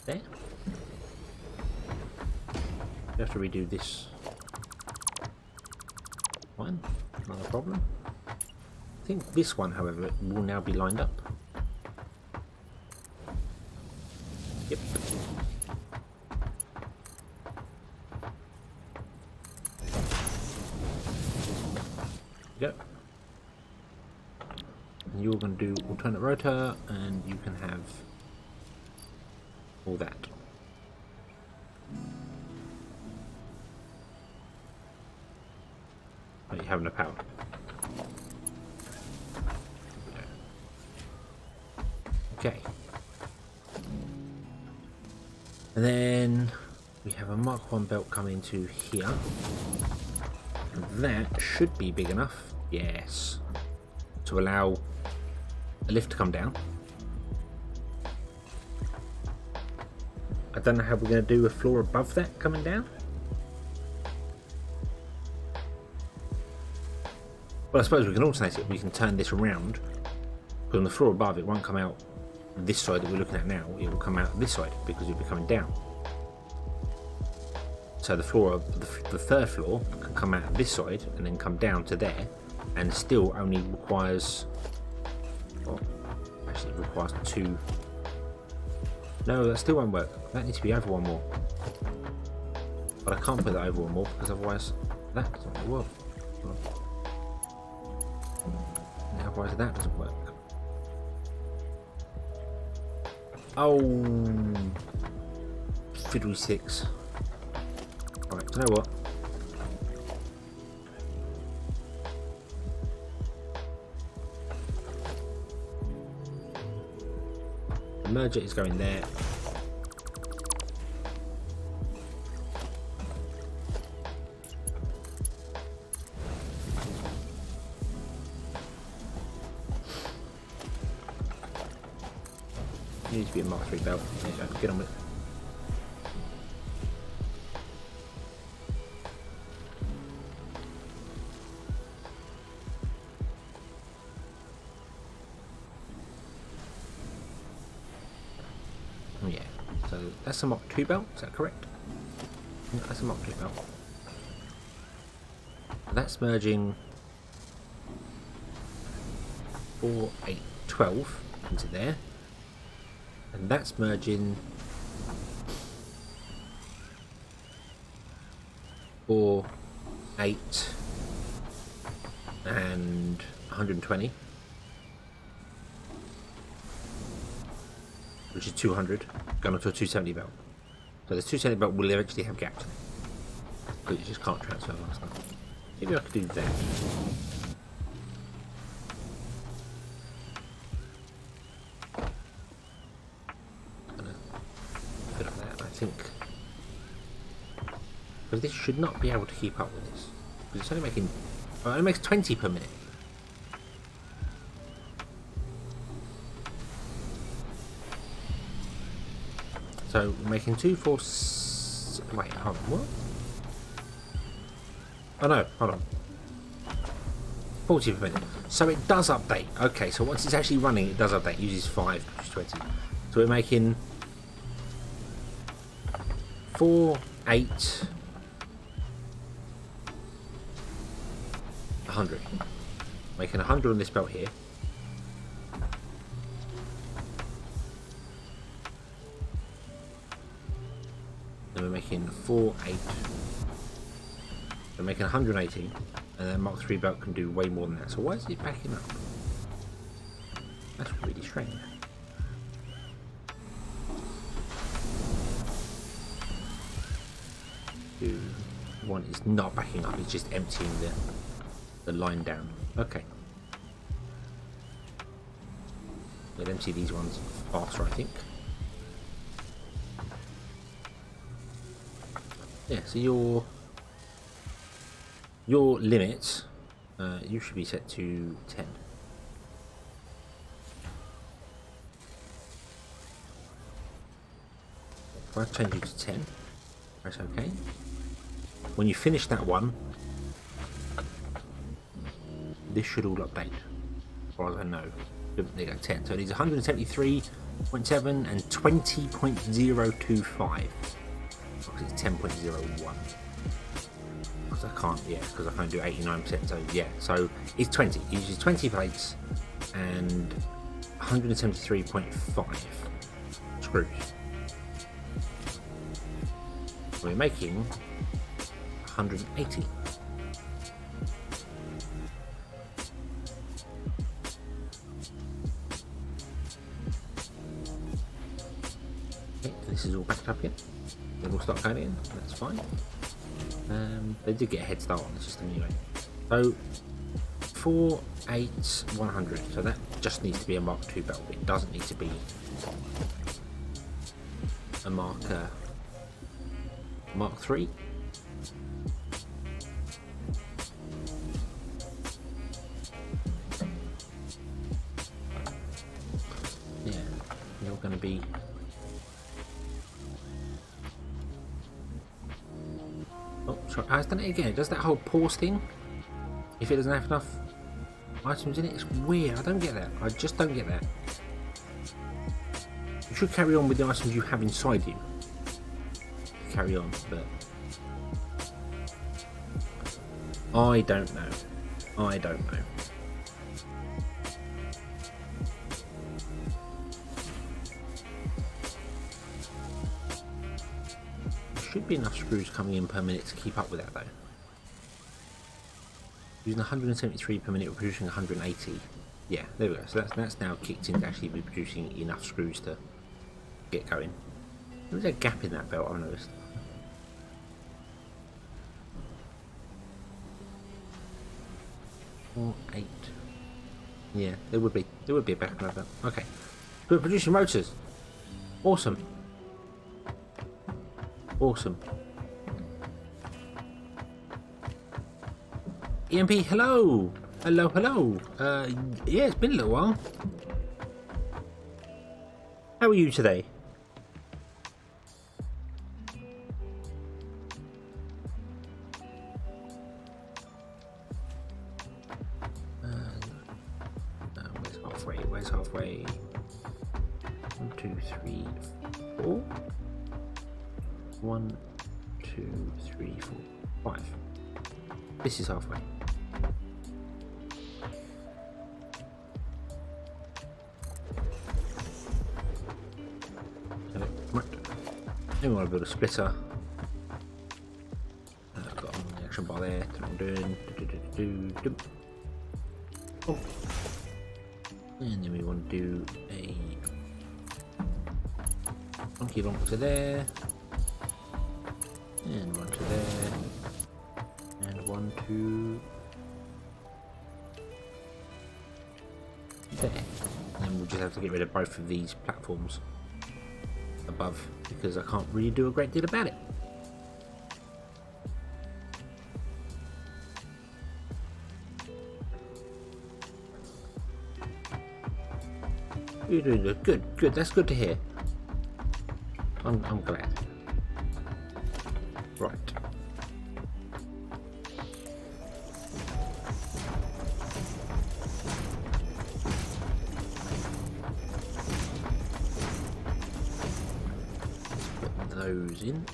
There. You have to redo this one, not a problem. I think this one, however, will now be lined up. Yep. Go. And you're going to do alternate rotor, and you can have all that. Oh, you have no power. Okay. And then we have a Mark 1 belt coming to here. And that should be big enough, yes, to allow a lift to come down. I don't know how we're going to do a floor above that coming down. Well, I suppose we can alternate it. We can turn this around. Because on the floor above, it won't come out this side that we're looking at now. It will come out this side because it'll be coming down. So the floor of the third floor can come out this side and then come down to there, and still only requires. Well, actually, it requires 2. No, that still won't work. That needs to be over one more. But I can't put that over one more because otherwise that doesn't work. And otherwise that doesn't work. Oh, fiddly six. Right, do you know what? The merger is going there. It needs to be a Mark 3 belt. There you go, get on with it. Yeah, so that's a Mark 2 belt, is that correct? Yeah, that's a Mark 2 belt. That's merging 4, 8, 12 into there. And that's merging 4, 8 and 120, which is 200, going onto a 270 belt. So the 270 belt will eventually have gaps in it, because you just can't transfer fast enough. Maybe I could do that. I think, because this should not be able to keep up with this, because it's only making, well, it only makes 20 per minute. So we're making 2, 4, wait, hold on, what? Oh no, hold on. 40 per minute. So it does update. Okay, so once it's actually running, it does update. It uses 5, which is 20. So we're making 4, 8, 100. Making 100 on this belt here. Then we're making 4, 8. We're making 180. And then Mark 3 belt can do way more than that. So why is it backing up? That's really strange. One is not backing up, it's just emptying the line down. Okay. We'll empty these ones faster, I think. Yeah, so your limits, you should be set to 10. If I change you to 10, press OK. When you finish that one, this should all update, as far as I know. There you go, 10. So it is 173.7 and 20.025. It's 10.01. Because I can't, yeah, because I can't do 89%. So yeah, so it's 20. It uses 20 plates and 173.5 screws. We're making 180. Okay, this is all backed up here. Then we'll start going in. That's fine. They did get a head start on the system anyway. So 4, 8, 100. So that just needs to be a Mark II belt. It doesn't need to be a Mark III. Yeah, you're going to be. Oh, sorry, I've done it again. It does that whole pause thing. If it doesn't have enough items in it, it's weird. I don't get that. I just don't get that. You should carry on with the items you have inside you. Carry on, but I don't know. I don't know. There should be enough screws coming in per minute to keep up with that though. Using 173 per minute, we're producing 180. Yeah, there we go. So that's now kicked in to actually be producing enough screws to get going. There's a gap in that belt, I've noticed. 4, 8. Yeah, there would be a back like that. Okay, we're producing rotors. Awesome. Awesome. EMP, hello. Hello, hello. Yeah, it's been a little while. How are you today? Where's halfway? 1, 2, 3, 4. 1, 2, 3, 4, 5. This is halfway. Right. Then we want to build a splitter. I've got an action bar there. That's what I'm doing. Oh. And then we want to do a monkey lump to there, and one to there, and one to there. And then we'll just have to get rid of both of these platforms above because I can't really do a great deal about it. You're doing good, good. That's good to hear. I'm glad. Right. Let's put those in.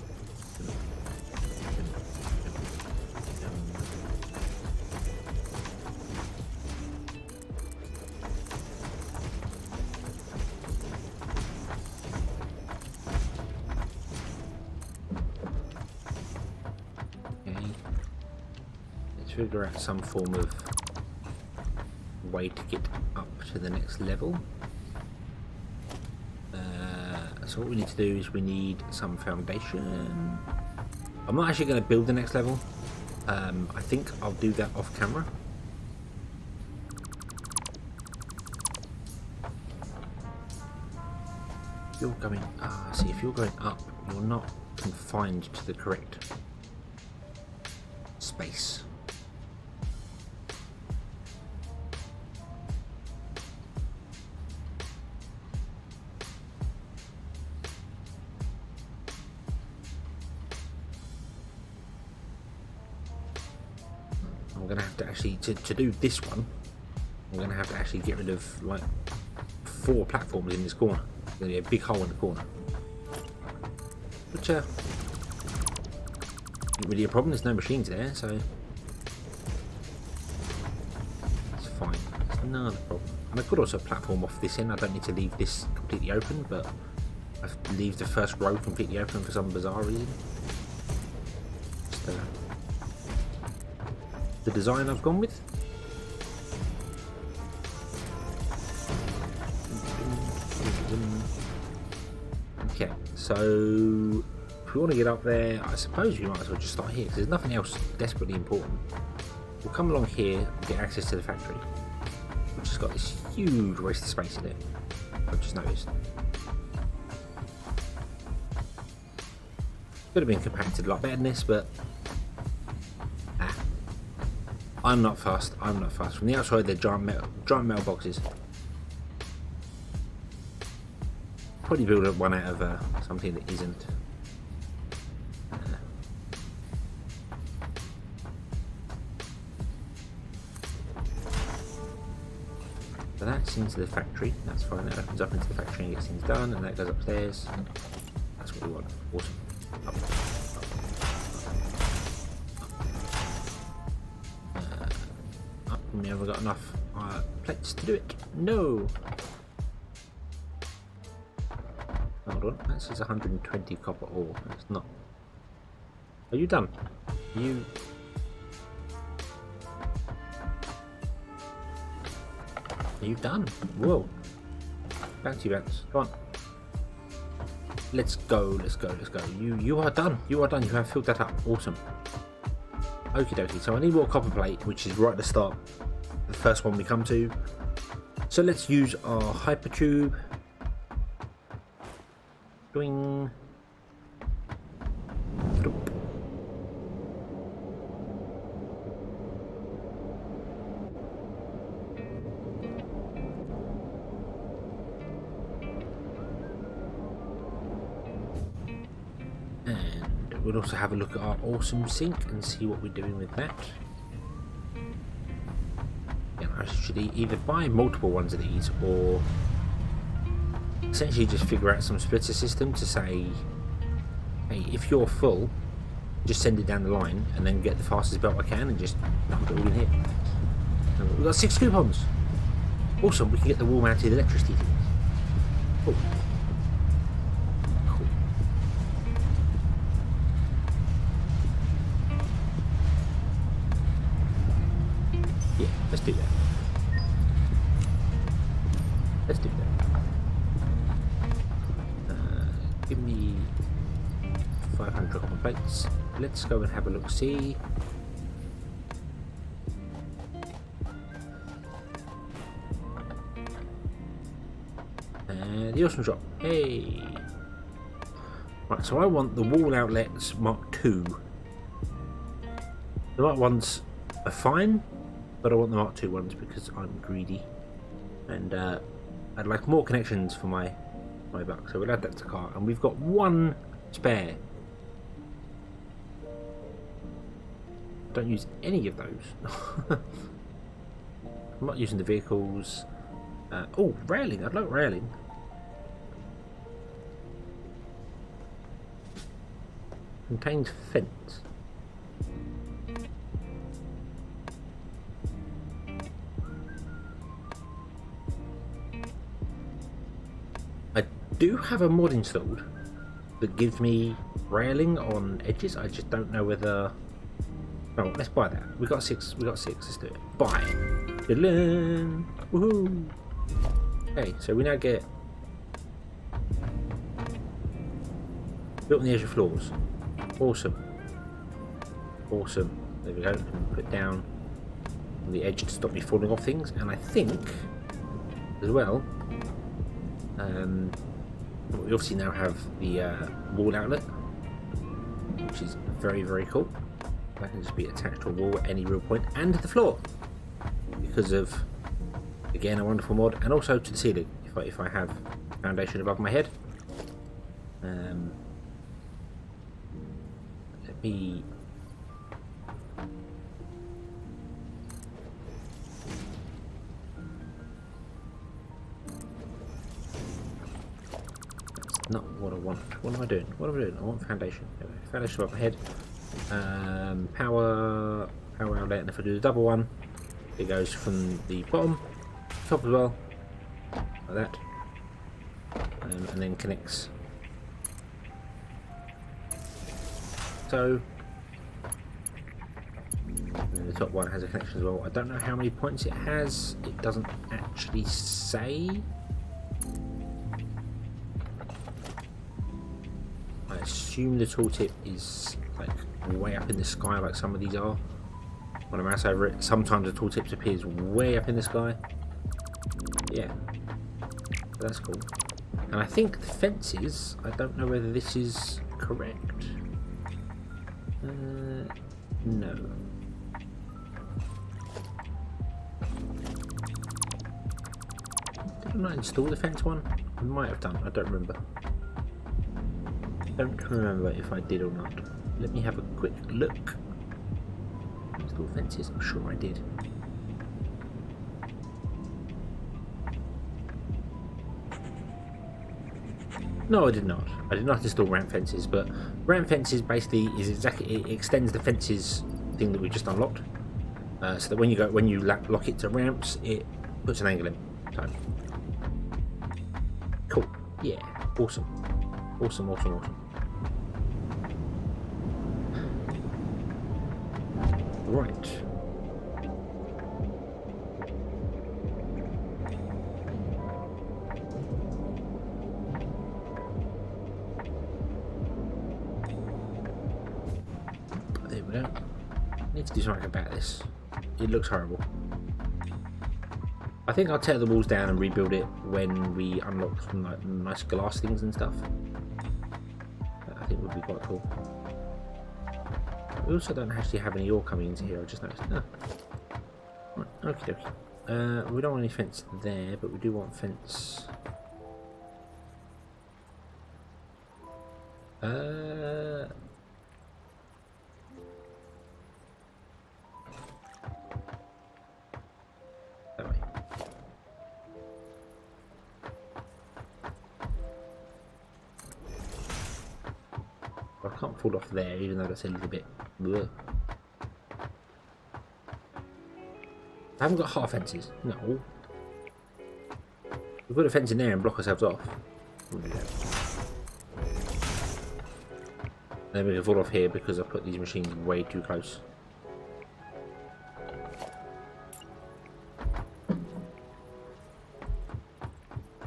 Figure out some form of way to get up to the next level. So what we need to do is we need some foundation. I'm not actually going to build the next level. I think I'll do that off camera. If you're going, see, if you're going up, you're not confined to the correct space. I'm going to have to actually, to do this one, I'm going to have to actually get rid of like 4 platforms in this corner. There's going to be a big hole in the corner. Which, not really a problem, there's no machines there, so it's fine. It's not a problem. And I could also platform off this end. I don't need to leave this completely open, but I leave the first row completely open for some bizarre reason. Just, the design I've gone with. Okay, so if we want to get up there, I suppose we might as well just start here because there's nothing else desperately important. We'll come along here and get access to the factory, which has got this huge waste of space in it. I've just noticed. Could have been compacted a lot better than this, but I'm not fast. I'm not fast. From the outside, they're giant metal boxes. Probably build one out of something that isn't. So that's into the factory. That's fine. That opens up into the factory and gets things done, and that goes upstairs. That's what we want. Awesome. Up. We haven't got enough plates to do it. No. Hold on. That says 120 copper ore. That's not. Are you done? You. Are you done? Whoa. Bouncy bounce. Come on. Let's go. Let's go. Let's go. You are done. You are done. You have filled that up. Awesome. Okie dokie, so I need more copper plate, which is right at the start, the first one we come to. So let's use our hyper tube. Doing. We'll also have a look at our awesome sink and see what we're doing with that. Yeah, I should either buy multiple ones of these or essentially just figure out some splitter system to say, hey, if you're full, just send it down the line and then get the fastest belt I can and just dump it all in here. And we've got 6 coupons. Awesome, we can get the wall mounted electricity things. Cool. Yeah, let's do that. Let's do that. Give me 500 copper plates. Let's go and have a look. See. The awesome shop. Hey. Right, so I want the wall outlets Mark II. The Mark 1s are fine, but I want the Mark II ones because I'm greedy, and I'd like more connections for my buck. So we'll add that to cart, and we've got 1 spare. Don't use any of those. I'm not using the vehicles. Oh, railing! I'd like railing. Contains fence. I do have a mod installed that gives me railing on edges. I just don't know whether. Oh, let's buy that. We got 6. We got 6. Let's do it. Buy. Diddlin'. Woohoo! Okay, so we now get built on the edge of floors. Awesome. Awesome. There we go. Put down on the edge to stop me falling off things. And I think, as well, we obviously now have the wall outlet, which is very, very cool. That can just be attached to a wall at any real point, and to the floor, because of, again, a wonderful mod, and also to the ceiling if I have foundation above my head. Let me. Not what I want. What am I doing? What am I doing? I want foundation. Foundation above my head. Power outlet, and if I do the double one, it goes from the bottom, top as well, like that, and then connects. So and the top one has a connection as well. I don't know how many points it has. It doesn't actually say. I assume the tooltip is like way up in the sky, like some of these are. When I mouse over it, sometimes the tooltip appears way up in the sky. Yeah, that's cool. And I think the fences, I don't know whether this is correct. No. Did I not install the fence one? I might have done, I don't remember. Don't remember if I did or not. Let me have a quick look. Install fences, I'm sure I did. No, I did not. I did not install ramp fences, but ramp fences basically is exactly, it extends the fences thing that we just unlocked, so that when you lock it to ramps, it puts an angle in. So cool. Yeah, awesome. Awesome, awesome, awesome. Right. There we go. Need to do something about this. It looks horrible. I think I'll tear the walls down and rebuild it when we unlock some like nice glass things and stuff. That I think would be quite cool. We also don't actually have any ore coming into here, I just noticed. Ah. Right, okie dokie. We don't want any fence there, but we do want fence. That way. I can't fall off there, even though that's a little bit. Bleh. I haven't got half fences. No. We put a fence in there and block ourselves off. Then we can fall off here because I put these machines way too close.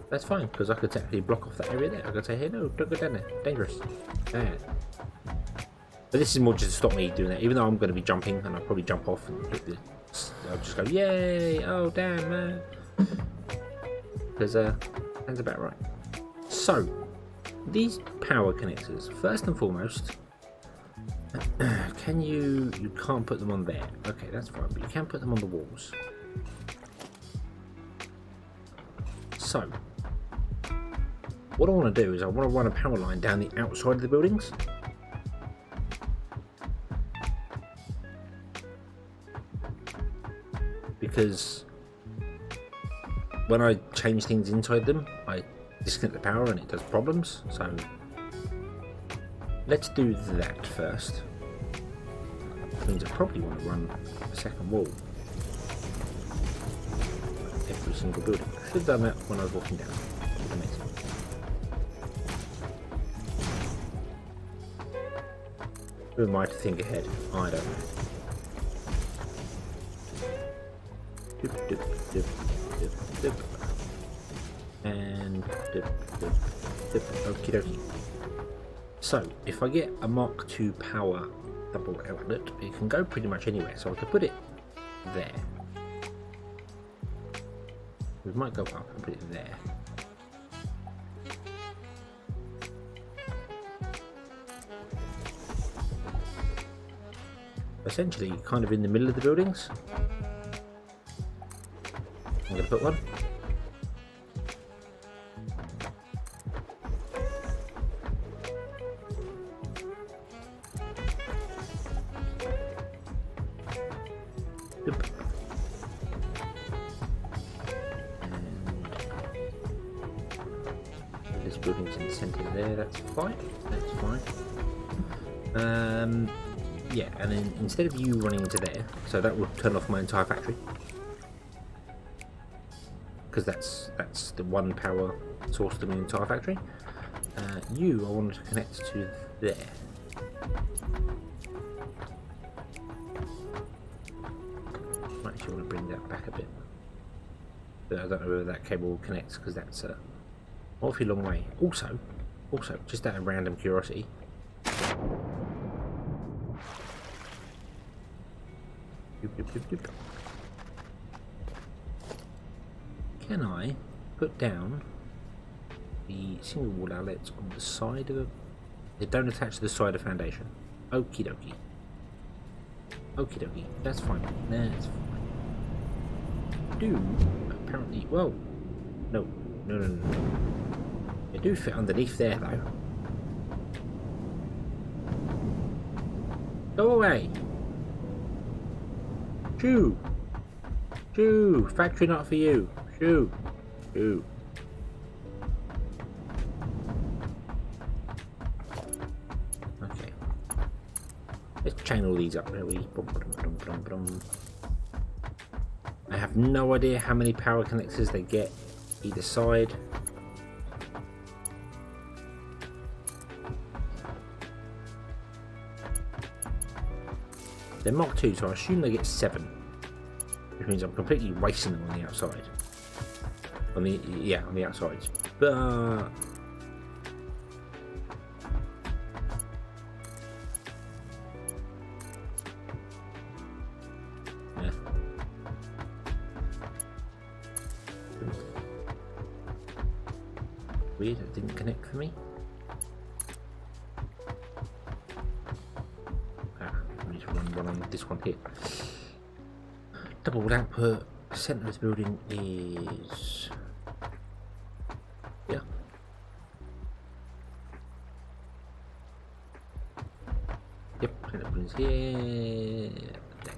That's fine, because I could technically block off that area there. I could say, hey, no, don't go down there. Dangerous. Bad. But this is more just to stop me doing that. Even though I'm going to be jumping, and I'll probably jump off and hit the... I'll just go, yay! Oh, damn, man. Because, that's about right. So, these power connectors, first and foremost, can you can't put them on there. Okay, that's fine, but you can put them on the walls. So, what I want to do is I want to run a power line down the outside of the buildings. Because when I change things inside them, I disconnect the power and it does problems. So let's do that first. That means I probably want to run a second wall every single building. I should have done that when I was walking down. Amazing. Who am I to think ahead? I don't know. Dip, dip, dip, dip, dip. And dip, dip, dip. Okie dokie. So, if I get a Mark II power double outlet, it can go pretty much anywhere. So I could put it there. We might go up and put it there. essentially kind of in the middle of the buildings. I'm going to put one. And this building's in the centre there, that's fine. That's fine. Yeah, and then instead of you running into there, so that will turn off my entire factory. Because that's the one power source to my entire factory. I want to connect to there. I actually want to bring that back a bit. But I don't know whether that cable connects because that's a awfully long way. Also, just out of random curiosity. Can I put down the single wall outlets on the side of they don't attach to the side of foundation? Okie dokie. Okie dokie. That's fine. That's fine. Do apparently no. They do fit underneath there though. Go away. Shoo! Shoo! Factory not for you. Shoo! Shoo! Okay. Let's chain all these up, really. I have no idea how many power connectors they get either side. They're Mark II, so I assume they get 7, which means I'm completely wasting them on the outside. On the outsides. But yeah. Weird, it didn't connect for me. One on this one here. Double output. Centre of the building is yeah. Yep, centre of the building is here. There.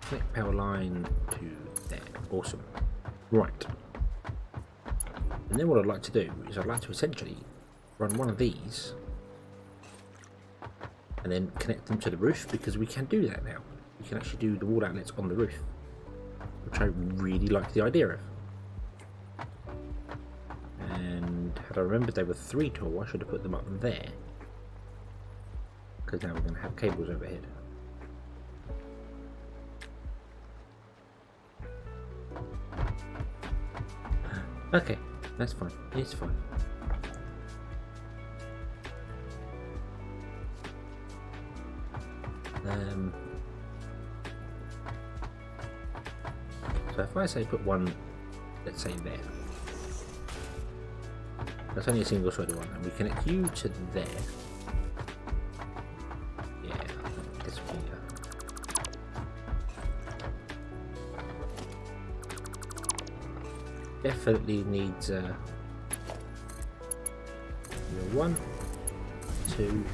Connect power line to there. Awesome. Right. And then what I'd like to do is I'd like to essentially run one of these and then connect them to the roof, because we can do that now. We can actually do the wall outlets on the roof, which I really like the idea of. And had I remembered they were 3 tall, I should have put them up there, because now we're going to have cables overhead. Okay, that's fine. It's fine. So if I say put one, let's say there, that's only a single sided one, and we connect you to there. Yeah, this will be definitely needs your 1, 2,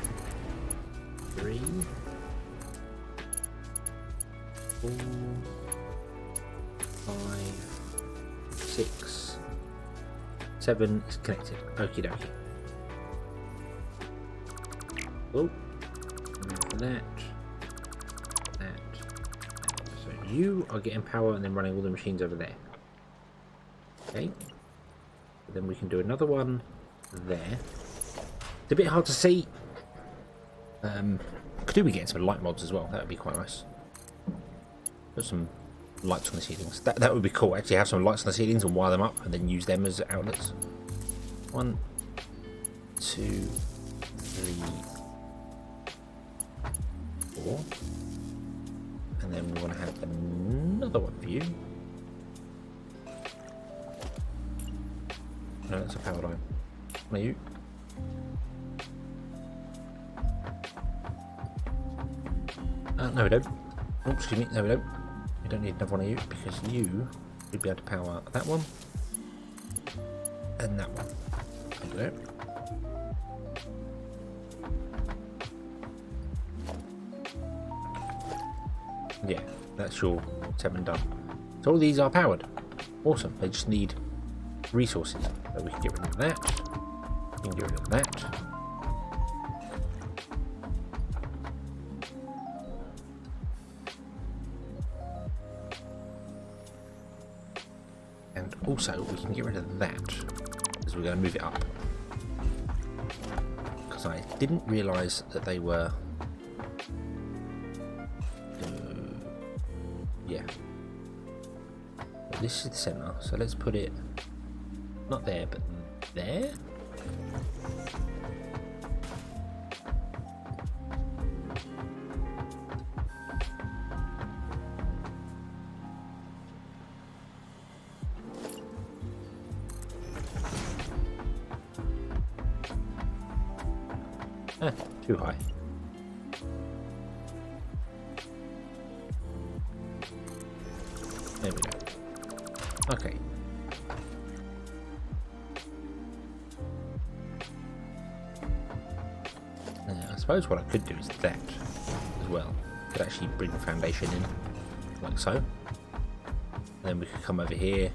3, 4, 5, 6, 7 is connected. Okie dokie. Oh, for that. So you are getting power and then running all the machines over there. Okay. Then we can do another one there. It's a bit hard to see. Could we get some light mods as well? That would be quite nice. Put some lights on the ceilings. That would be cool. Actually have some lights on the ceilings and wire them up and then use them as outlets. 1, 2, 3, 4. And then we want to have another one for you. No, that's a power line. What are you? No we don't. Oh, excuse me, no we don't. We don't need another one of you because you would be able to power that one and that one. There we go. Yeah, that's your 7 done. So all these are powered. Awesome. They just need resources. So we can get rid of that. We can get rid of that. And also we can get rid of that because we're going to move it up. Because I didn't realise that they were... yeah. This is the centre, so let's put it not there, but there. Too high. There we go. Okay. I suppose what I could do is that as well. Could actually bring the foundation in, like so. And then we could come over here,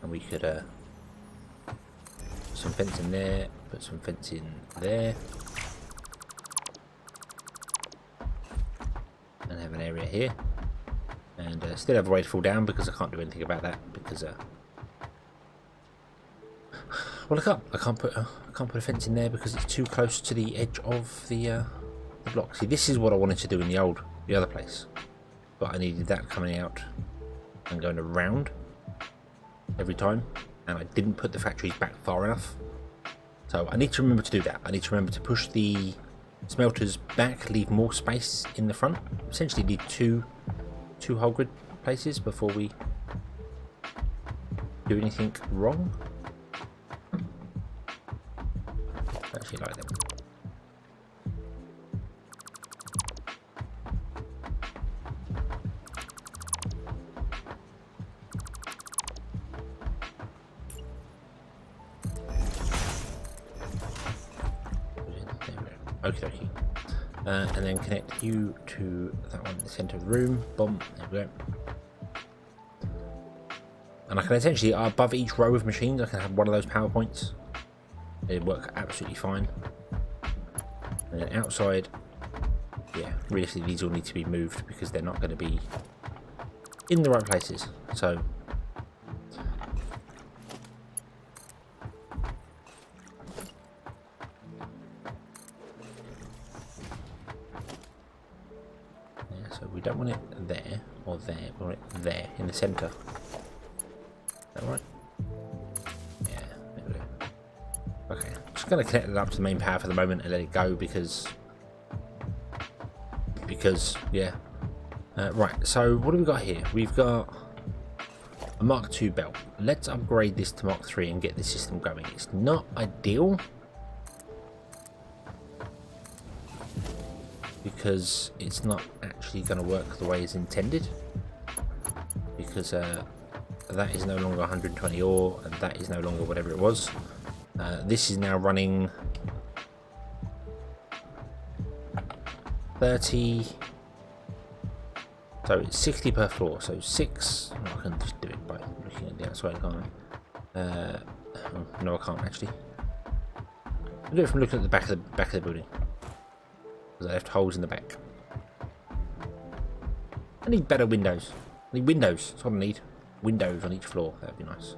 and we could put some fence in there, put some fence in there, and have an area here. And still have a way to fall down because I can't do anything about that because well, I can't put a fence in there because it's too close to the edge of the block. See, this is what I wanted to do in the other place, but I needed that coming out and going around every time, and I didn't put the factories back far enough. So I need to remember to do that. I need to remember to push the smelters back, leave more space in the front. Essentially, need two whole grid places before we do anything wrong. I actually like them. Okay, okay. And then connect you to that one in the centre of the room. Boom, there we go. And I can essentially, above each row of machines, I can have one of those power points. They work absolutely fine. And then outside, yeah, realistically these all need to be moved because they're not going to be in the right places. So we don't want it there or there, we want it there in the centre. Is that right? Yeah, there we go. Okay, I'm just going to connect it up to the main power for the moment and let it go because yeah. Right, so what do we got here? We've got a Mark II belt. Let's upgrade this to Mark III and get the system going. It's not ideal because it's not actually going to work the way it's intended, because that is no longer 120 ore and that is no longer whatever it was. This is now running 30, so it's 60 per floor, so 6. Oh, I can just do it by looking at the outside, can't I? No, I can't actually. I'll do it from looking at the back of the building. I left holes in the back. I need better windows. I need windows. That's what I need. Windows on each floor. That'd be nice.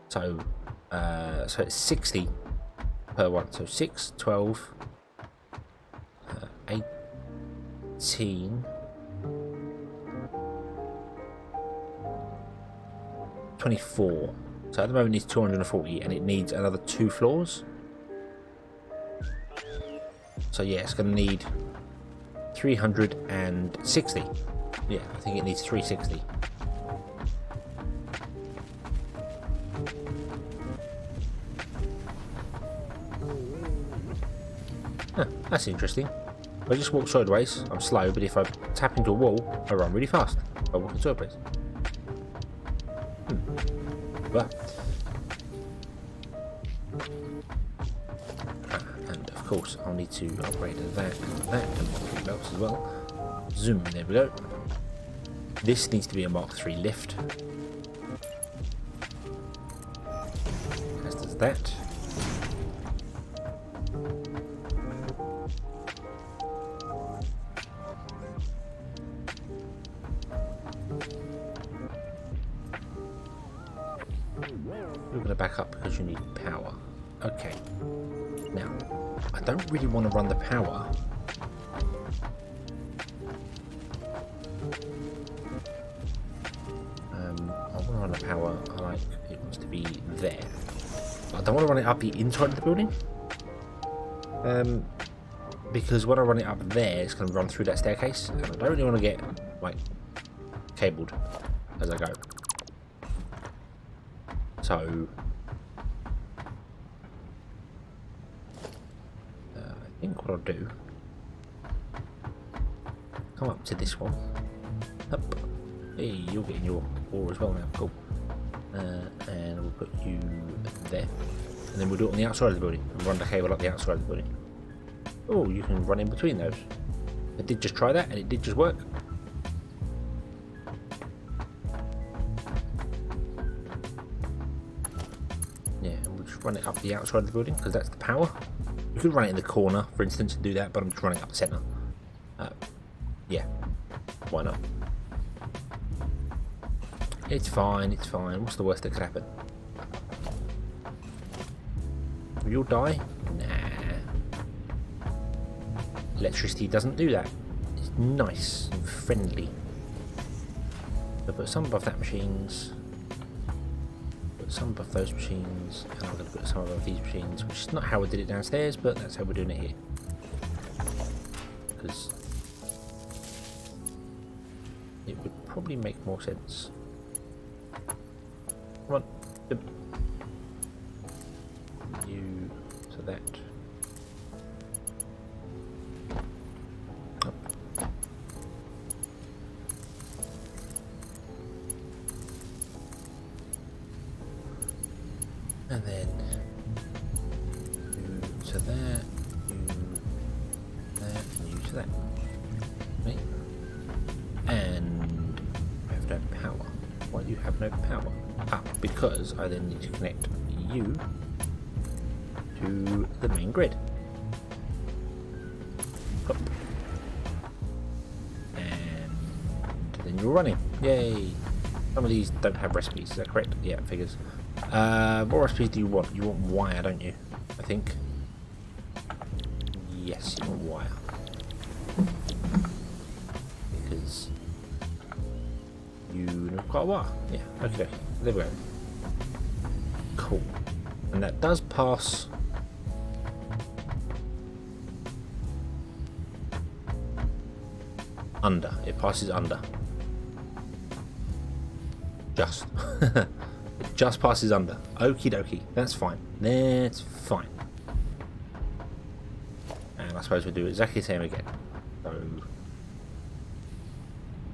So, so it's 60 per one. So 6, 12, 18, 24. So at the moment it's 240, and it needs another 2 floors. So yeah, it's going to need 360. Yeah, I think it needs 360. Huh, that's interesting. If I just walk sideways, I'm slow, but if I tap into a wall, I run really fast. I walk sideways. Well. And of course, I'll need to upgrade that and that and Conveyor Belts as well. Zoom, there we go. This needs to be a Mark III lift. As does that. We're going to back up because you need power. Okay. Now, I don't really want to run the power. I want to run the power. I like it wants to be there. But I don't want to run it up the inside of the building. Because when I run it up there, it's going to run through that staircase. And I don't really want to get, like, cabled as I go. So, I think what I'll do, come up to this one, up, hey, you're getting your ore as well now, cool, and we'll put you there, and then we'll do it on the outside of the building, and run the cable up the outside of the building. Oh, you can run in between those. I did just try that, and it did just work. Run it up the outside of the building because that's the power. You could run it in the corner, for instance, and do that, but I'm just running up the centre. Yeah, why not? It's fine, it's fine. What's the worst that could happen? You'll die? Nah. Electricity doesn't do that. It's nice and friendly. I'll put some above that machines. Some above those machines, and I'm going to put some above these machines, which is not how I did it downstairs, but that's how we're doing it here. Because it would probably make more sense. Come on. You to that. Up. And then you to that, and you to that. Right? And I have no power. Why do you have no power? Ah, because I then need to connect you to the main grid. Up. And then you're running. Yay! Some of these don't have recipes, is that correct? Yeah, figures. What recipes do you want? You want wire, don't you? I think. Yes, you want wire. Because you know quite a while. Yeah, okay. There we go. Cool. And that does pass. Under. It passes under. Just. It just passes under. Okie dokie. That's fine. That's fine. And I suppose we'll do exactly the same again. So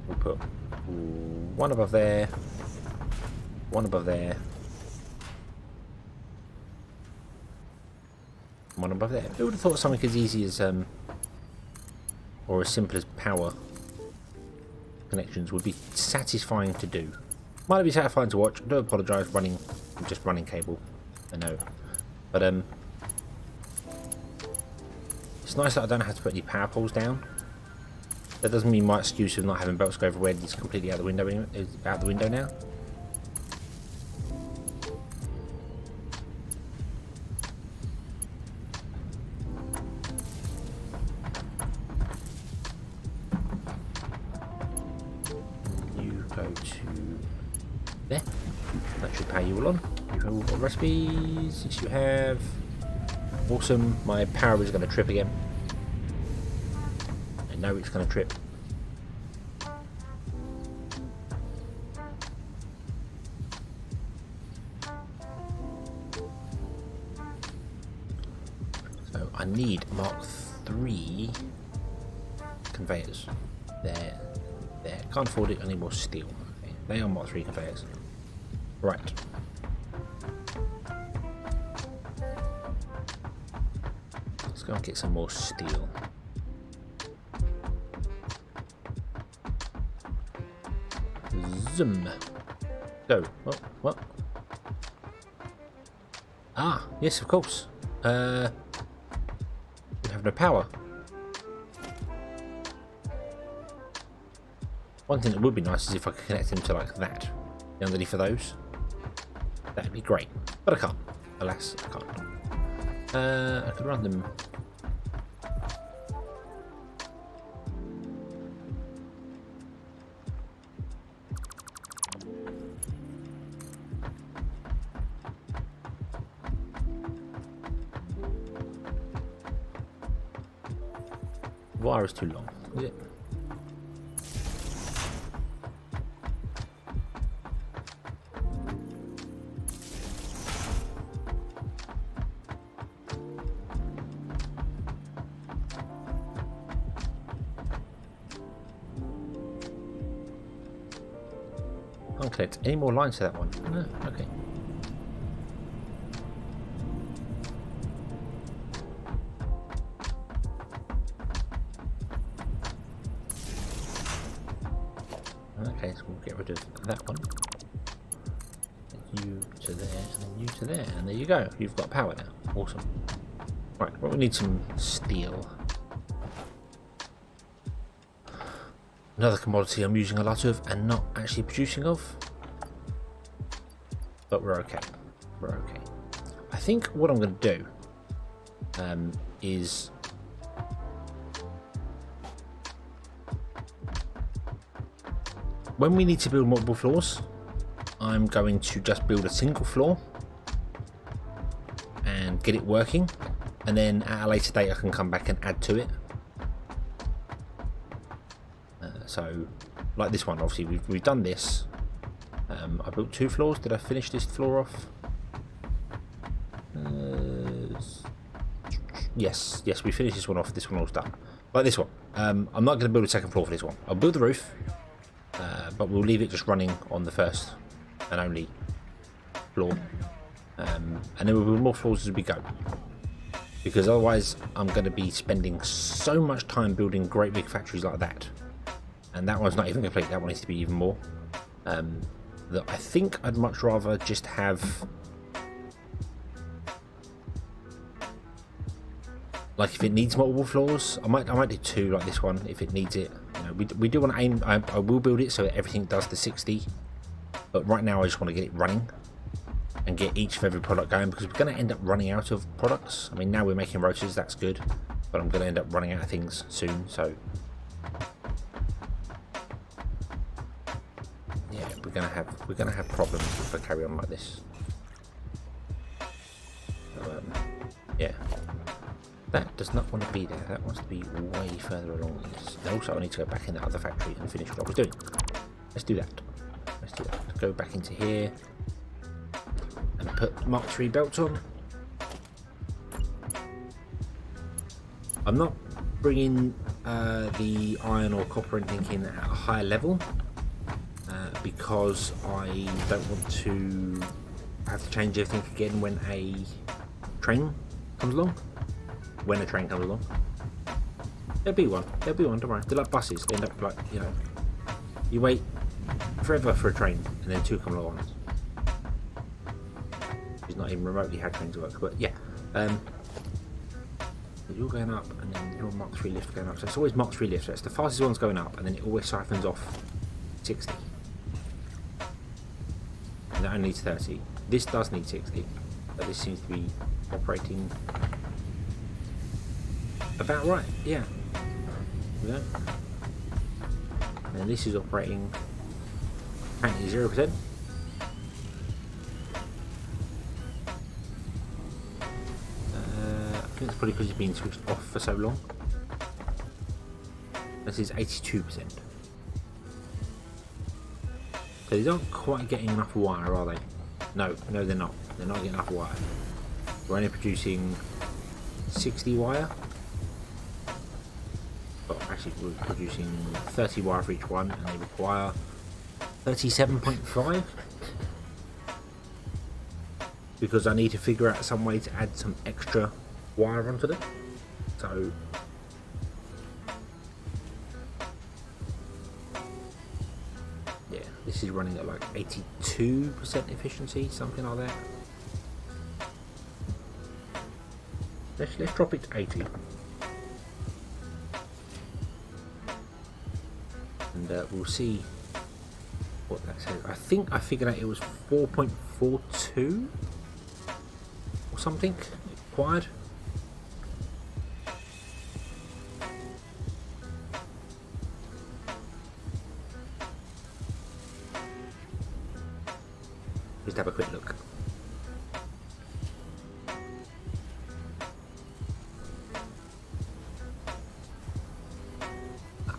we'll put one above there, one above there, one above there. Who would have thought something as easy as or as simple as power connections would be satisfying to do. Might be satisfying to watch. I do apologise just running cable. I know. But it's nice that I don't have to put any power poles down. That doesn't mean my excuse of not having belts go everywhere is completely out the window now. You go to there. That should power you all on. You have all got recipes. Yes, you have. Awesome. My power is going to trip again. I know it's going to trip. So I need Mark III conveyors. There. Can't afford it, any more steel. Okay. They are Mark 3 conveyors. Right. Let's go and get some more steel. Zoom. Go. What? Ah, yes, of course. We have no power. One thing that would be nice is if I could connect them to like that, underneath of those. That'd be great, but I can't. Alas, I can't. I could run them. Wire is too long, is it? Can't connect any more lines to that one. No, okay. Okay, so we'll get rid of that one. You to there, and then you to there, and there you go. You've got power now. Awesome. Right, well, we need some steel. Another commodity I'm using a lot of and not actually producing of. But we're okay. We're okay. I think what I'm going to do is when we need to build multiple floors, I'm going to just build a single floor and get it working, and then at a later date I can come back and add to it. So, like this one, obviously we've done this. I built 2 floors. Did I finish this floor off? Yes, we finished this one off. This one all's done. Like this one. I'm not going to build a second floor for this one. I'll build the roof, but we'll leave it just running on the first and only floor, and then we'll build more floors as we go. Because otherwise, I'm going to be spending so much time building great big factories like that. And that one's not even complete. That one needs to be even more. That I think I'd much rather just have, like, if it needs multiple floors, I might do 2 like this one if it needs it. You know, we do want to aim. I will build it so that everything does the 60. But right now I just want to get it running and get each of every product going, because we're going to end up running out of products. I mean, now we're making rotors, that's good, but I'm going to end up running out of things soon. So. Yeah, we're gonna have problems if I carry on like this. So, yeah, that does not want to be there. That wants to be way further along in this. And also, I need to go back in that other factory and finish what I was doing. Let's do that. Go back into here and put Mark 3 belts on. I'm not bringing the iron or copper or anything in at a higher level. Because I don't want to have to change everything again when a train comes along. There'll be one, don't worry. They're like buses, they end up like, you know, you wait forever for a train and then 2 come along once. It's not even remotely how trains work, but yeah. You're going up and then your Mark 3 lift going up. So it's always Mark 3 lift, so it's the fastest one's going up and then it always siphons off 60. And that only needs 30. This does need 60, but this seems to be operating about right. Yeah. And this is operating apparently 0%. I think it's probably because it's been switched off for so long. This is 82%. So these aren't quite getting enough wire, are they? No, they're not. They're not getting enough wire. We're only producing 60 wire. Well, actually we're producing 30 wire for each one, and they require 37.5. Because I need to figure out some way to add some extra wire onto them. So yeah, this is running at like 82% efficiency, something like that. Let's drop it to 80. And we'll see what that says. I think I figured out it was 4.42 or something required. Just have a quick look.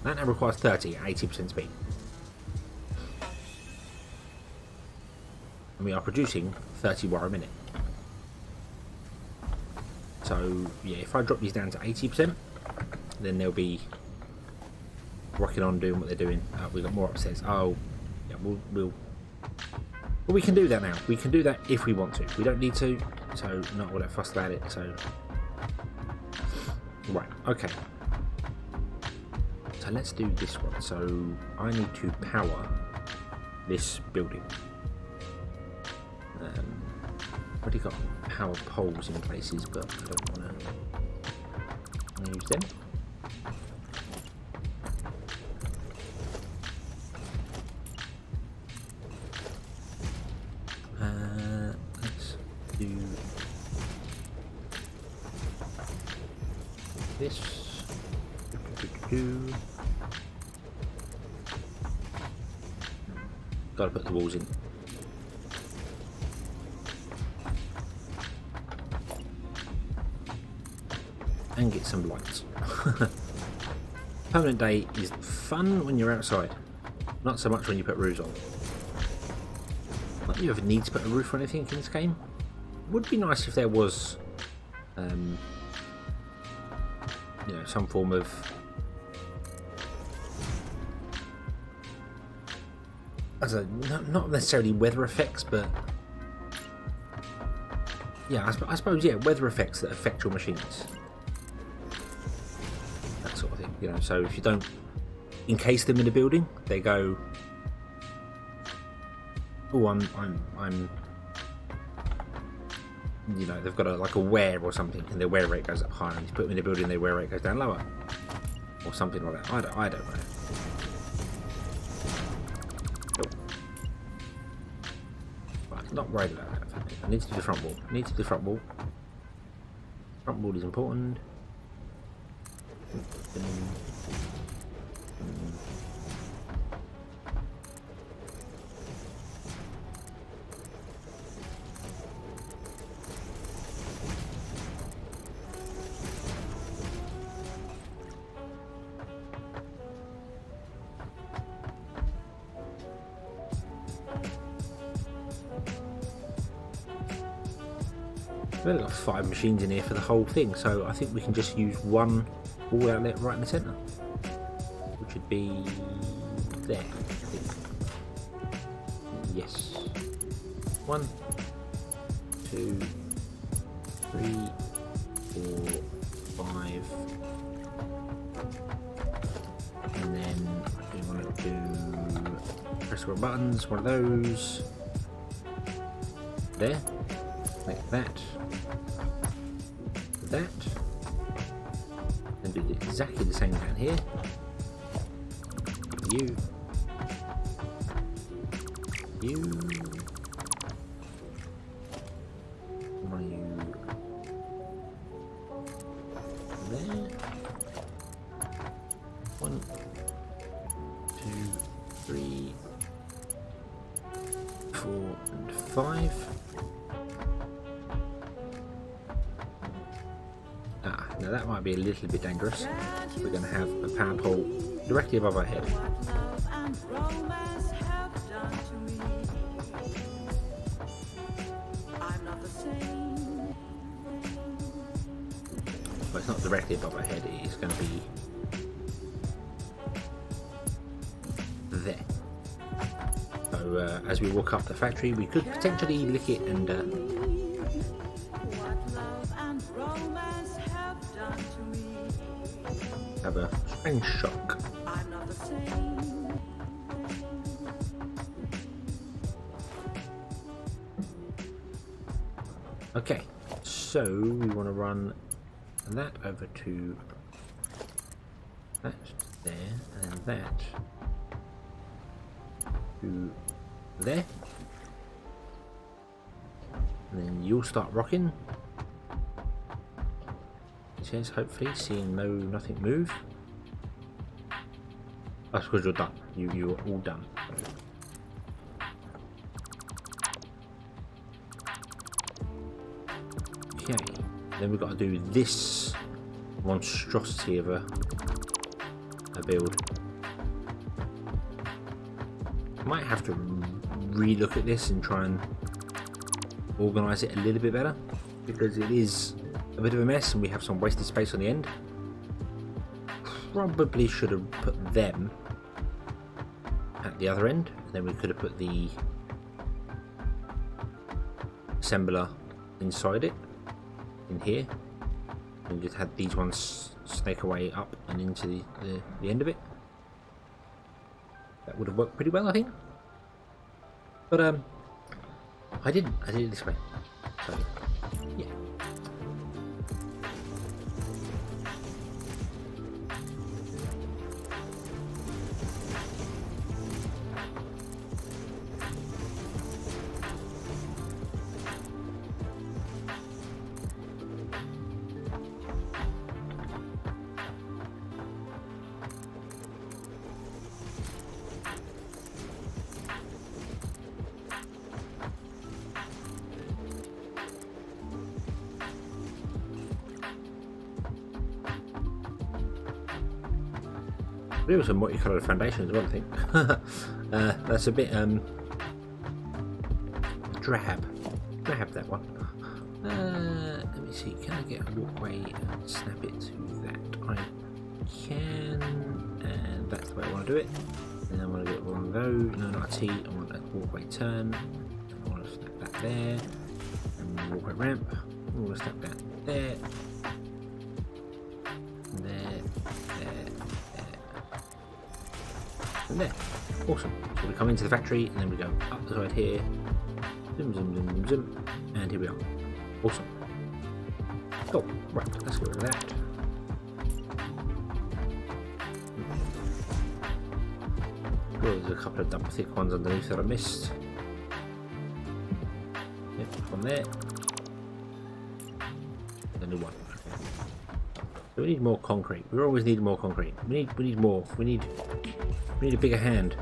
That now requires 30 at 80% speed. And we are producing 30 wire a minute. So yeah, if I drop these down to 80%, then they'll be rocking on doing what they're doing. We've got more upstairs. Oh, yeah, well, we can do that now. We can do that if we want to. We don't need to, so not all that fuss about it. So right, okay. So let's do this one. So I need to power this building. Already got power poles in places, but I don't want to use them. Let's do this. Gotta put the walls in. And get some lights. Permanent day is fun when you're outside, not so much when you put roofs on. Not that you ever need to put a roof or anything in this game. Would be nice if there was, you know, some form of not necessarily weather effects, but yeah, I suppose yeah, weather effects that affect your machines. You know, so if you don't encase them in a building, they go, oh, I'm, you know, they've got like a wear or something, and their wear rate goes up higher. And if you put them in a building, their wear rate goes down lower, or something like that. I don't know. Cool. Right, not worried about that. I need to do the front wall. Front wall is important. We've only got 5 machines in here for the whole thing, so I think we can just use one wall outlet right in the centre, which would be there, I think. Yes. 1, 2, 3, 4, 5, and then we want to do press the buttons, one of those there, like that. That, and do exactly the same down here. You, my you there. 1, 2, 3, 4, and 5. Now that might be a little bit dangerous. We're going to have a power pole directly above our head. Well, it's not directly above our head, it's going to be there. So as we walk up the factory, we could potentially lick it and have a strange shock. Okay, so we want to run that over to that there, and that to there, and then you'll start rocking. It says, hopefully, seeing nothing move. That's because you're done. You're all done. Okay, then we've got to do this monstrosity of a build. I might have to re-look at this and try and organise it a little bit better, because it is a bit of a mess and we have some wasted space on the end. Probably should have put them at the other end, and then we could have put the assembler inside it, in here, and just had these ones snake away up and into the end of it. That would have worked pretty well, I think. But I did it this way. So yeah. There was a multicolored foundation as well, I think. That's a bit drab, that one. Let me see, can I get a walkway and snap it to that? I can, and that's the way I want to do it. And I want to get one of those, no, not a T, I want a walkway turn. I want to snap that there, and walkway ramp. I want to snap that there. And there. Awesome. So we come into the factory and then we go up the side here. Zoom, zoom, zoom, zoom, zoom. And here we are. Awesome. Cool. Right, let's get rid of that. Oh, there's a couple of double thick ones underneath that I missed. Yep, from there. The new one. Okay. So we need more concrete. We always need more concrete. We need more. We need a bigger hand.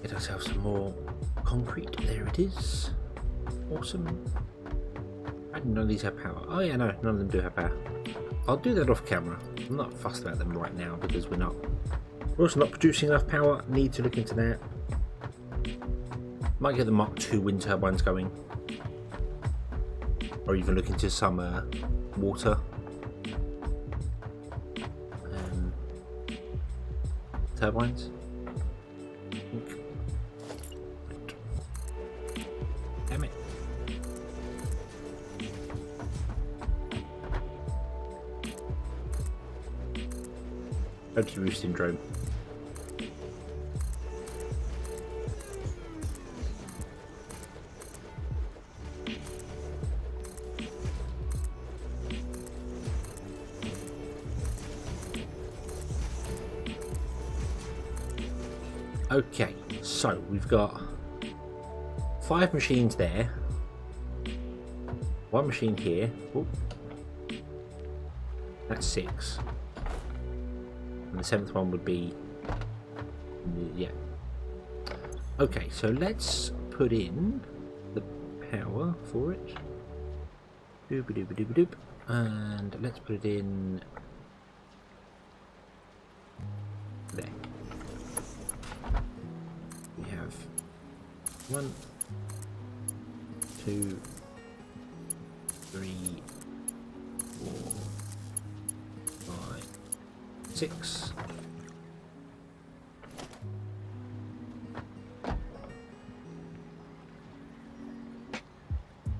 Get ourselves some more concrete. There it is. Awesome. I didn't know these have power. Oh yeah, no, none of them do have power. I'll do that off camera. I'm not fussed about them right now because we're also not producing enough power. Need to look into that. Might get the Mark II wind turbines going, or even look into some water turbines. Damn it. Anti-roof syndrome. Okay, so we've got 5 machines there, 1 machine here. Ooh. That's 6, and the 7th one would be, yeah. Okay, so let's put in the power for it. Doop-a-doop-a-doop-a-doop. And let's put it in there. We have 1, 2, 3, 4, 5, 6.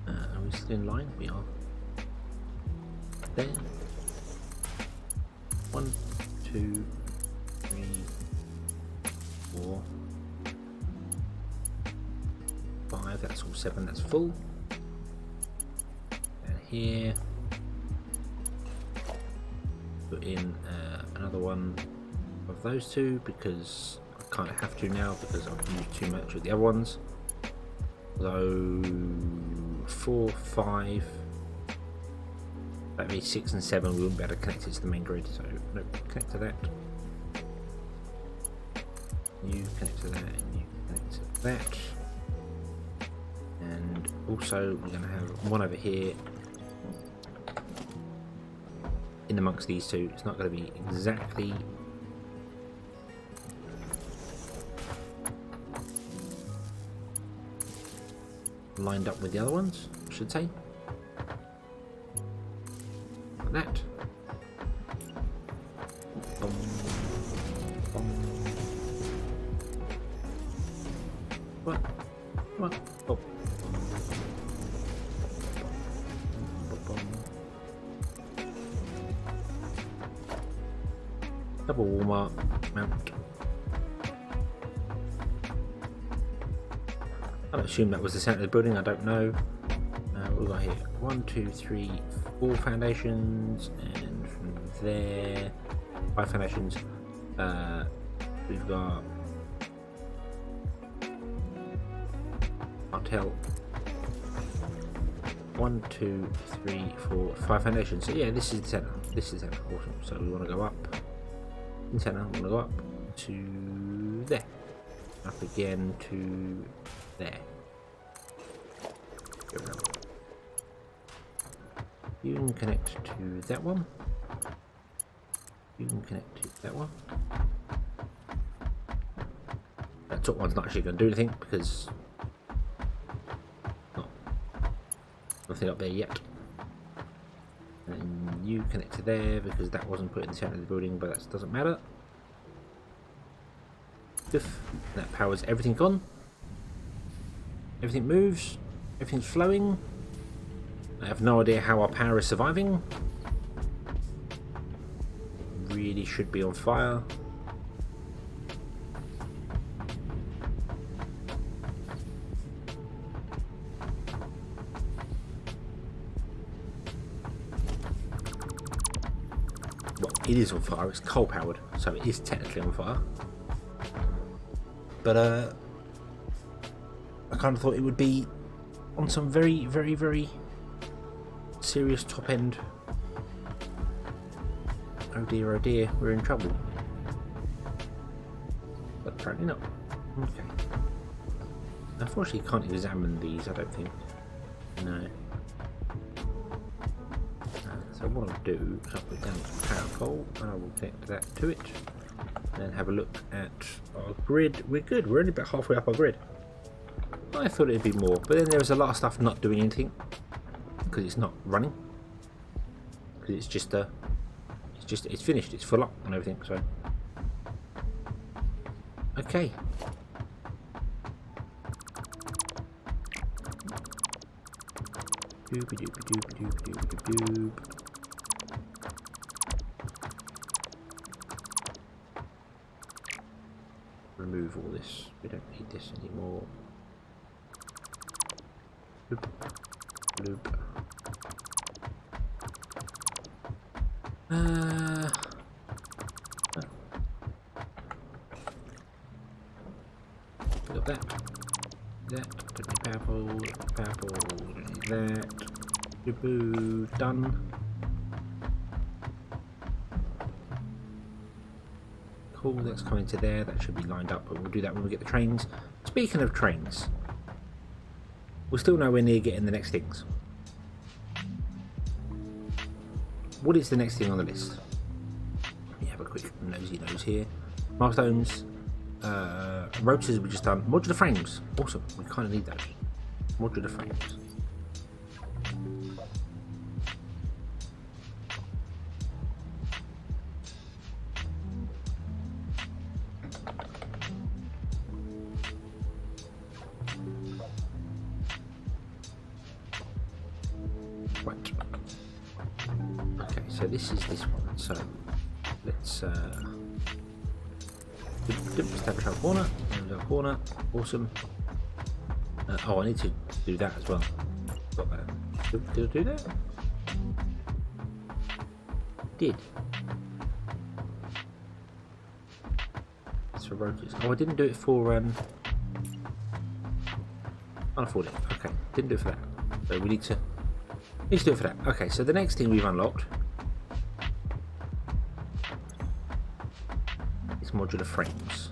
Are we still in line? We are. There. 1, 2, 3, 4, 5. That's all 7. That's full. And here, put in another one of those two because I kind of have to now because I've used too much with the other ones. So 4, 5. That means 6 and 7 we wouldn't be able to connect it to the main grid, so nope, connect to that. You connect to that, and you connect to that. And also we're going to have one over here in amongst these two. It's not going to be exactly lined up with the other ones, I should say. Like that. Boom, boom. What? What? Oh. Double wall mount. I'll assume that was the centre of the building, I don't know. What we've got here 1, 2, 3, 4 foundations, and from there 5 foundations. We've got Martel 1, 2, 3, 4, 5 foundations. So yeah, this is the centre. This is the centre. Awesome. So we want to go up in the centre. We want to go up to there, up again to there. You can connect to that one. You can connect to that one. That top one's not actually going to do anything because nothing up there yet. And you connect to there because that wasn't put in the centre of the building, but that doesn't matter. If that powers everything on. Everything moves. Everything's flowing. I have no idea how our power is surviving. Really should be on fire. Well, it is on fire. It's coal powered, so it is technically on fire. But I kind of thought it would be on some very, very, very serious top end. Oh dear, we're in trouble. But apparently not. Okay. Unfortunately, you can't examine these, I don't think. No. So what I'll do is I'll put down the power pole and I will connect that to it. And have a look at our grid. We're good, we're only about halfway up our grid. I thought it'd be more, but then there was a lot of stuff not doing anything because it's not running. Because it's just it's finished, it's full up and everything. So okay. Doop doop doop doop doop doop. Remove all this. We don't need this anymore. Loop. Loop. Got that. That. Put the purple. That. Boo. Done. Cool, that's coming to there. That should be lined up, but we'll do that when we get the trains. Speaking of trains, we're still nowhere near getting the next things. What is the next thing on the list? Let me have a quick nosy nose here. Milestones. Rotors we just done. Modular frames. Awesome. We kind of need those. Modular frames. Right. Okay, so this is this one. So let's establish our corner. There's our corner. Awesome. Oh, I need to do that as well. Got that. Did I do that? Did. It's for rotors. Oh, I didn't do it for Can't afford it. Okay, didn't do it for that. So we need to do it for that. Okay, so the next thing we've unlocked is modular frames.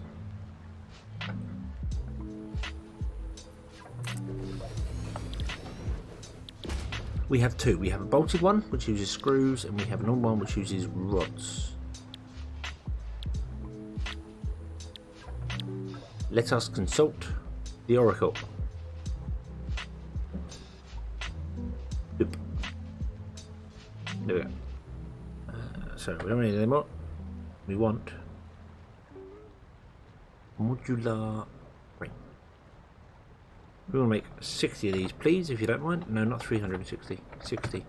We have two. We have a bolted one, which uses screws, and we have a normal one, which uses rods. Let us consult the oracle. Oop. There we go. So we don't need any more. We want modular frame. We want to make 60 of these, please, if you don't mind. No, not 360. 60.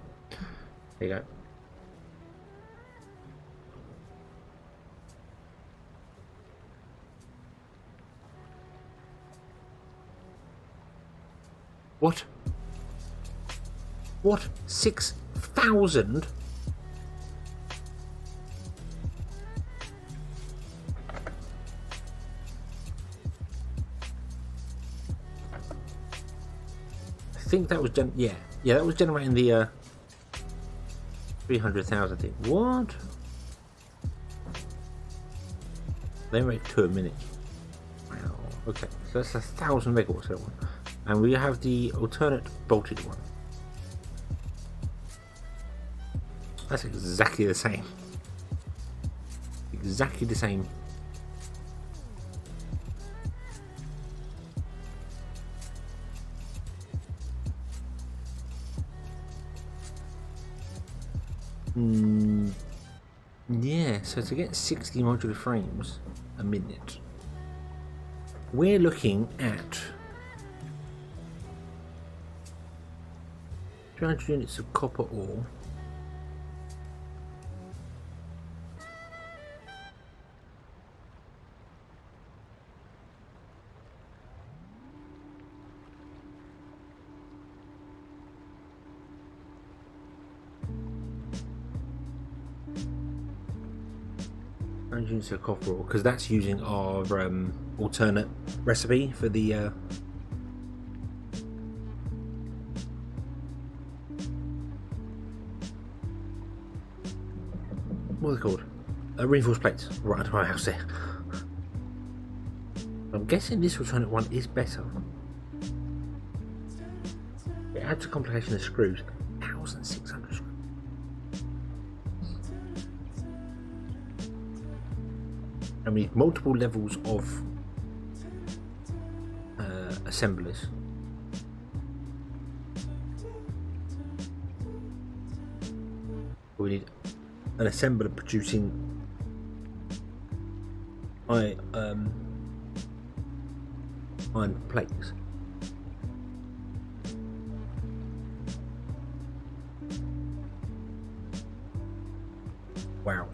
There you go. What? What? 6,000? I think that was yeah, that was generating the 300,000 thing. What? They make 2 a minute. Wow. Okay, so that's 1,000 megawatts that one, and we have the alternate bolted one. That's exactly the same. Exactly the same. Yeah, so to get 60 modular frames a minute, we're looking at 300 units of copper ore. Units of copper ore, because that's using our alternate recipe for the what are they called? Reinforced plates right under my house there. I'm guessing this alternate one is better. It adds a complication of screws. 1,600 screws. And we need multiple levels of assemblers. We need an assembler producing iron plates. Wow.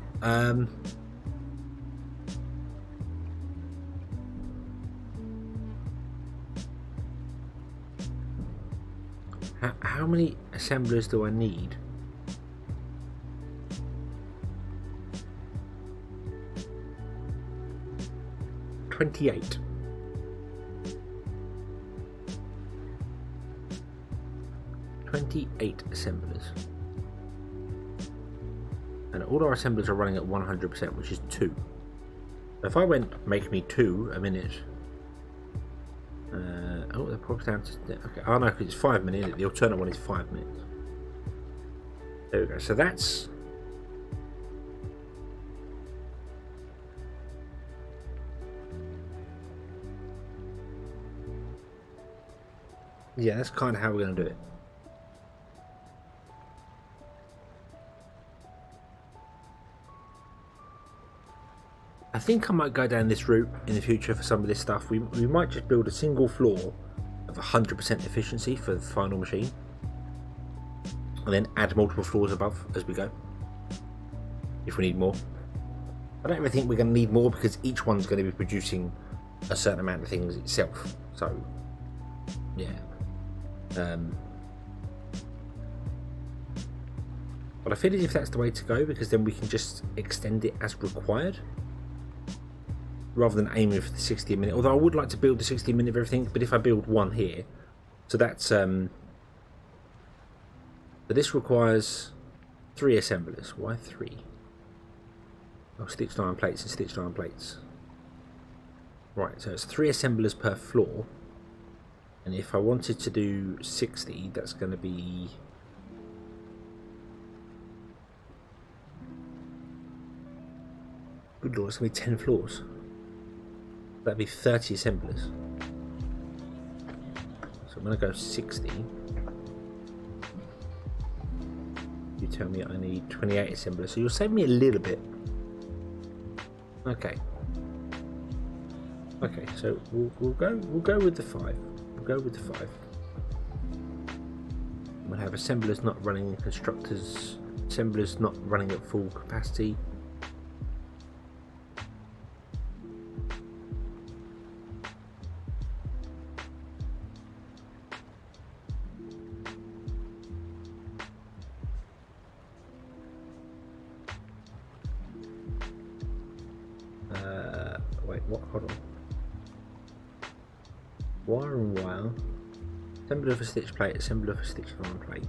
How many assemblers do I need? $28. Assemblers. And all our assemblers are running at 100%, which is 2. If I went make me 2 a minute. Oh, they're probably down to. Okay, oh no, because it's 5 minutes. The alternate one is 5 minutes. There we go. So that's. Yeah, that's kind of how we're going to do it. I think I might go down this route in the future for some of this stuff. We might just build a single floor of 100% efficiency for the final machine, and then add multiple floors above as we go, if we need more. I don't really think we're going to need more because each one's going to be producing a certain amount of things itself. So, yeah. But I feel as if that's the way to go, because then we can just extend it as required, rather than aiming for the 60 a minute. Although I would like to build the 60 a minute of everything, but if I build one here, so that's so this requires 3 assemblers. Why 3? Oh, stitched iron plates and stitched iron plates. Right, so it's 3 assemblers per floor, and if I wanted to do 60, that's going to be... Good lord, it's going to be 10 floors. That'd be 30 assemblers. So I'm going to go 60. You tell me I need 28 assemblers, so you'll save me a little bit. Okay. Okay, so we'll go with the 5. We'll go with the 5. We'll have assemblers not running in constructors. Assemblers not running at full capacity. Wait, what? Hold on. Wire and wire. Assembler for stitch plate, assembler for stitch iron plate.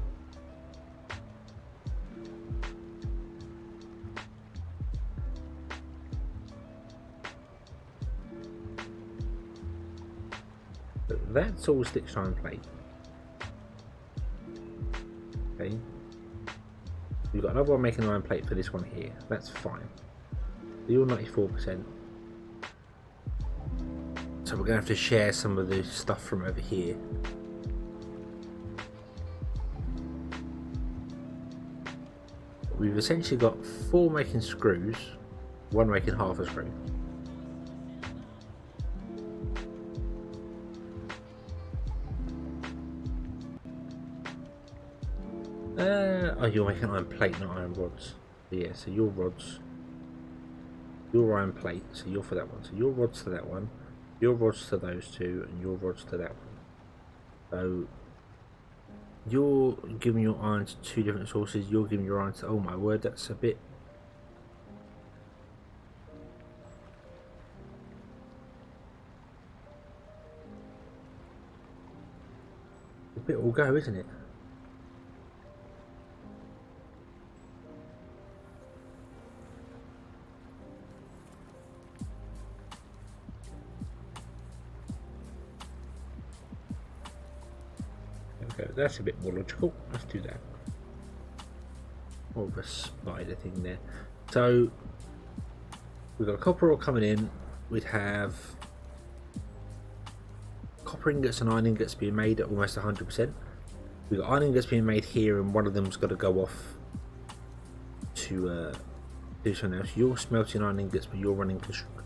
But that's all stitched iron plate. Okay. We've got another one making an iron plate for this one here. That's fine. You're 94%. So we're going to have to share some of the stuff from over here. We've essentially got 4 making screws, 1 making half a screw. Oh, you're making iron plate, not iron rods. Yeah, so your rods, your iron plate, so you're for that one. So your rods to that one, your rods to those 2, and your rods to that one. So you're giving your iron to 2 different sources, you're giving your iron to... Oh my word, that's a bit... A bit all go, isn't it? Okay, that's a bit more logical. Let's do that. More of a spider thing there. So we've got a copper ore coming in. We'd have copper ingots and iron ingots being made at almost 100%. We've got iron ingots being made here, and one of them's got to go off to do something else. You're smelting iron ingots, but you're running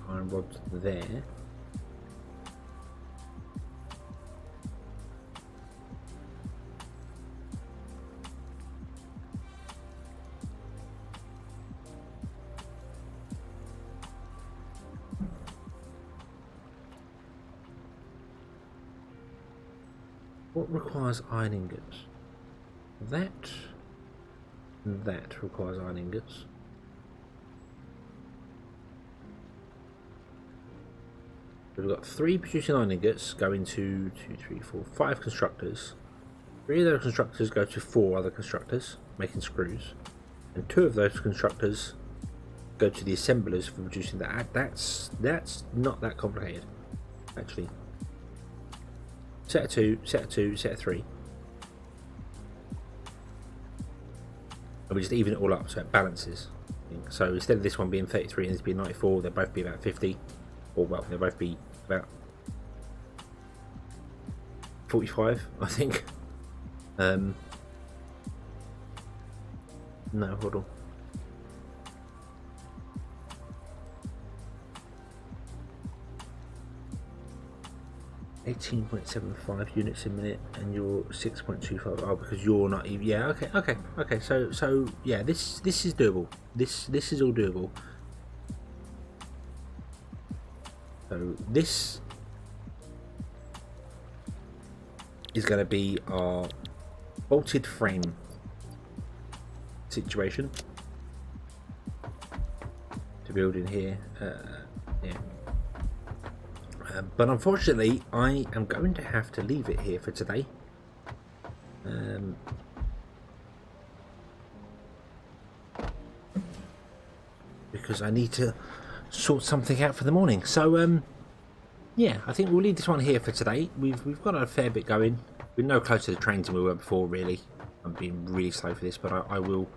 iron rods there. What requires iron ingots? That requires iron ingots. We've got 3 producing iron ingots going to 2, 3, 4, 5 constructors. 3 of those constructors go to 4 other constructors making screws, and 2 of those constructors go to the assemblers for producing that. That's not that complicated, actually. Set of 2, set of 2, set of 3. And we just even it all up so it balances. So instead of this one being 33 and this being 94, they'll both be about 50. Or well, they'll both be about 45, I think. No, hold on. 18.75 units a minute, and you're 6.25. Oh, because you're not even. Yeah, okay. So yeah, this is doable. This is all doable. So this is going to be our bolted frame situation to build in here. Yeah. But unfortunately, I am going to have to leave it here for today. Because I need to sort something out for the morning. So, yeah, I think we'll leave this one here for today. We've got a fair bit going. We're no closer to the trains than we were before, really. I'm being really slow for this, but I will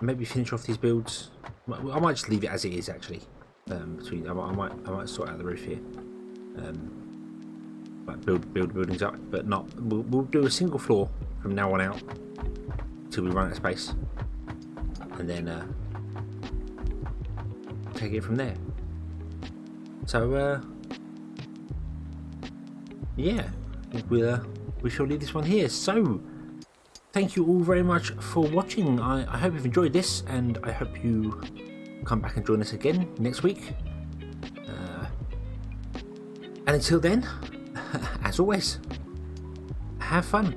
maybe finish off these builds. I might just leave it as it is, actually. I might sort out the roof here, like build buildings up, but not. We'll do a single floor from now on out till we run out of space, and then take it from there. So yeah, I think we shall leave this one here. So thank you all very much for watching. I hope you've enjoyed this, and I hope you come back and join us again next week. And until then, as always, have fun.